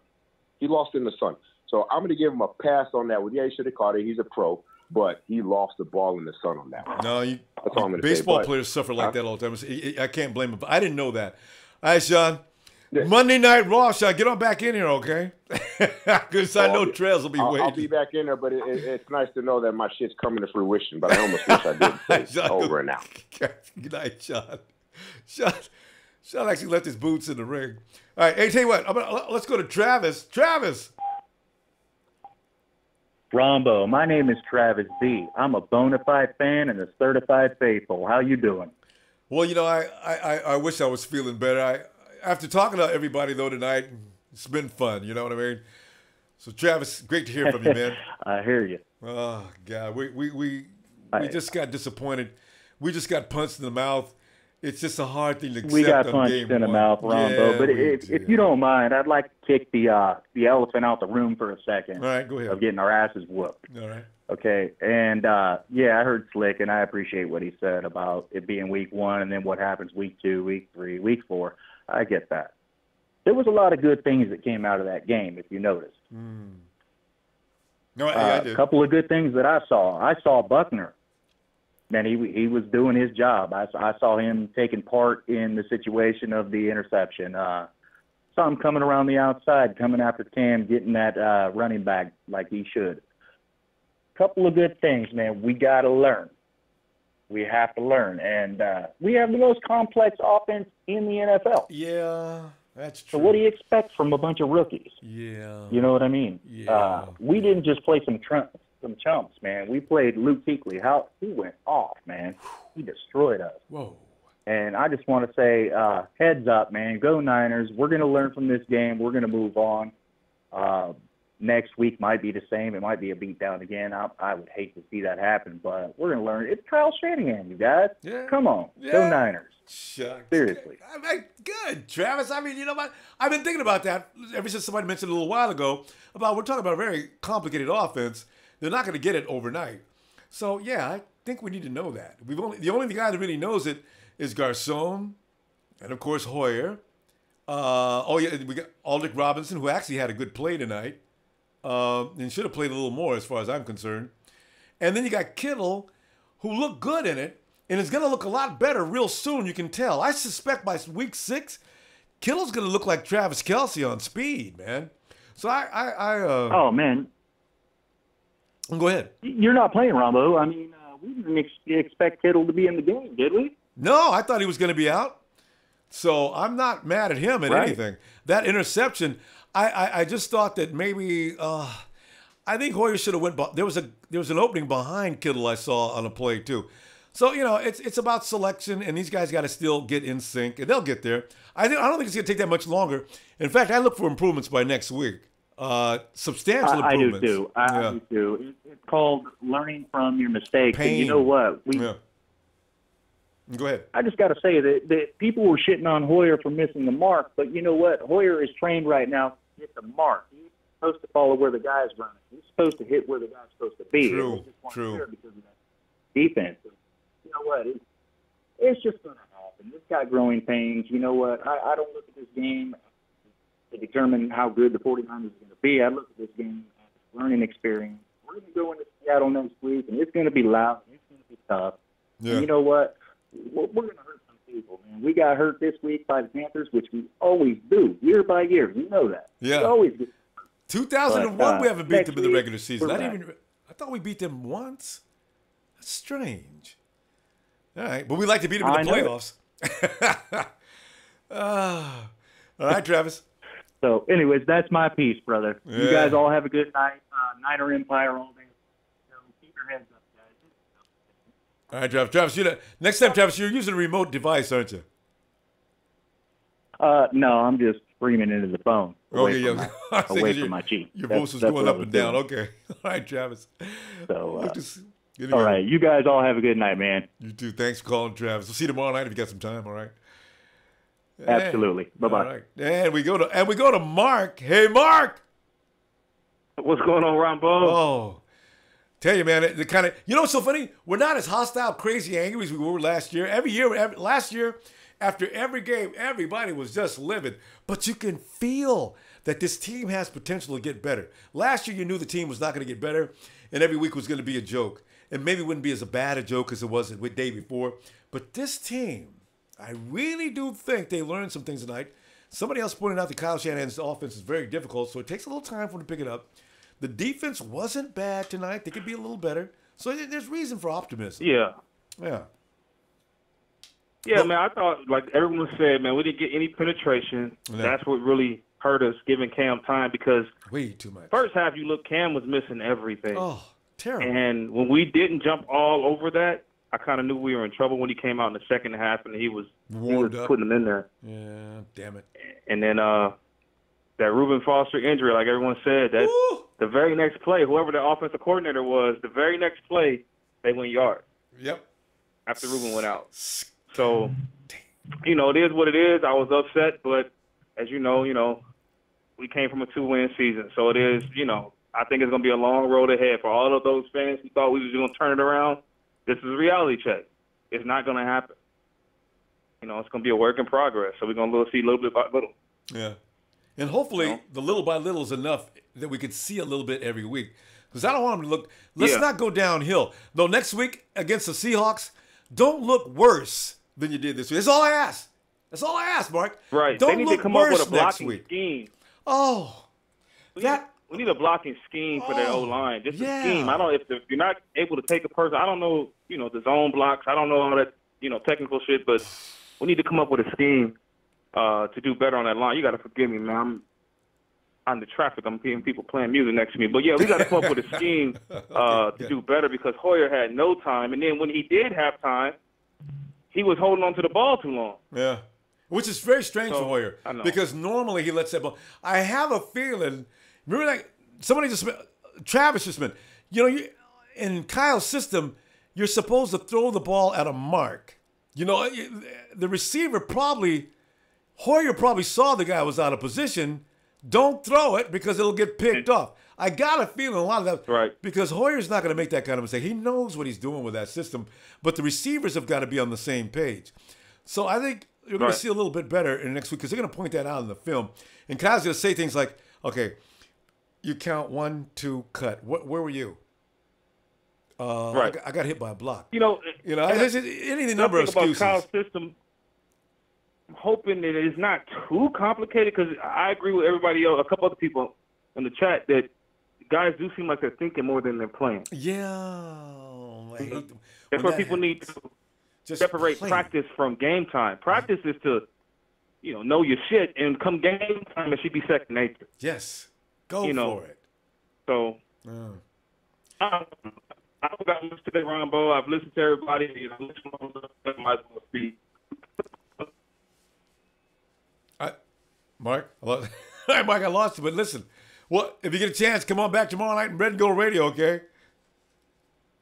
He lost in the sun. So I'm going to give him a pass on that one. Yeah, he should have caught it. He's a pro, but he lost the ball in the sun on that one. No, that's all I'm going to say. Baseball players suffer like that all the time. I can't blame him. I didn't know that. All right, Sean. Yeah. Monday Night Raw, Sean, get on back in here, okay? Because I know Trails will be waiting. I'll be back in there, but it's nice to know that my shit's coming to fruition, but I almost wish I didn't say it's over now. Good night, Sean. Sean actually left his boots in the ring. All right, hey, tell you what, let's go to Travis. Travis. Ronbo, my name is Travis B. I'm a bona fide fan and a certified faithful. How you doing? Well, you know, I wish I was feeling better. After talking to everybody, though, tonight, it's been fun. You know what I mean? So, Travis, great to hear from you, man. I hear you. Oh, God. We just got disappointed. We just got punched in the mouth. It's just a hard thing to accept. We got punched in the mouth, Ronbo. Yeah, but if you don't mind, I'd like to kick the elephant out the room for a second. All right, go ahead. Of getting our asses whooped. All right. Okay. And, yeah, I heard Slick, and I appreciate what he said about it being week 1 and then what happens week 2, week 3, week 4. I get that. There was a lot of good things that came out of that game, if you noticed. No, I did. A couple of good things that I saw. I saw Buckner. Man, he was doing his job. I saw him taking part in the situation of the interception. Saw him coming around the outside, coming after Cam, getting that running back like he should. Couple of good things, man. We got to learn. We have to learn. And we have the most complex offense in the NFL. Yeah, that's true. So what do you expect from a bunch of rookies? Yeah. You know what I mean? Yeah. We didn't just play some chumps, man. We played Luke Kuechly. He went off, man. He destroyed us. Whoa. And I just want to say, heads up, man. Go Niners. We're going to learn from this game. We're going to move on. Next week might be the same. It might be a beatdown again. I would hate to see that happen, but we're going to learn. It's Kyle Shanahan, you guys. Yeah. Come on. Yeah. Go Niners. Shucks. Seriously. Good, Travis. I mean, you know what? I've been thinking about that ever since somebody mentioned a little while ago about we're talking about a very complicated offense. They're not going to get it overnight. So, yeah, I think we need to know that. The only guy that really knows it is Garcon and, of course, Hoyer. We got Aldrick Robinson, who actually had a good play tonight. And should have played a little more as far as I'm concerned. And then you got Kittle, who looked good in it, and is going to look a lot better real soon, you can tell. I suspect by week 6, Kittle's going to look like Travis Kelce on speed, man. So oh, man. Go ahead. You're not playing, Ronbo. I mean, we didn't expect Kittle to be in the game, did we? No, I thought he was going to be out. So I'm not mad at him at anything. That interception, I just thought that maybe I think Hoyer should have went. There was an opening behind Kittle I saw on a play too. So you know it's about selection, and these guys got to still get in sync, and they'll get there. I don't think it's going to take that much longer. In fact, I look for improvements by next week. Substantial improvements. I do too. I do too. It's called learning from your mistakes. And you know what? Go ahead. I just got to say that people were shitting on Hoyer for missing the mark, but you know what? Hoyer is trained right now to hit the mark. supposed to follow where the guy's running. He's supposed to hit where the guy's supposed to be. True, It just wasn't true. there because of that defense. You know what? It's just going to happen. It's got growing pains. You know what? I don't look at this game to determine how good the 49ers are going to be. I look at this game as a learning experience. We're going to go into Seattle next week, and it's going to be loud. And it's going to be tough. Yeah. And you know what? We're going to hurt some people, man. We got hurt this week by the Panthers, which we always do, year by year. You know that. Yeah. We always get 2001, But, we haven't beat next them in the week, regular season. we're I thought we beat them once. That's strange. All right, but we like to beat them in the I know. playoffs. All right, Travis. So, anyways, that's my piece, brother. Yeah. You guys all have a good night. Niner Empire all day. So keep your heads up, guys. All right, Travis. Next time, Travis, you're using a remote device, aren't you? No, I'm just screaming into the phone. Away Okay, from yeah. my, I was away thinking from my cheek. Your That's- voice was that's going what I up was and down. doing. Okay. All right, Travis. So, Good all to go. right, you guys all have a good night, man. You too. Thanks for calling, Travis. We'll see you tomorrow night if you got some time. All right. Absolutely. Bye-bye. All right. And we go to Mark. Hey, Mark. What's going on, Ronbo? Oh, tell you, man, the kind of what's so funny? We're not as hostile, crazy, angry as we were last year. Last year, after every game, everybody was just livid. But you can feel that this team has potential to get better. Last year, you knew the team was not going to get better, and every week was going to be a joke. And maybe it wouldn't be as bad a joke as it was the day before. But this team, I really do think they learned some things tonight. Somebody else pointed out that Kyle Shanahan's offense is very difficult, so it takes a little time for them to pick it up. The defense wasn't bad tonight. They could be a little better. So there's reason for optimism. Yeah. Yeah. Yeah, man, I thought, like everyone said, man, we didn't get any penetration. No. That's what really hurt us, giving Cam time, because way too much. First half, you look, Cam was missing everything. Oh, terrible. And when we didn't jump all over that, I kind of knew we were in trouble when he came out in the second half and he was Warmed up. putting them in there. Yeah, damn it. And then that Reuben Foster injury, like everyone said, that the very next play, whoever the offensive coordinator was, the very next play, they went yard. Yep. After Reuben went out. So, it is what it is. I was upset, but as you know, we came from a 2-win season. So it is, I think it's going to be a long road ahead for all of those fans who thought we was going to turn it around. This is a reality check. It's not going to happen. It's going to be a work in progress. So we're going to see little bit by little. Yeah. And hopefully the little by little is enough that we could see a little bit every week. Because I don't want them to look, let's not go downhill. Though next week against the Seahawks, don't look worse than you did this week. That's all I ask. That's all I ask, Mark. Right. Don't they need look to come up worse with a next blocking week. scheme. Oh. We need a blocking scheme for their O-line. Just a scheme. I don't if you're not able to take a person, I don't know, the zone blocks. I don't know all that, technical shit, but we need to come up with a scheme to do better on that line. You got to forgive me, man. I'm on the traffic. I'm hearing people playing music next to me. But, yeah, we got to come up with a scheme to do better because Hoyer had no time. And then when he did have time, he was holding on to the ball too long. Yeah. Which is very strange for Hoyer. I know. Because normally he lets that ball. I have a feeling, remember that somebody Travis just meant, in Kyle's system, you're supposed to throw the ball at a mark. The receiver Hoyer probably saw the guy was out of position. Don't throw it because it'll get picked off. I got a feeling a lot of that. Right. Because Hoyer's not going to make that kind of mistake. He knows what he's doing with that system. But the receivers have got to be on the same page. So I think you're going to see a little bit better in the next week because they're going to point that out in the film. And Kyle's going to say things like, okay, you count 1, 2, cut. Where were you? Right. I got hit by a block. There's any number of excuses. About Kyle's system, I'm hoping that it's not too complicated because I agree with everybody else, a couple other people in the chat, that guys do seem like they're thinking more than they're playing. Yeah. I hate them. That's where people need to separate practice from game time. Practice is to, know your shit, and come game time, it should be second nature. Yes. Go for it. So, I got to listen to Ronbo. I've listened to everybody. Might as well speak. Mark, Mike, I lost you, but listen. Well, if you get a chance, come on back tomorrow night in Red and Gold Radio, okay?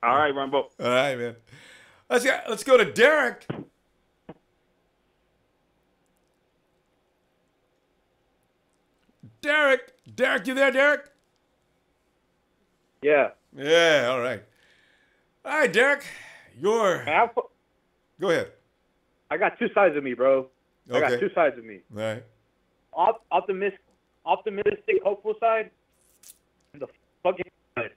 All right, Ronbo. All right, man. Let's go to Derek. Derek. Derek, you there, Derek? Yeah. Yeah, all right. All right, Derek, go ahead. I got two sides of me, bro. I got two sides of me. All right. Optimistic, hopeful side, and the fucking side.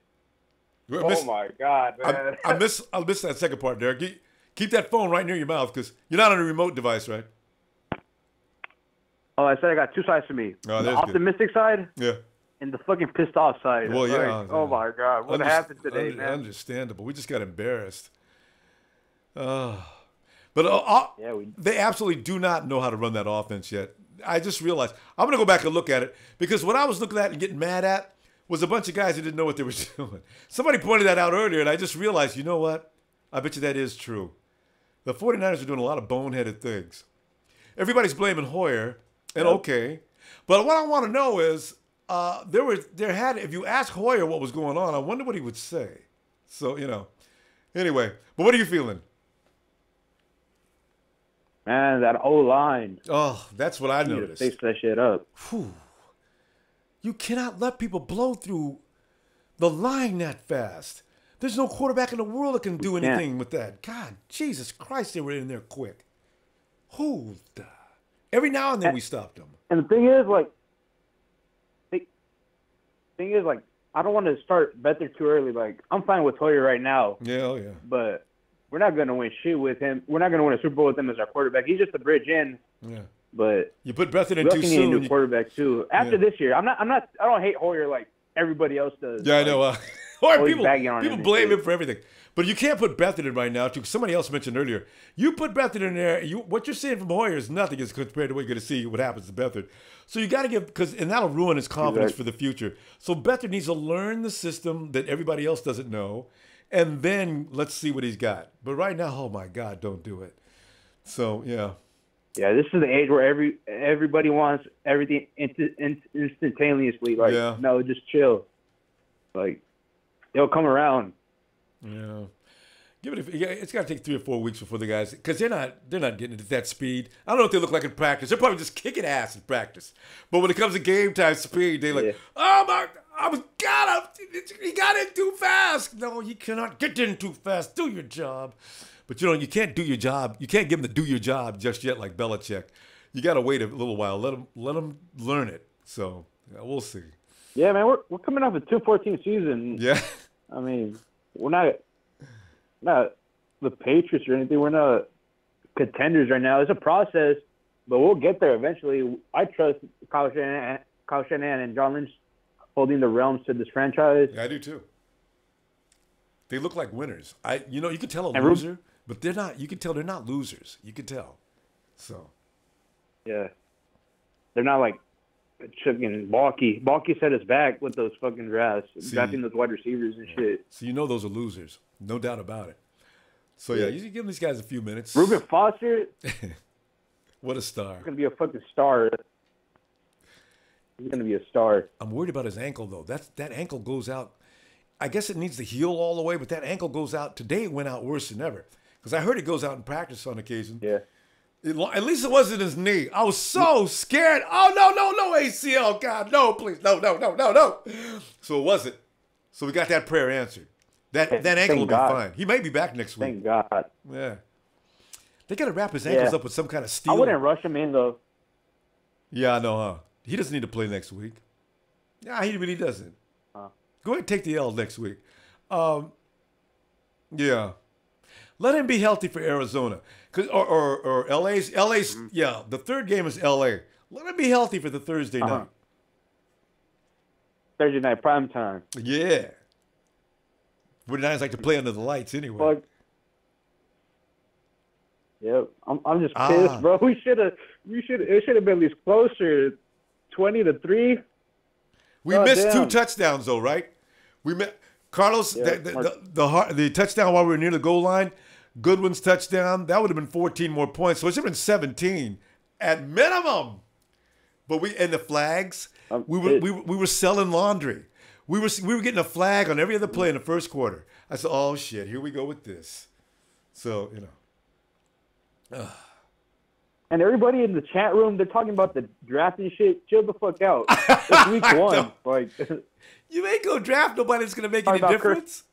Oh my God, man! I miss that second part, Derek. Keep that phone right near your mouth because you're not on a remote device, right? Oh, I said I got two sides to me. Oh, the optimistic side, yeah, and the fucking pissed off side. Well, yeah. Like, oh my God, what happened today, man? Understandable. We just got embarrassed. But they absolutely do not know how to run that offense yet. I just realized I'm going to go back and look at it because what I was looking at and getting mad at was a bunch of guys who didn't know what they were doing. Somebody pointed that out earlier, and I just realized, you know what? I bet you that is true. The 49ers are doing a lot of boneheaded things. Everybody's blaming Hoyer, and okay. But what I want to know is, if you ask Hoyer what was going on, I wonder what he would say. So, Anyway, but what are you feeling? Man, that O-line. Oh, that's what I noticed. Fix that shit up. Whew. You cannot let people blow through the line that fast. There's no quarterback in the world that can do anything with that. God, Jesus Christ, they were in there quick. Every now and then we stopped them. And the thing is, I don't want to start Better too early. Like, I'm fine with Hoyer right now. Yeah, But we're not going to win shit with him. We're not going to win a Super Bowl with him as our quarterback. He's just a bridge in. Yeah. But you put Beathard in too soon. We need a new quarterback too. After this year, I don't hate Hoyer like everybody else does. Yeah, I know. People blame him shit. for everything. But you can't put Beathard in right now, too. Somebody else mentioned earlier. You put Beathard in there, what you're seeing from Hoyer is nothing as compared to what you're going to see what happens to Beathard. So you got to and that'll ruin his confidence for the future. So Beathard needs to learn the system that everybody else doesn't know, and then let's see what he's got. But right now, oh my God, don't do it. So, yeah. Yeah, this is the age where everybody wants everything instantaneously. Like, no, just chill. Like, it'll come around. Yeah. It's got to take 3 or 4 weeks before the guys, because they're not getting it at that speed. I don't know what they look like in practice. They're probably just kicking ass in practice. But when it comes to game time speed, they're like, oh my, he got in too fast. No, you cannot get in too fast. Do your job. But you can't do your job. You can't give them to do your job just yet, like Belichick. You got to wait a little while. Let them learn it. So we'll see. Yeah, man, we're coming off a 2-14 season. Yeah. I mean, we're not the Patriots or anything. We're not contenders right now. It's a process, but we'll get there eventually. I trust Kyle Shanahan and John Lynch holding the realms to this franchise. Yeah, I do too. They look like winners. You can tell a loser, but they're not. You can tell they're not losers. You can tell. So. Yeah. They're not like chicken Balky. Balky set us back with those fucking drafts, drafting those wide receivers and shit. So those are losers. No doubt about it. So, yeah, you give these guys a few minutes. Reuben Foster. What a star. He's going to be a fucking star. He's going to be a star. I'm worried about his ankle, though. That ankle goes out. I guess it needs to heal all the way, but that ankle goes out. Today it went out worse than ever. Because I heard it goes out in practice on occasion. Yeah. At least it wasn't his knee. I was so scared. Oh, no, ACL. God, no, please. No. So it wasn't. So we got that prayer answered. That ankle will be fine. He may be back next week. Thank God. Yeah. They got to wrap his ankles up with some kind of steel. I wouldn't rush him in, though. Yeah, I know, huh? He doesn't need to play next week. Yeah, he really doesn't. Go ahead and take the L next week. Yeah. Let him be healthy for Arizona. Or LA's, the third game is LA. Let him be healthy for the Thursday night. Thursday night prime time. Yeah. 49ers like to play under the lights anyway. Fuck. Yep. I'm just pissed, bro. It should have been at least closer. 20-3. We missed 2 touchdowns though, right? We met Carlos the touchdown while we were near the goal line. Goodwin's touchdown, that would have been 14 more points. So it should have been 17 at minimum. But the flags, we were selling laundry. We were getting a flag on every other play in the first quarter. I said, "Oh shit, here we go with this." So And everybody in the chat room, they're talking about the drafting shit. Chill the fuck out. It's week one. Like, you ain't gonna draft nobody that's gonna make any difference.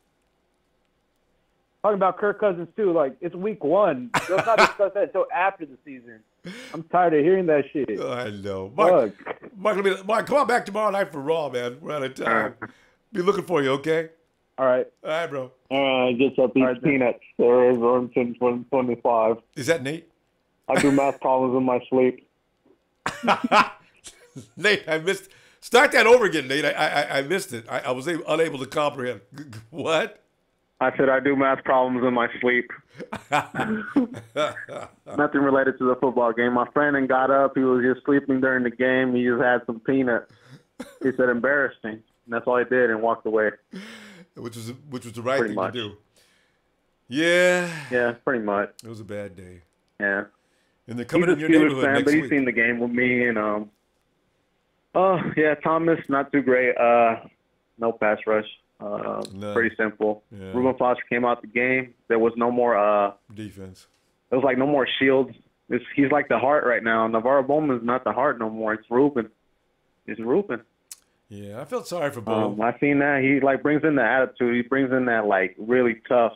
Talking about Kirk Cousins too. Like, it's week one. Let's not discuss that until after the season. I'm tired of hearing that shit. I know. Mark, come on back tomorrow night for Raw, man. We're out of time. Be looking for you, okay? All right. All right, bro. Gets up these peanuts. There is Orton 25. Is that Nate? I do math problems in my sleep. Nate, I missed. Start that over again, Nate. I missed it. I was unable to comprehend. What? I said I do math problems in my sleep. Nothing related to the football game. My friend and got up. He was just sleeping during the game. He just had some peanuts. He said embarrassing. And that's all he did and walked away. Which was the right thing to do. Yeah. Yeah, pretty much. It was a bad day. Yeah. And they're coming He's in your a Steelers neighborhood fan, next but week. he's seen the game with me and Thomas not too great. No pass rush. Pretty simple. Yeah. Reuben Foster came out the game. There was no more defense. There was like no more shields. He's like the heart right now. Navarro Bowman's not the heart no more. It's Reuben. It's Reuben. Yeah, I felt sorry for Bo. I seen that. He like brings in the attitude. He brings in that like really tough,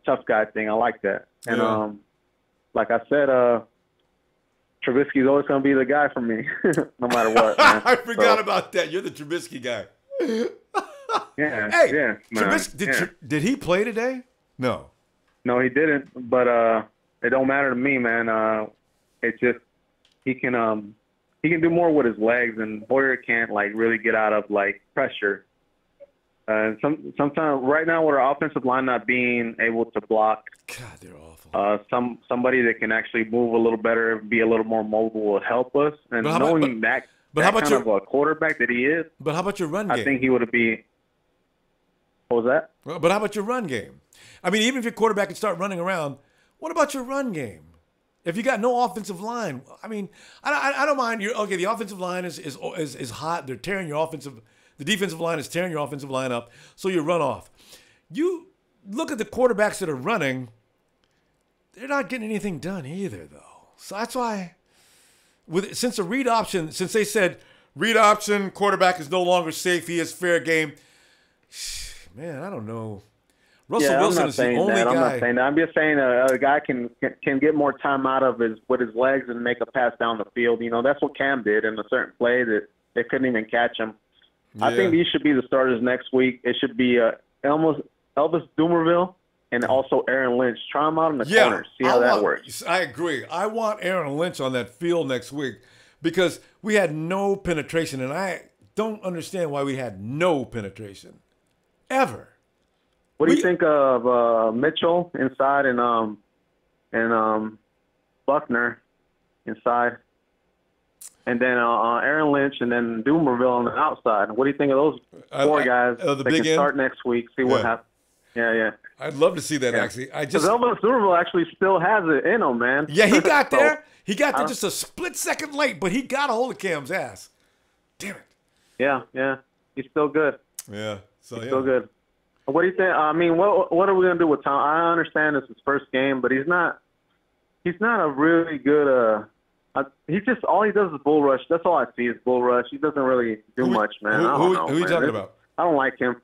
tough guy thing. I like that. And like I said, Trubisky's always gonna be the guy for me, no matter what. Man. I forgot about that. You're the Trubisky guy. Yeah. Hey, yeah. Trubisky, did he play today? No. No, he didn't. But it don't matter to me, man. It's just he can do more with his legs, and Hoyer can't like really get out of like pressure. Sometimes right now with our offensive line not being able to block, God, they're awful. Somebody that can actually move a little better, be a little more mobile will help us. And knowing that kind of a quarterback that he is, but how about your run game? I think he would be. What was that? Well, but how about your run game? I mean, even if your quarterback can start running around, what about your run game? If you got no offensive line, I mean, I don't mind. The offensive line is hot. They're tearing your the defensive line is tearing your offensive line up, so you run off. You look at the quarterbacks that are running, they're not getting anything done either, though. So that's why, since they said read option, quarterback is no longer safe, he is fair game. Man, I don't know. Russell Wilson is the only guy. I'm not saying that. I'm just saying a guy can get more time out of with his legs and make a pass down the field. That's what Cam did in a certain play that they couldn't even catch him. Yeah. I think these should be the starters next week. It should be Elvis Dumerville and also Aaron Lynch. Try them out in the corners. See how that works. I agree. I want Aaron Lynch on that field next week because we had no penetration, and I don't understand why we had no penetration ever. What do you think of Mitchell inside and Buckner inside? And then Aaron Lynch and then Dumerville on the outside. What do you think of those four guys that can start next week? See what happens. Yeah. I'd love to see that, actually. Because Elvis Dumerville actually still has it in him, man. Yeah, he got there. He got there just a split second late, but he got a hold of Cam's ass. Damn it. Yeah. He's still good. Yeah. He's still good. What do you think? I mean, what are we gonna do with Tom? I understand this is his first game, but he's not a really good. He just all he does is bull rush. That's all I see is bull rush. He doesn't really do much, man. I don't know. Who are you talking about? I don't like him.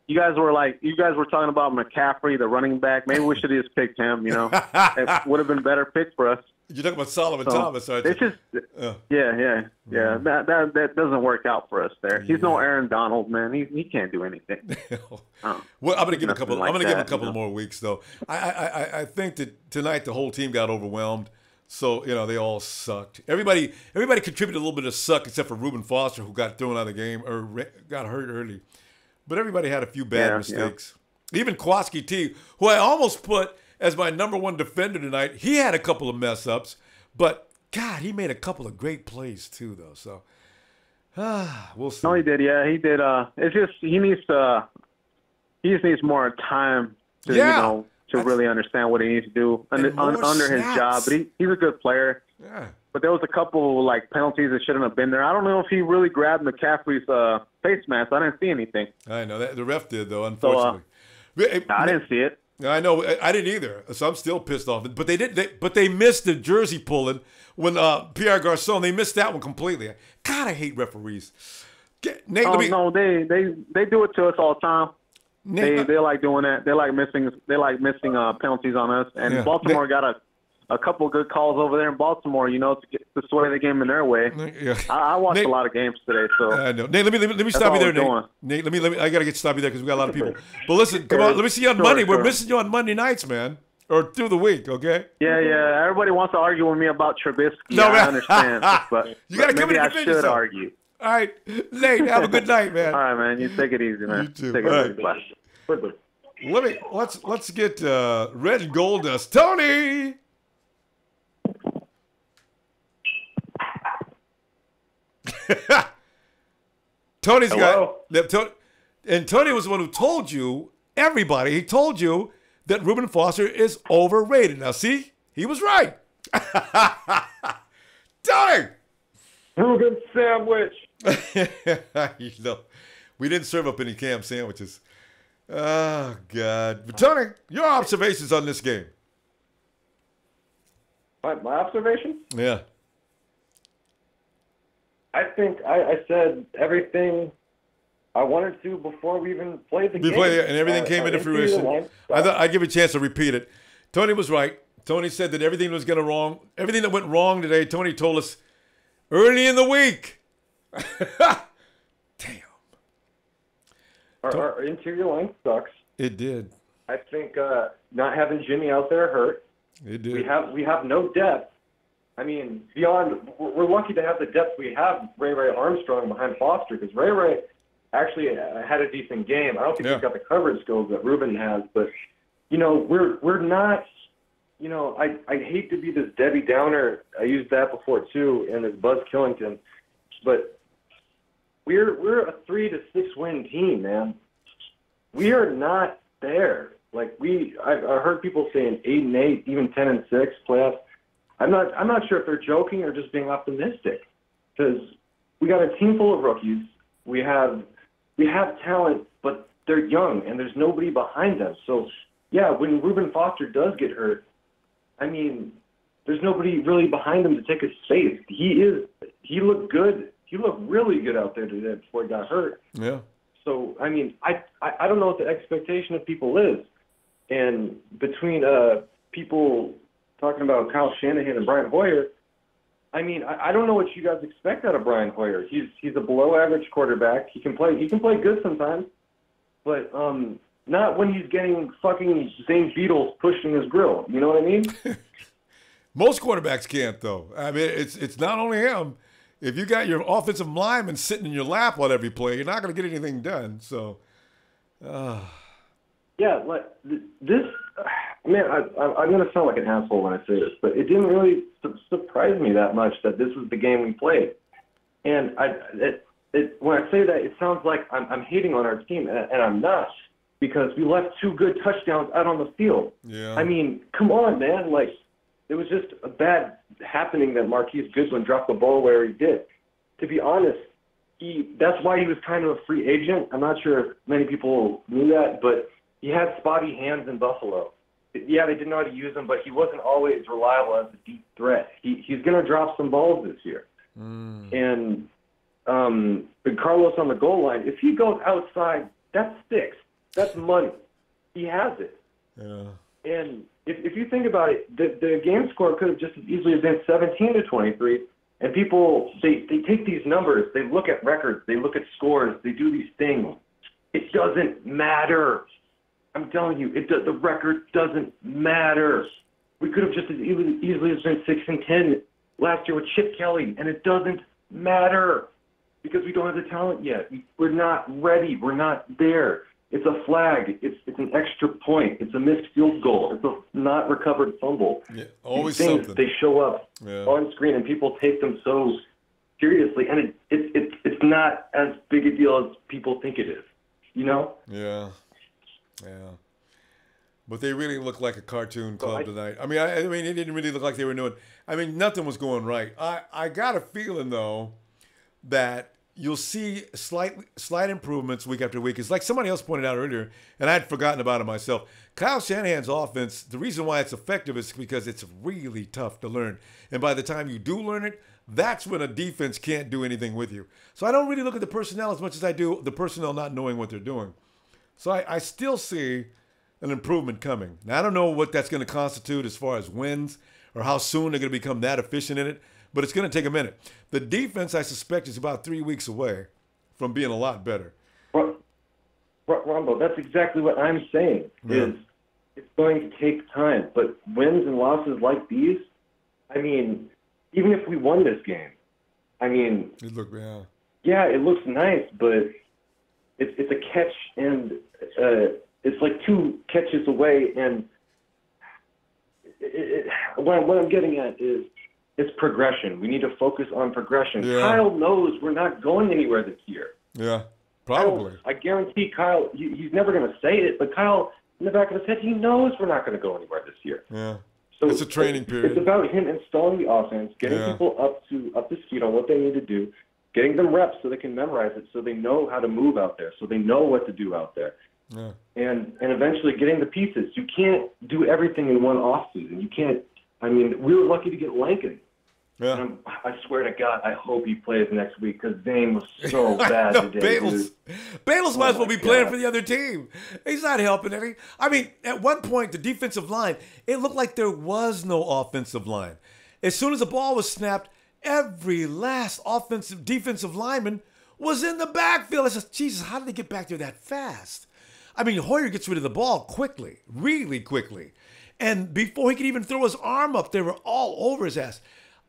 You guys were talking about McCaffrey, the running back. Maybe we should have just picked him. It would have been a better pick for us. You're talking about Solomon Thomas, aren't you? It's just, yeah. That doesn't work out for us there. He's no Aaron Donald, man. He can't do anything. Well, I'm gonna give him a couple. I'm gonna give him a couple more weeks, though. I think that tonight the whole team got overwhelmed, so they all sucked. Everybody contributed a little bit of suck, except for Reuben Foster, who got thrown out of the game or got hurt early. But everybody had a few bad mistakes. Yeah. Even Kwaski T, who I almost put as my number one defender tonight, he had a couple of mess ups, but God, he made a couple of great plays too, though. So we'll see. No, he did. Yeah, he did. It's just he just needs more time to really understand what he needs to do under his job. But he's a good player. Yeah. But there was a couple like penalties that shouldn't have been there. I don't know if he really grabbed McCaffrey's face mask. I didn't see anything. I know that the ref did, though. Unfortunately, I didn't see it. I know. I didn't either, so I'm still pissed off. But they missed the jersey pulling when Pierre Garcon. They missed that one completely. God, I hate referees. Nate, no, they do it to us all the time. Nate, they like doing that. They like missing penalties on us. And Baltimore got a couple good calls over there in Baltimore, to sway the game in their way. Yeah. I watched a lot of games today, so I know. Nate, let me stop you there, Nate. Nate, let me. I gotta stop you there because we got a lot of people. But listen, come on, let me see you on Monday. We're missing you on Monday nights, man, or through the week, okay? Yeah. Everybody wants to argue with me about Trubisky. No, I understand, but you gotta come maybe in I should argue. All right, Nate, have a good night, man. All right, man. You take it easy, man. You too. Take it easy. Bye. Let's get Red and Gold Dust. Tony. Tony's got, and Tony was the one who told you, everybody, he told you that Reuben Foster is overrated. Now, see, he was right. Tony! Reuben sandwich. We didn't serve up any cam sandwiches. Oh, God. But Tony, your observations on this game. My observation? Yeah. I think I said everything I wanted to before we even played the game. And everything came into fruition. I thought I'd give you a chance to repeat it. Tony was right. Tony said that everything that went wrong today, Tony told us early in the week. Damn. Our interior line sucks. It did. I think not having Jimmy out there hurt. It did. We have no depth. I mean, we're lucky to have the depth we have. Ray Armstrong behind Foster, because Ray actually had a decent game. I don't think he's got the coverage skills that Reuben has, but we're not. I hate to be this Debbie Downer. I used that before too, and this Buzz Killington, but we're a 3 to 6 win team, man. We are not there. Like I heard people saying 8-8, even 10-6 playoffs. I'm not sure if they're joking or just being optimistic, because we got a team full of rookies. We have talent, but they're young and there's nobody behind them. So yeah, when Reuben Foster does get hurt, I mean, there's nobody really behind him to take his space. He looked good. He looked really good out there today before he got hurt. Yeah. So I mean, I don't know what the expectation of people is, and between people talking about Kyle Shanahan and Brian Hoyer, I mean, I don't know what you guys expect out of Brian Hoyer. He's a below average quarterback. He can play good sometimes, but not when he's getting fucking Zane Beatles pushing his grill. You know what I mean? Most quarterbacks can't, though. I mean, it's not only him. If you got your offensive lineman sitting in your lap on every play, you're not going to get anything done. So, yeah, like this. Man, I'm going to sound like an asshole when I say this, but it didn't really surprise me that much that this was the game we played. And when I say that, it sounds like I'm hating on our team, and I'm not, because we left 2 good touchdowns out on the field. Yeah. I mean, come on, man. Like, it was just a bad happening that Marquise Goodwin dropped the ball where he did. To be honest, that's why he was kind of a free agent. I'm not sure if many people knew that, but he had spotty hands in Buffalo. Yeah, they didn't know how to use him, but he wasn't always reliable as a deep threat. He's going to drop some balls this year. And Carlos on the goal line, if he goes outside, that's 6. That's money. He has it. Yeah. And if you think about it, the game score could have just as easily been 17-23. And people, they take these numbers, they look at records, they look at scores, they do these things. It doesn't matter. I'm telling you, the record doesn't matter. We could have just as easily as been 6-10 last year with Chip Kelly, and it doesn't matter because we don't have the talent yet. We're not ready. We're not there. It's a flag. It's an extra point. It's a missed field goal. It's a not recovered fumble. Yeah, always These things, something. they show up on screen, and people take them so seriously, and it's not as big a deal as people think it is. You know? Yeah. But they really looked like a cartoon club tonight. I mean, it didn't really look like they were doing. I mean, nothing was going right. I got a feeling though that you'll see slight improvements week after week. It's like somebody else pointed out earlier, and I had forgotten about it myself. Kyle Shanahan's offense, the reason why it's effective is because it's really tough to learn. And by the time you do learn it, that's when a defense can't do anything with you. So I don't really look at the personnel as much as I do the personnel not knowing what they're doing. So I still see an improvement coming. Now, I don't know what that's going to constitute as far as wins or how soon they're going to become that efficient in it, but it's going to take a minute. The defense, I suspect, is about 3 weeks away from being a lot better. Ronbo, that's exactly what I'm saying. Is it's going to take time, but wins and losses like these, I mean, even if we won this game, I mean, it looks nice, but it's a catch, and it's like 2 catches away, and what I'm getting at is it's progression. We need to focus on progression. Yeah. Kyle knows we're not going anywhere this year. Yeah, probably. I guarantee Kyle, he's never going to say it, but Kyle, in the back of his head, he knows we're not going to go anywhere this year. Yeah. So it's a training period. It's about him installing the offense, getting people up to speed on what they need to do, getting them reps so they can memorize it, so they know how to move out there, so they know what to do out there. Yeah. And eventually getting the pieces. You can't do everything in one offseason. You can't. I mean, we were lucky to get Lincoln. Yeah. And I swear to God, I hope he plays next week because Zane was so bad today. Bayless might as well be playing for the other team. He's not helping any. I mean, at one point, the defensive line, it looked like there was no offensive line. As soon as the ball was snapped, every last defensive lineman was in the backfield. I said, Jesus, how did they get back there that fast? I mean, Hoyer gets rid of the ball quickly, really quickly. And before he could even throw his arm up, they were all over his ass.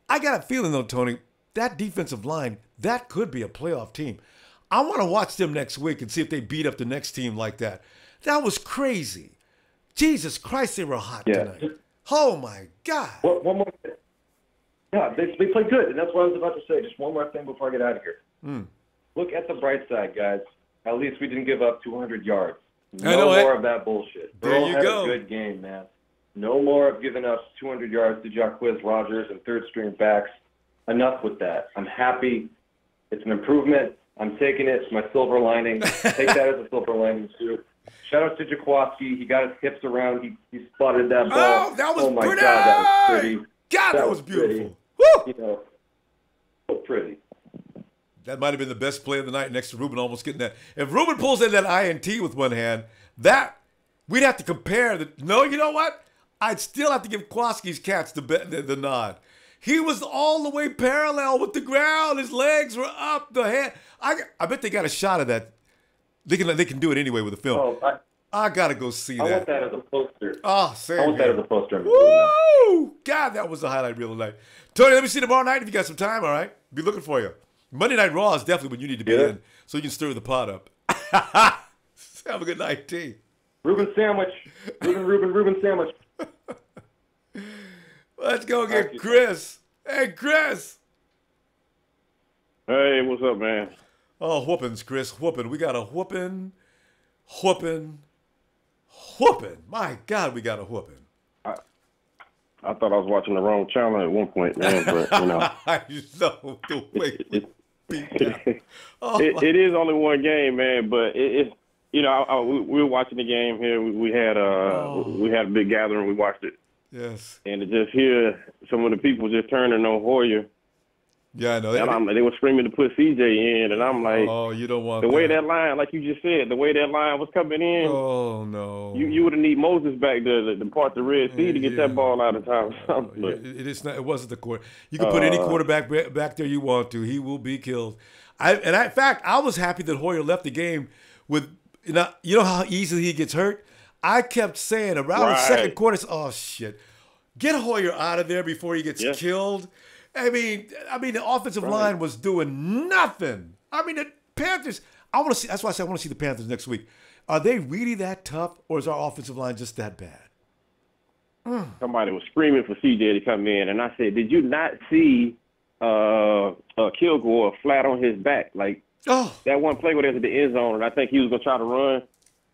I got a feeling, though, Tony, that defensive line, that could be a playoff team. I want to watch them next week and see if they beat up the next team like that. That was crazy. Jesus Christ, they were hot tonight. Oh, my God. One more thing. Yeah, they played good, and that's what I was about to say. Just one more thing before I get out of here. Look at the bright side, guys. At least we didn't give up 200 yards. No more of that bullshit. There you go. Had a good game, man. No more of giving up 200 yards to Jacquizz Rodgers and third-string backs. Enough with that. I'm happy. It's an improvement. I'm taking it. It's my silver lining. Take that as a silver lining, too. Shout out to Jaquowski. He got his hips around. He spotted that ball. Oh, that was my pretty. God, that was pretty. God, that was beautiful. Woo! You know, so pretty. That might have been the best play of the night next to Ruben almost getting that. If Ruben pulls in that INT with one hand, that we'd have to compare. No, you know what? I'd still have to give Kwaski's catch the nod. He was all the way parallel with the ground. His legs were up, the head. I bet they got a shot of that. They can do it anyway with the film. Oh, I got to go see that. I want that as a poster. Oh, same I want here. that as a poster. Woo! God, that was the highlight reel tonight. Tony, let me see tomorrow night if you got some time, all right? Be looking for you. Monday Night Raw is definitely when you need to be in so you can stir the pot up. Have a good night, T. Reuben sandwich. Reuben sandwich. Let's go get Chris. Hey, Chris. Hey, what's up, man? Oh, whoopings, Chris. Whooping. We got a whooping. My God, we got a whooping. I thought I was watching the wrong channel at one point, man, but, you know. I know the way we beat down. It is only one game, man, but it's, you know, we were watching the game here. We had a big gathering. We watched it. Yes. And to just hear some of the people just turning on Hoyer. Yeah, I know. And they were screaming to put CJ in, and I'm like, oh, you don't want the way that line, like you just said, the way that line was coming in. Oh no. You would have need Moses back there to part the Red Sea to get that ball out of time. It wasn't the quarter. You can put any quarterback back there you want to. He will be killed. In fact, I was happy that Hoyer left the game with. You know how easily he gets hurt. I kept saying around the second quarter, oh shit, get Hoyer out of there before he gets killed. I mean, the offensive line was doing nothing. I mean, the Panthers. I want to see. That's why I said I want to see the Panthers next week. Are they really that tough, or is our offensive line just that bad? Somebody was screaming for CJ to come in, and I said, "Did you not see Kilgore flat on his back? Like that one play where they was at the end zone, and I think he was gonna try to run.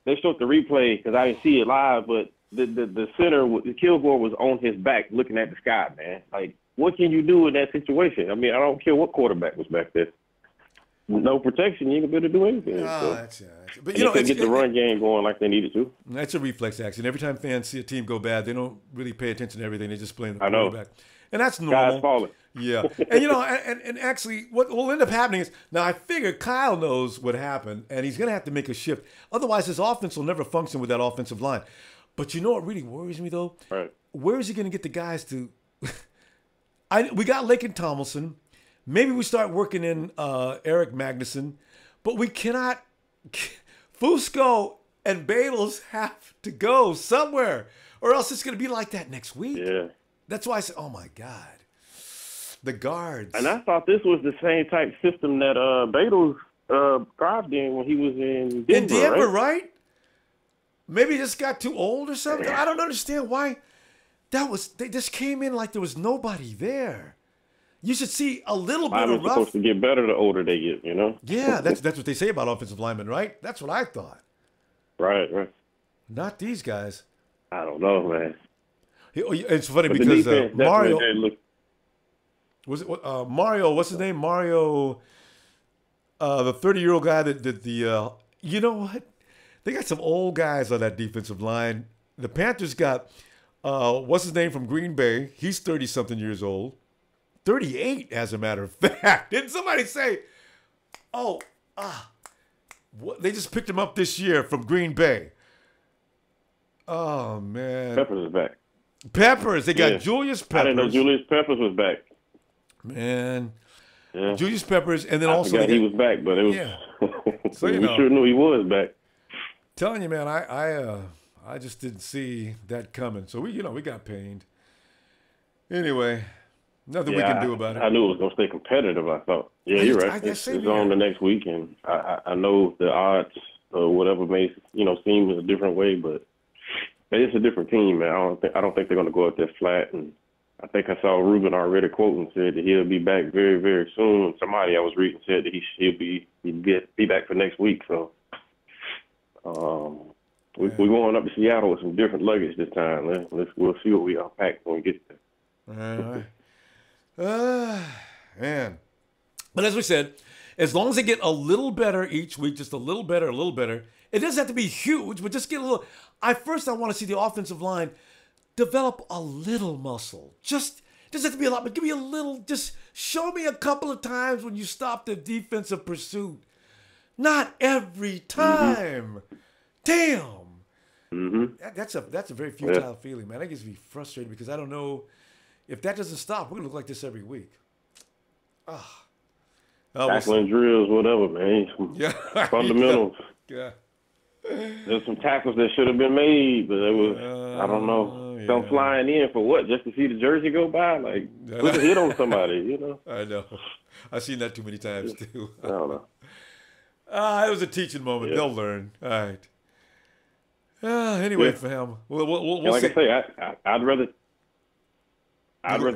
They showed the replay because I didn't see it live, but the center, the Kilgore was on his back looking at the sky, man. Like, what can you do in that situation? I mean, I don't care what quarterback was back there. no protection, you ain't gonna be able to do anything. But you know, they get the run game going like they needed to. That's a reflex action. Every time fans see a team go bad, they don't really pay attention to everything. They just blame the quarterback. And that's normal. Guys falling. Yeah. And, you know, and actually what will end up happening is, now I figure Kyle knows what happened, and he's going to have to make a shift. Otherwise, his offense will never function with that offensive line. But you know what really worries me, though? Right. Where is he going to get the guys to – we got Laken Tomlinson. Maybe we start working in Eric Magnuson. But we cannot – Fusco and Bagels have to go somewhere, or else it's going to be like that next week. Yeah. That's why I said, oh, my God. The guards. And I thought this was the same type system that Bagels thrived in when he was in Denver. In Denver, right? Maybe he just got too old or something. I don't understand why. They just came in like there was nobody there. You should see a little bit of rough. Supposed to get better the older they get, you know? Yeah, that's what they say about offensive linemen, right? That's what I thought. Right. Not these guys. I don't know, man. It's funny because Mario was it Mario? What's his name? Mario, the 30-year-old guy that did the. You know what? They got some old guys on that defensive line. The Panthers got what's his name from Green Bay? He's 30-something years old. 38, as a matter of fact. Didn't somebody say? What? They just picked him up this year from Green Bay. Oh man. Peppers is back. Peppers. They got Julius Peppers. I didn't know Julius Peppers was back. Man. Yeah. Julius Peppers, and then I also he was back, but it was. Yeah. So, we sure knew he was back. Telling you, man, I just didn't see that coming. So we got pained. Anyway, nothing we can do about it. I knew it was gonna stay competitive. I thought. Yeah, you're right. It's on the next week, and I know the odds or whatever may seem a different way, but it's a different team, man. I don't think they're gonna go out there flat. And I think I saw Ruben already quoting said that he'll be back very, very soon. Somebody I was reading said that he'll be back for next week. So we're going up to Seattle with some different luggage this time. We'll see what we unpack when we get there. All right. Man. But as we said, as long as they get a little better each week, just a little better, it doesn't have to be huge, but just get a little. I want to see the offensive line develop a little muscle. Just doesn't have to be a lot, but give me a little. Just show me a couple of times when you stop the defensive pursuit. Not every time. Damn. Mm-hmm. That's a very futile feeling, man. That gets me frustrated because I don't know if that doesn't stop. We're gonna look like this every week. Tackling drills, whatever, man. Fundamentals. Yeah. There's some tackles that should have been made, but it was, I don't know, some flying in for what? Just to see the jersey go by? Like, put a hit on somebody, you know? I know. I've seen that too many times, too. I don't know. It was a teaching moment. Yeah. They'll learn. All right. Anyway, fam. We'll like see. I say, I'd rather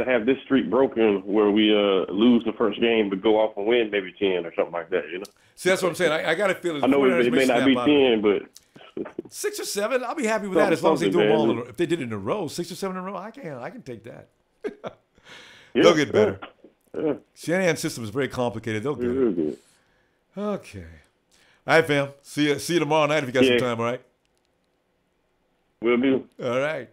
have this streak broken where we lose the first game but go off and win maybe 10 or something like that, you know? See, that's what I'm saying. I got to feel I know it may not be 10, but 6 or 7, I'll be happy with that as long as they do them all. If they did it in a row, 6 or 7 in a row, I can take that. They'll get better. Yeah. Shanahan's system is very complicated. They'll get it. Okay. All right, fam. See you tomorrow night if you got some time, all right? Will do. All right.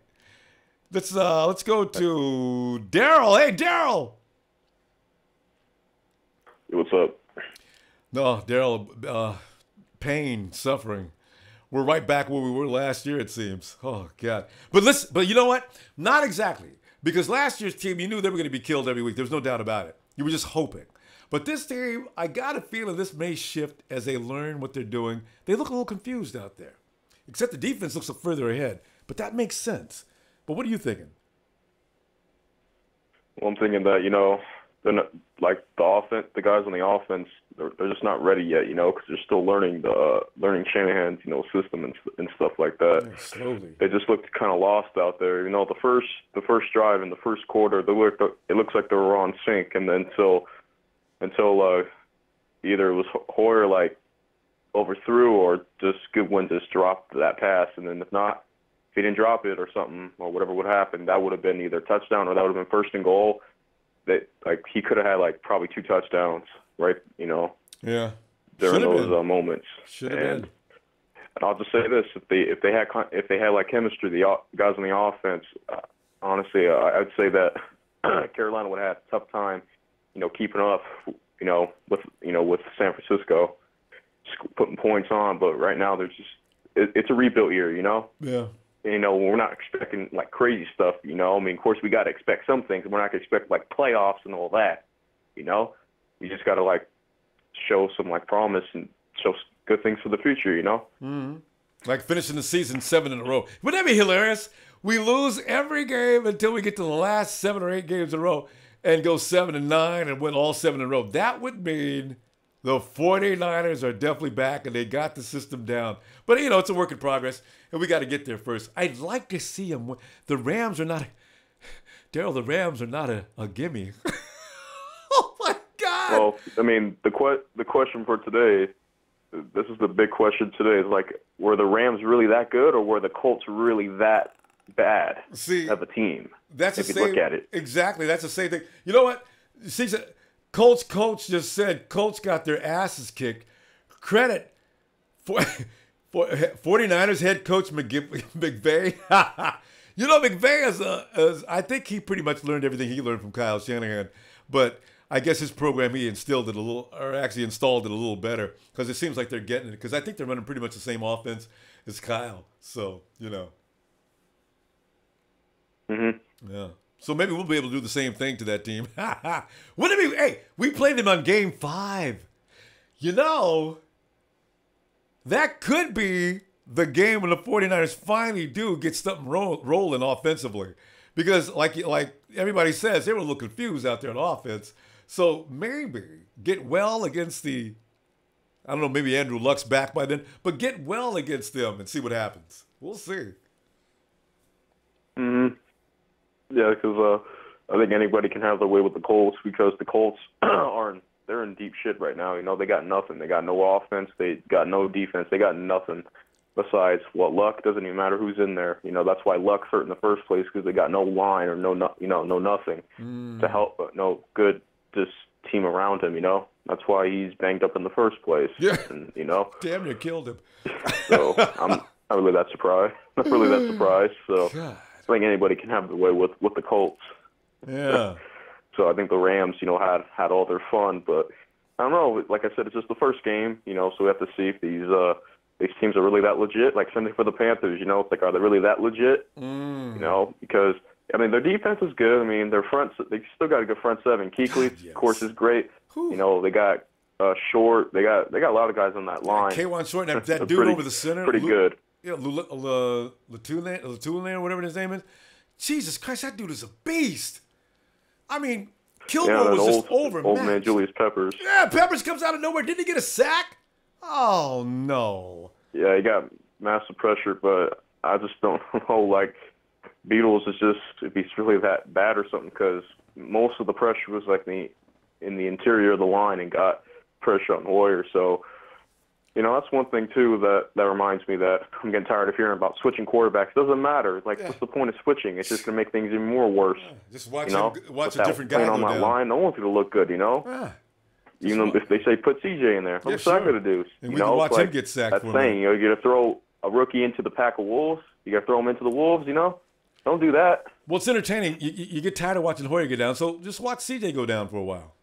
Let's go to Daryl. Hey, Daryl. What's up? No, Daryl, pain, suffering. We're right back where we were last year, it seems. Oh, God. But you know what? Not exactly. Because last year's team, you knew they were going to be killed every week. There was no doubt about it. You were just hoping. But this team, I got a feeling this may shift as they learn what they're doing. They look a little confused out there. Except the defense looks further ahead. But that makes sense. But what are you thinking? Well, I'm thinking that, they're not, like the offense, the guys on the offense, they're just not ready yet, because they're still learning Shanahan's, system and stuff like that. Yeah, slowly. They just looked kind of lost out there. The first drive in the first quarter, it looks like they were on sync, and then until either it was Hoyer overthrew or just Goodwin just dropped that pass, and then if he didn't drop it or something or whatever would happen, that would have been either touchdown or that would have been first and goal. That he could have had probably 2 touchdowns, right? Yeah. During those moments. Should have been. And I'll just say this: if they had like chemistry, the guys on the offense, honestly, I'd say that Carolina would have a tough time, keeping up, with San Francisco, putting points on. But right now, it's a rebuild year, Yeah. We're not expecting like crazy stuff, I mean, of course, we got to expect some things. We're not going to expect like playoffs and all that, We just got to like show some like promise and show good things for the future, Mm-hmm. Like finishing the season 7 in a row. Wouldn't that be hilarious? We lose every game until we get to the last 7 or 8 games in a row and go 7-9 and win all 7 in a row. That would mean the 49ers are definitely back and they got the system down. But, it's a work in progress, and we got to get there first. I'd like to see them. The Rams are not a gimme. Oh, my God. Well, I mean, the question for today, this is the big question today, is like, were the Rams really that good, or were the Colts really that bad of a team? That's if the you same, look at it. Exactly. That's the same thing. You know what? See, Colts coach just said Colts got their asses kicked. Credit for 49ers head coach McVay. McVay is I think he pretty much learned everything he learned from Kyle Shanahan, but I guess his program, he installed it a little better, because it seems like they're getting it, because I think they're running pretty much the same offense as Kyle. So, Mm-hmm. Yeah. So maybe we'll be able to do the same thing to that team. Wouldn't it be? Hey, we played them on Game 5. That could be the game when the 49ers finally do get something rolling offensively. Because like everybody says, they were a little confused out there on offense. So maybe get well against I don't know, maybe Andrew Luck's back by then, but get well against them and see what happens. We'll see. Mm-hmm. Yeah, because I think anybody can have their way with the Colts, because the Colts they're in deep shit right now. They got nothing. They got no offense. They got no defense. They got nothing besides Luck. Doesn't even matter who's in there. That's why Luck's hurt in the first place, because they got no line or no nothing to help, but no good just team around him. That's why he's banged up in the first place. Yeah. And, damn near killed him. So I'm not really that surprised. Not really that surprised. So. God. I think anybody can have their way with the Colts. Yeah. So I think the Rams, had all their fun, but I don't know. Like I said, it's just the first game, so we have to see if these teams are really that legit. Like same thing for the Panthers, it's like, are they really that legit? Because I mean, their defense is good. I mean, they still got a good front seven. Kuechly, of course, is great. They got Short. They got a lot of guys on that line. K1 Short, and that dude over the center, pretty good. Yeah, Latulane, or whatever his name is. Jesus Christ, that dude is a beast. I mean, Kilgore was just overmatched. Old man Julius Peppers. Yeah, Peppers comes out of nowhere. Didn't he get a sack? Oh, no. Yeah, he got massive pressure, but I just don't know, like, Beatles is just, if he's really that bad or something, because most of the pressure was, like, in the interior of the line and got pressure on Hoyer, so... that's one thing, too, that reminds me that I'm getting tired of hearing about switching quarterbacks. It doesn't matter. Like, what's the point of switching? It's just going to make things even more worse. Yeah. Just watch a different guy go on that line, no one's going to look good, Yeah. Even if they say put CJ in there. What's that going to do? And we can watch him get sacked for saying, you're going to throw a rookie into the pack of wolves. You got to throw him into the wolves, Don't do that. Well, it's entertaining. You get tired of watching Hoyer get down, so just watch CJ go down for a while.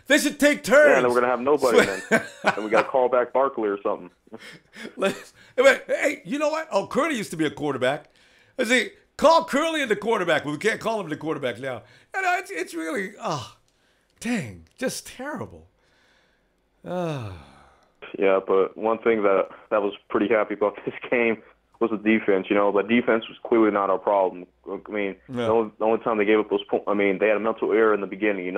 They should take turns. Yeah, and then we're going to have nobody then. And we got to call back Barkley or something. Hey, you know what? Oh, Curly used to be a quarterback. I see, call Curly the quarterback, but we can't call him the quarterback now. And it's really, dang, just terrible. Yeah, but one thing that was pretty happy about this game was the defense. The defense was clearly not our problem. I mean, the only time they gave up those points, I mean, they had a mental error in the beginning,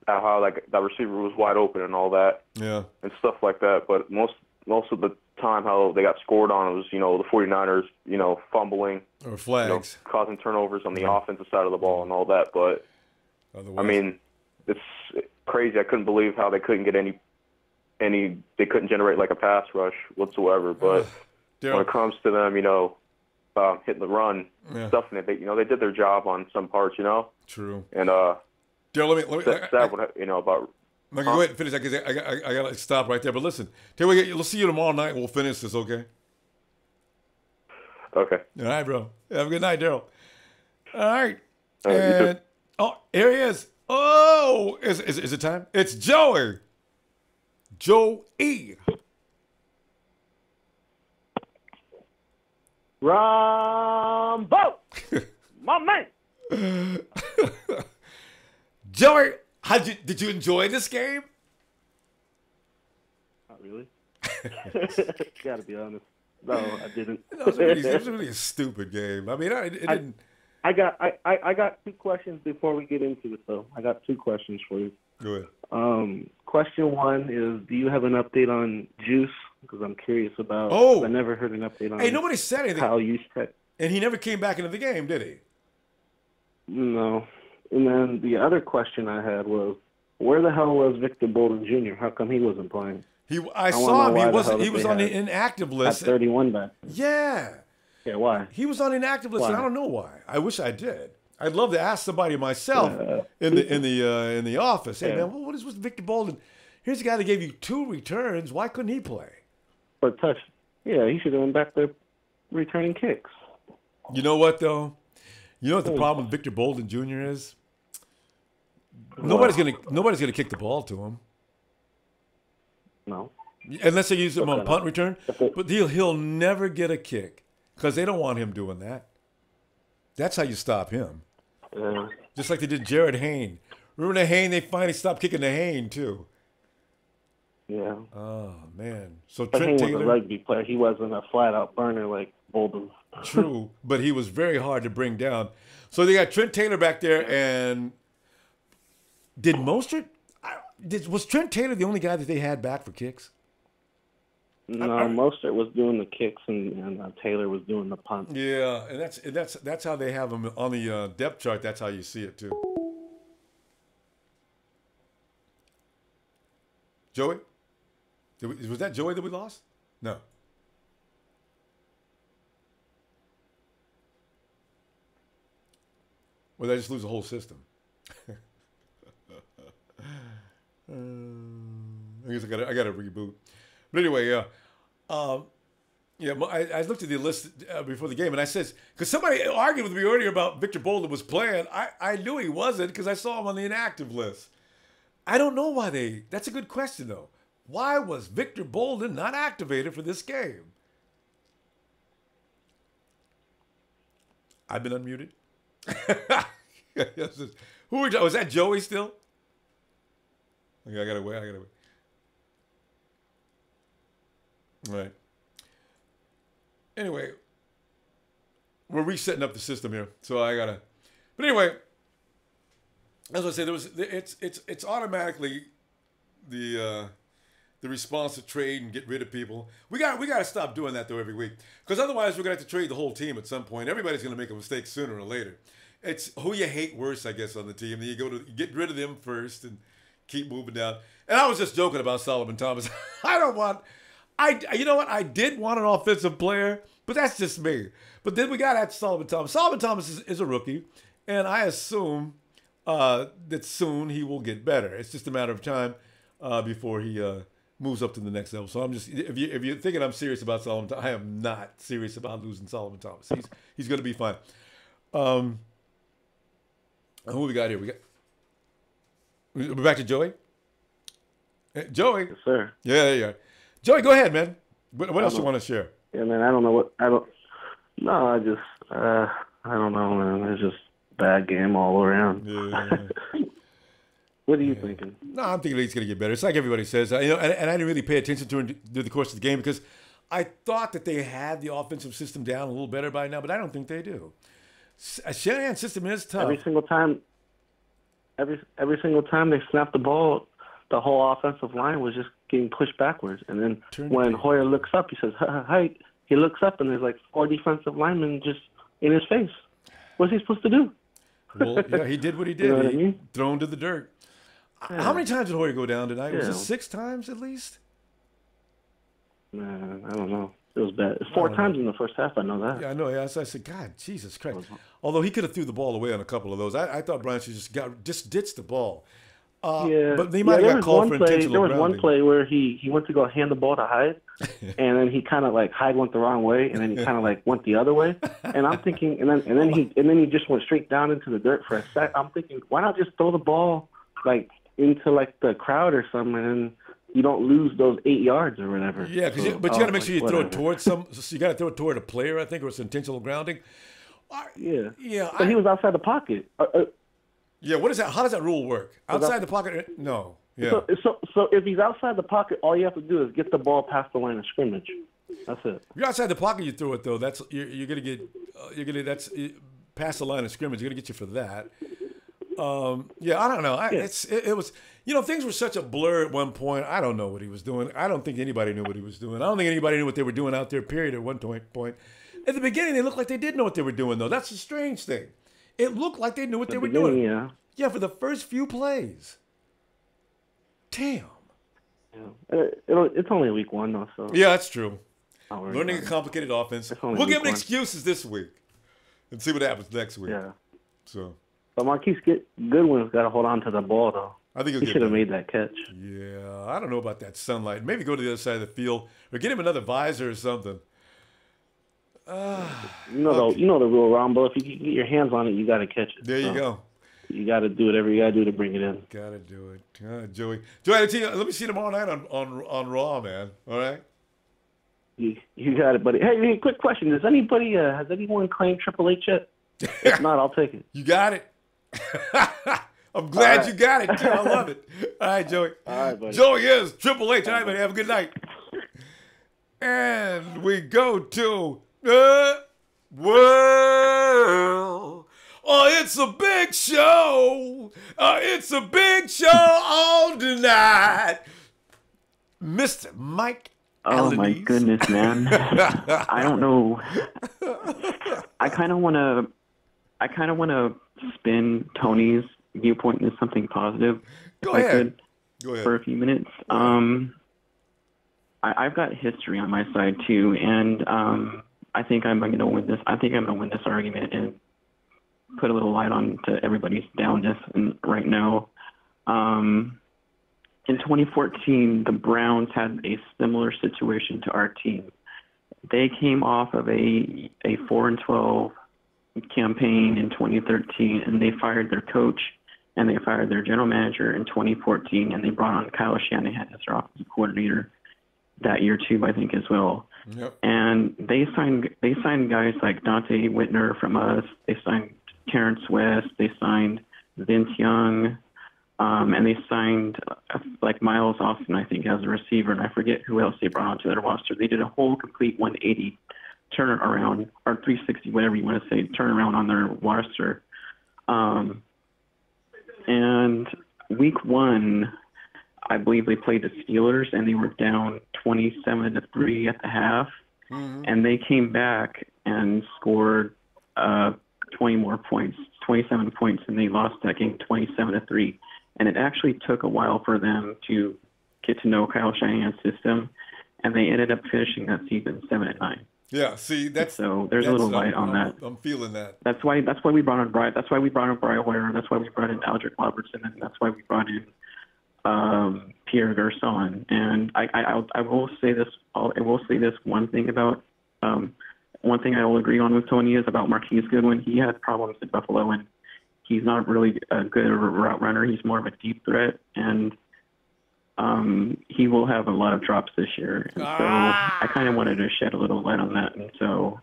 how like that receiver was wide open and all that, and stuff like that. But most of the time, how they got scored on was, the 49ers, fumbling or flags, causing turnovers on the offensive side of the ball and all that. But I mean, it's crazy. I couldn't believe how they couldn't get they couldn't generate like a pass rush whatsoever. But when it comes to them, hitting the run, stuffing it, they did their job on some parts, True. And Daryl, let me about Okay, go ahead and finish that because I got to stop right there. But listen, let's see you tomorrow night and we'll finish this, okay? Okay. All right, bro. Have a good night, Daryl. All right. You And, here he is. Oh, is it time? It's Joey. Joey. Ronbo, my man. Joey, did you enjoy this game? Not really. Gotta be honest. No, I didn't. It was really a stupid game. I mean, it didn't. I got two questions before we get into it, though. I got two questions for you. Go ahead. Question one is, do you have an update on Juice? Because I'm curious about. I never heard an update on. Hey, nobody said anything. How you said. And he never came back into the game, did he? No. And then the other question I had was, where the hell was Victor Bolden Jr.? How come he wasn't playing? I saw him. He was on the inactive list. At 31 back. Yeah. Yeah, why? He was on the inactive list, and I don't know why. I wish I did. I'd love to ask somebody myself in the office. Hey man, what is with Victor Bolden? Here's a guy that gave you 2 returns. Why couldn't he play? But he should have been back there returning kicks. You know what though? You know what the problem with Victor Bolden Jr. is? Nobody's gonna kick the ball to him. No. Unless they use him on punt return. But he'll never get a kick because they don't want him doing that. That's how you stop him. Just like they did Jared Hayne. Remember the Hayne? They finally stopped kicking the Hayne too. Yeah. Oh man. So but Trent Hayne Taylor was a rugby player. He wasn't a flat-out burner like Bolden. True, but he was very hard to bring down. So they got Trent Taylor back there, and did Mostert? Was Trent Taylor the only guy that they had back for kicks? No, Mostert was doing the kicks, and Taylor was doing the punt. Yeah, and that's how they have him on the depth chart. That's how you see it too. Joey, was that Joey that we lost? No. Or did I just lose the whole system? I guess I got to reboot. But anyway, yeah. I looked at the list before the game, and I said, because somebody argued with me earlier about Victor Bolden was playing. I knew he wasn't because I saw him on the inactive list. I don't know why that's a good question, though. Why was Victor Bolden not activated for this game? I've been unmuted. Who were was that Joey still? Okay, I gotta wait. All right. Anyway, we're resetting up the system here, so I gotta. But anyway, as I say, it's automatically the response to trade and get rid of people. We got to stop doing that though every week, because otherwise we're gonna have to trade the whole team at some point. Everybody's gonna make a mistake sooner or later. It's who you hate worse, I guess, on the team. Then you get rid of them first and keep moving down. And I was just joking about Solomon Thomas. You know what? I did want an offensive player, but that's just me. But then we got at Solomon Thomas. Solomon Thomas is a rookie, and I assume that soon he will get better. It's just a matter of time before he moves up to the next level. So I'm just, if you're thinking I'm serious about Solomon Thomas, I am not serious about losing Solomon Thomas. He's going to be fine. Who we got here? We're back to Joey. Hey, Joey. Yes, sir. Yeah, there you are. Joey, go ahead, man. What else you want to share? Yeah, man. I don't know I don't know, man. It's just bad game all around. Yeah. What are you thinking? No, I'm thinking he's going to get better. It's like everybody says. And I didn't really pay attention to him through the course of the game because I thought that they had the offensive system down a little better by now, but I don't think they do. Shanahan's system is tough. Every single time they snapped the ball, the whole offensive line was just getting pushed backwards. And then when Hoyer looks up, he says, "Hi." He looks up and there's like 4 defensive linemen just in his face. What's he supposed to do? Well, yeah, he did what he did. You know what I mean? Thrown to the dirt. Yeah. How many times did Hoyer go down tonight? Yeah. Was it 6 times at least? Man, I don't know. It was bad. It's 4 times in the first half. I know that. Yeah, I know. Yeah, so I said, God, Jesus Christ. Although he could have threw the ball away on a couple of those. I thought Brian should just ditch the ball. But he might have got called for intentional There was grounding. one play where he went to go hand the ball to Hyde, and then he kind of like Hyde went the wrong way, and then he kind of like went the other way. And I'm thinking, and then he just went straight down into the dirt for a sec. I'm thinking, why not just throw the ball like into like the crowd or something, and then you don't lose those 8 yards or whatever. Yeah, but you got to make sure you throw it towards some. So you got to throw it toward a player, I think, or it's intentional grounding. Yeah. But he was outside the pocket. Yeah, what is that? How does that rule work? Outside the pocket? No. Yeah. So if he's outside the pocket, all you have to do is get the ball past the line of scrimmage. That's it. If you're outside the pocket, you throw it though. That's you're gonna get past the line of scrimmage. You're gonna get you for that. I don't know. It was things were such a blur at one point. I don't know what he was doing. I don't think anybody knew what he was doing. I don't think anybody knew what they were doing out there. Period. At one point, at the beginning, they looked like they did know what they were doing though. That's the strange thing. It looked like they knew what they were doing. Yeah, for the first few plays. Damn. Yeah. It's only week 1 though, so. Yeah, that's true. Learning a complicated offense. We'll give him excuses this week and see what happens next week. Yeah. So. But Marquise Goodwin's got to hold on to the ball though. I think he should have made that catch. Yeah, I don't know about that sunlight. Maybe go to the other side of the field or get him another visor or something. You know the rule, Ronbo. If you can get your hands on it, you got to catch it. There you go. You got to do whatever you got to do to bring it in. Got to do it, Joey. Let me see you tomorrow night on Raw, man. All right. You got it, buddy. Hey, quick question: has anyone claimed Triple H yet? If not, I'll take it. You got it. I'm glad you got it, too. I love it. All right, Joey. All right, buddy. Joey is Triple H. All right, buddy. Have a good night. And we go to world. Oh, it's a big show. It's a big show on tonight. Mr. Mike Oh, my goodness, man. I don't know. I kind of want to spin Tony's viewpoint into something positive. Go if ahead. I could, Go ahead. for a few minutes. I've got history on my side too, and I think I'm going to win this. I think I'm going to win this argument and put a little light on to everybody's downness. And right now, in 2014, the Browns had a similar situation to our team. They came off of a 4-12 campaign in 2013, and they fired their coach and they fired their general manager in 2014, and they brought on Kyle Shanahan as their offensive coordinator that year too, I think, as well. Yep. And they signed guys like Dante Whitner from us. They signed Terrence West. They signed Vince Young. And they signed like Miles Austin, I think, as a receiver, and I forget who else they brought onto their roster. They did a whole complete 180 turnaround, or 360, whatever you want to say, turnaround on their roster. And week 1, I believe they played the Steelers, and they were down 27-3 at the half, and they came back and scored 20 more points, 27 points, and they lost that game 27-3. And it actually took a while for them to get to know Kyle Shanahan's system, and they ended up finishing that season 7-9. Yeah, see, there's a little light on that. I'm feeling that. That's why we brought on Brian. That's why we brought in Brian Hoyer. That's why we brought in Aldrich Robertson, and that's why we brought in Pierre Garcon. And I will say this. I will say this one thing about one thing I will agree on with Tony is about Marquise Goodwin. He had problems at Buffalo, and he's not really a good route runner. He's more of a deep threat, and he will have a lot of drops this year. And so I kind of wanted to shed a little light on that. And so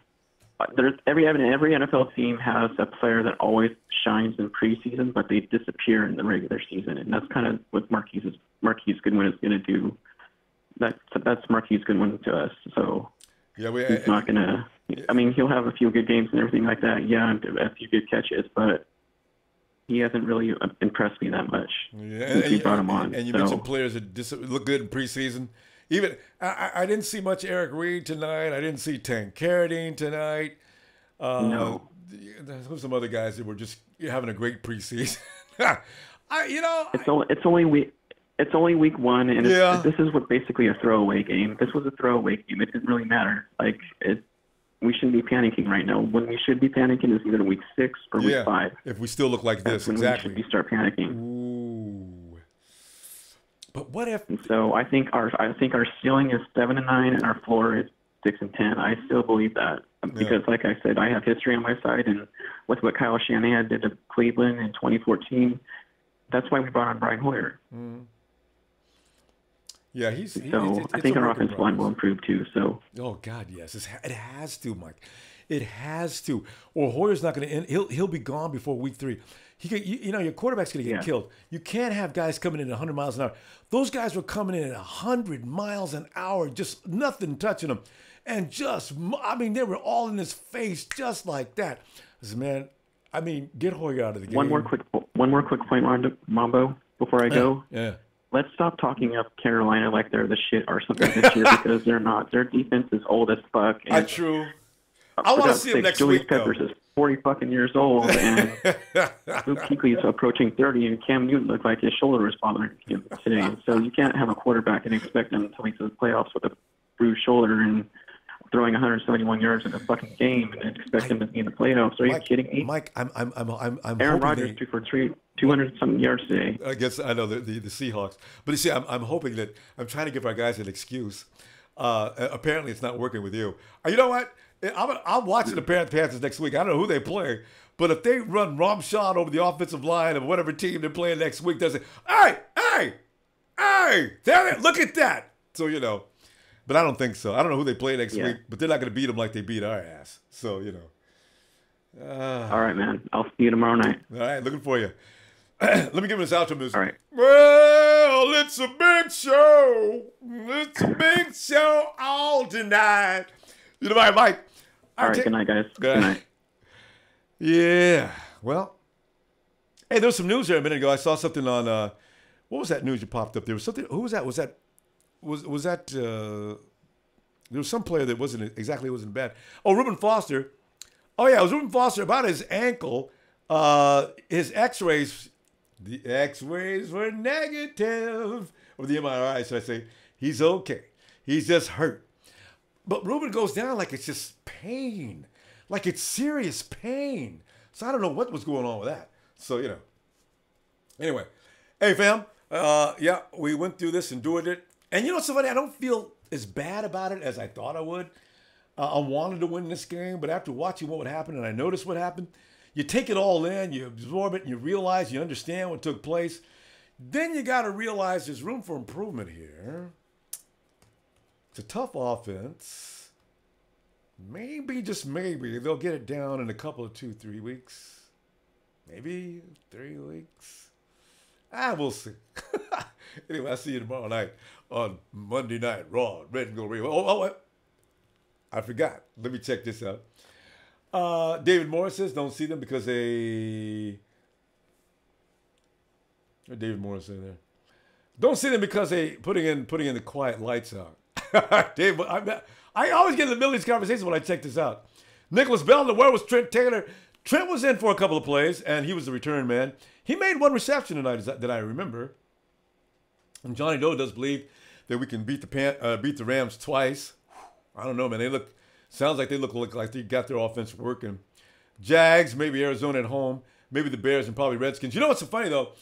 every NFL team has a player that always shines in preseason, but they disappear in the regular season, and that's kind of what Marquise Goodwin is going to do. That's Marquise Goodwin to us. So he's not going to. I mean, he'll have a few good games and everything like that. Yeah, a few good catches, but he hasn't really impressed me that much since we brought him on. And you mentioned players that look good in preseason. Even I didn't see much Eric Reed tonight. I didn't see Tank Carradine tonight. No. There's some other guys that were just having a great preseason. It's only week 1, and this is basically a throwaway game. This was a throwaway game. It didn't really matter. We shouldn't be panicking right now. When we should be panicking is either week 6 or week 5. If we still look like this, exactly. We should start panicking. Ooh. But what if? So I think our ceiling is 7-9 and our floor is 6-10. I still believe that because, like I said, I have history on my side, and with what Kyle Shanahan did to Cleveland in 2014, that's why we brought on Brian Hoyer. Mm. Yeah, I think our offensive line will improve too. So. Oh God, yes, it has to, Mike. It has to, or Hoyer's not going to end. He'll be gone before week 3. Your quarterback's going to get killed. You can't have guys coming in at 100 miles an hour. Those guys were coming in at 100 miles an hour, just nothing touching them, and they were all in his face just like that. I said, man, get Hoyer out of the game. One more quick point, Ronbo, before I go. Yeah. Let's stop talking up Carolina like they're the shit or something this year because they're not. Their defense is old as fuck. That's true. I want to see him next week, Peppers is 40 fucking years old, and Luke Kuechly is approaching 30, and Cam Newton looked like his shoulder was bothering him today. So you can't have a quarterback and expect him to make the playoffs with a bruised shoulder and throwing 171 yards in a fucking game and expect him to be in the playoffs. Are you kidding me? Mike, I'm Aaron Rodgers threw for 200-something yards today. I guess I know the Seahawks, but you see, I'm hoping that I'm trying to give our guys an excuse. Apparently, it's not working with you. You know what? I'm watching the Panthers next week. I don't know who they play, but if they run Ramshot over the offensive line of whatever team they're playing next week, they'll say, hey, damn it, look at that. So, but I don't think so. I don't know who they play next week, but they're not going to beat them like they beat our ass. So, All right, man. I'll see you tomorrow night. All right, looking for you. Let me give this outro music. All right. Well, it's a big show. It's a big show all tonight. Mike. All right, good night, guys. Good night. Yeah. Well, hey, there was some news here a minute ago. I saw something on, what was that news you popped up? There was something, who was that? Was that, there was some player that wasn't bad. Oh, Reuben Foster. Oh, yeah, it was Reuben Foster about his ankle. His x-rays, the x-rays were negative. Or the MRI, should I say. He's okay. He's just hurt. But Reuben goes down like it's just pain. Like it's serious pain. So I don't know what was going on with that. So, Anyway. Hey, fam. We went through this, endured it. And it's so funny, I don't feel as bad about it as I thought I would. I wanted to win this game, but after watching what would happen and I noticed what happened, you take it all in, you absorb it, and you realize, you understand what took place. Then you got to realize there's room for improvement here. It's a tough offense. Maybe, just maybe, they'll get it down in a couple of 2-3 weeks. Maybe 3 weeks. We'll see. Anyway, I'll see you tomorrow night on Monday Night Raw, Red and Gold Radio. Oh, I forgot. Let me check this out. David Morris says, don't see them because they... What David Morris say there? Don't see them because they putting in the quiet lights out. Dave, I always get in the middle of these conversations when I check this out. Nicholas Bell, where was Trent Taylor? Trent was in for a couple of plays, and he was the return man. He made one reception tonight that I remember. And Johnny Doe does believe that we can beat the Rams twice. I don't know, man. Sounds like they look like they got their offense working. Jags, maybe Arizona at home, maybe the Bears, and probably Redskins. You know what's so funny, though?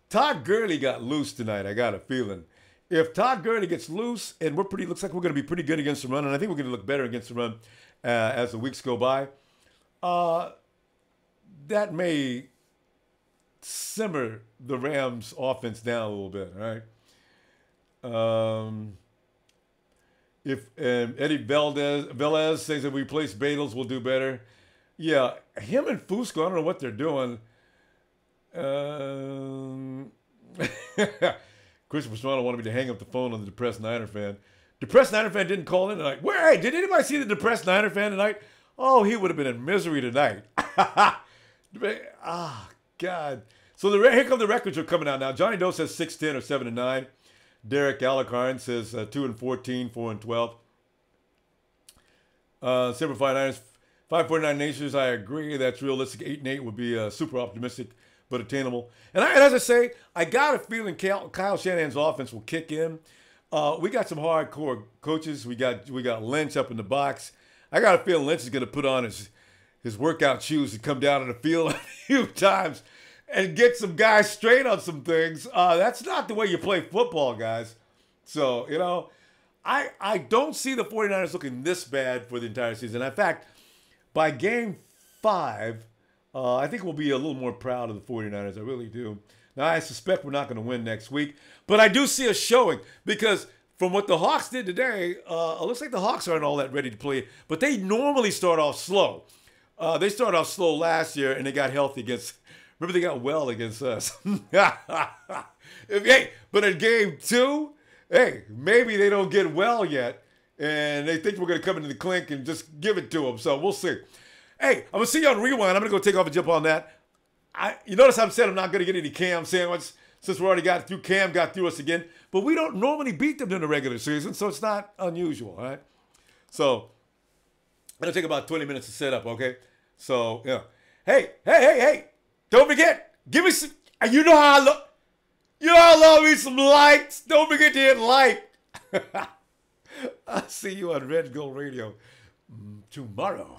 Todd Gurley got loose tonight, I got a feeling. If Todd Gurley gets loose, and looks like we're going to be pretty good against the run, and I think we're going to look better against the run as the weeks go by, that may simmer the Rams' offense down a little bit, all right? If Eddie Velez says if we replace Badals, we'll do better. Yeah, him and Fusco, I don't know what they're doing. Christopher Strano wanted me to hang up the phone on the depressed Niner fan. Depressed Niner fan didn't call in tonight. Hey, did anybody see the depressed Niner fan tonight? Oh, he would have been in misery tonight. God. So here come the records are coming out now. Johnny Doe says 6-10 or 7-9. Derek Alakarn says 2-14, 4-12. Silver 549ers, 549 Nations, I agree. That's realistic. 8-8 would be super optimistic, but attainable. And as I say, I got a feeling Kyle Shanahan's offense will kick in. We got some hardcore coaches. We got Lynch up in the box. I got a feeling Lynch is going to put on his workout shoes and come down on the field a few times and get some guys straight on some things. That's not the way you play football, guys. So, you know, I don't see the 49ers looking this bad for the entire season. In fact, by game 5, I think we'll be a little more proud of the 49ers. I really do. Now, I suspect we're not going to win next week, but I do see us showing because from what the Hawks did today, it looks like the Hawks aren't all that ready to play, but they normally start off slow. They started off slow last year, and they got healthy against. Remember, they got well against us. Hey, but in game 2, hey, maybe they don't get well yet, and they think we're going to come into the clink and just give it to them. So we'll see. Hey, I'm going to see you on Rewind. I'm going to go take off and jump on that. You notice I'm saying I'm not going to get any Cam sandwich since we already got through. Cam got through us again. But we don't normally beat them during the regular season, so it's not unusual, all right? So it'll take about 20 minutes to set up, okay? So, yeah. Hey. Don't forget, give me some, you know how I love me some likes. Don't forget to hit like. I'll see you on Red Gold Radio tomorrow.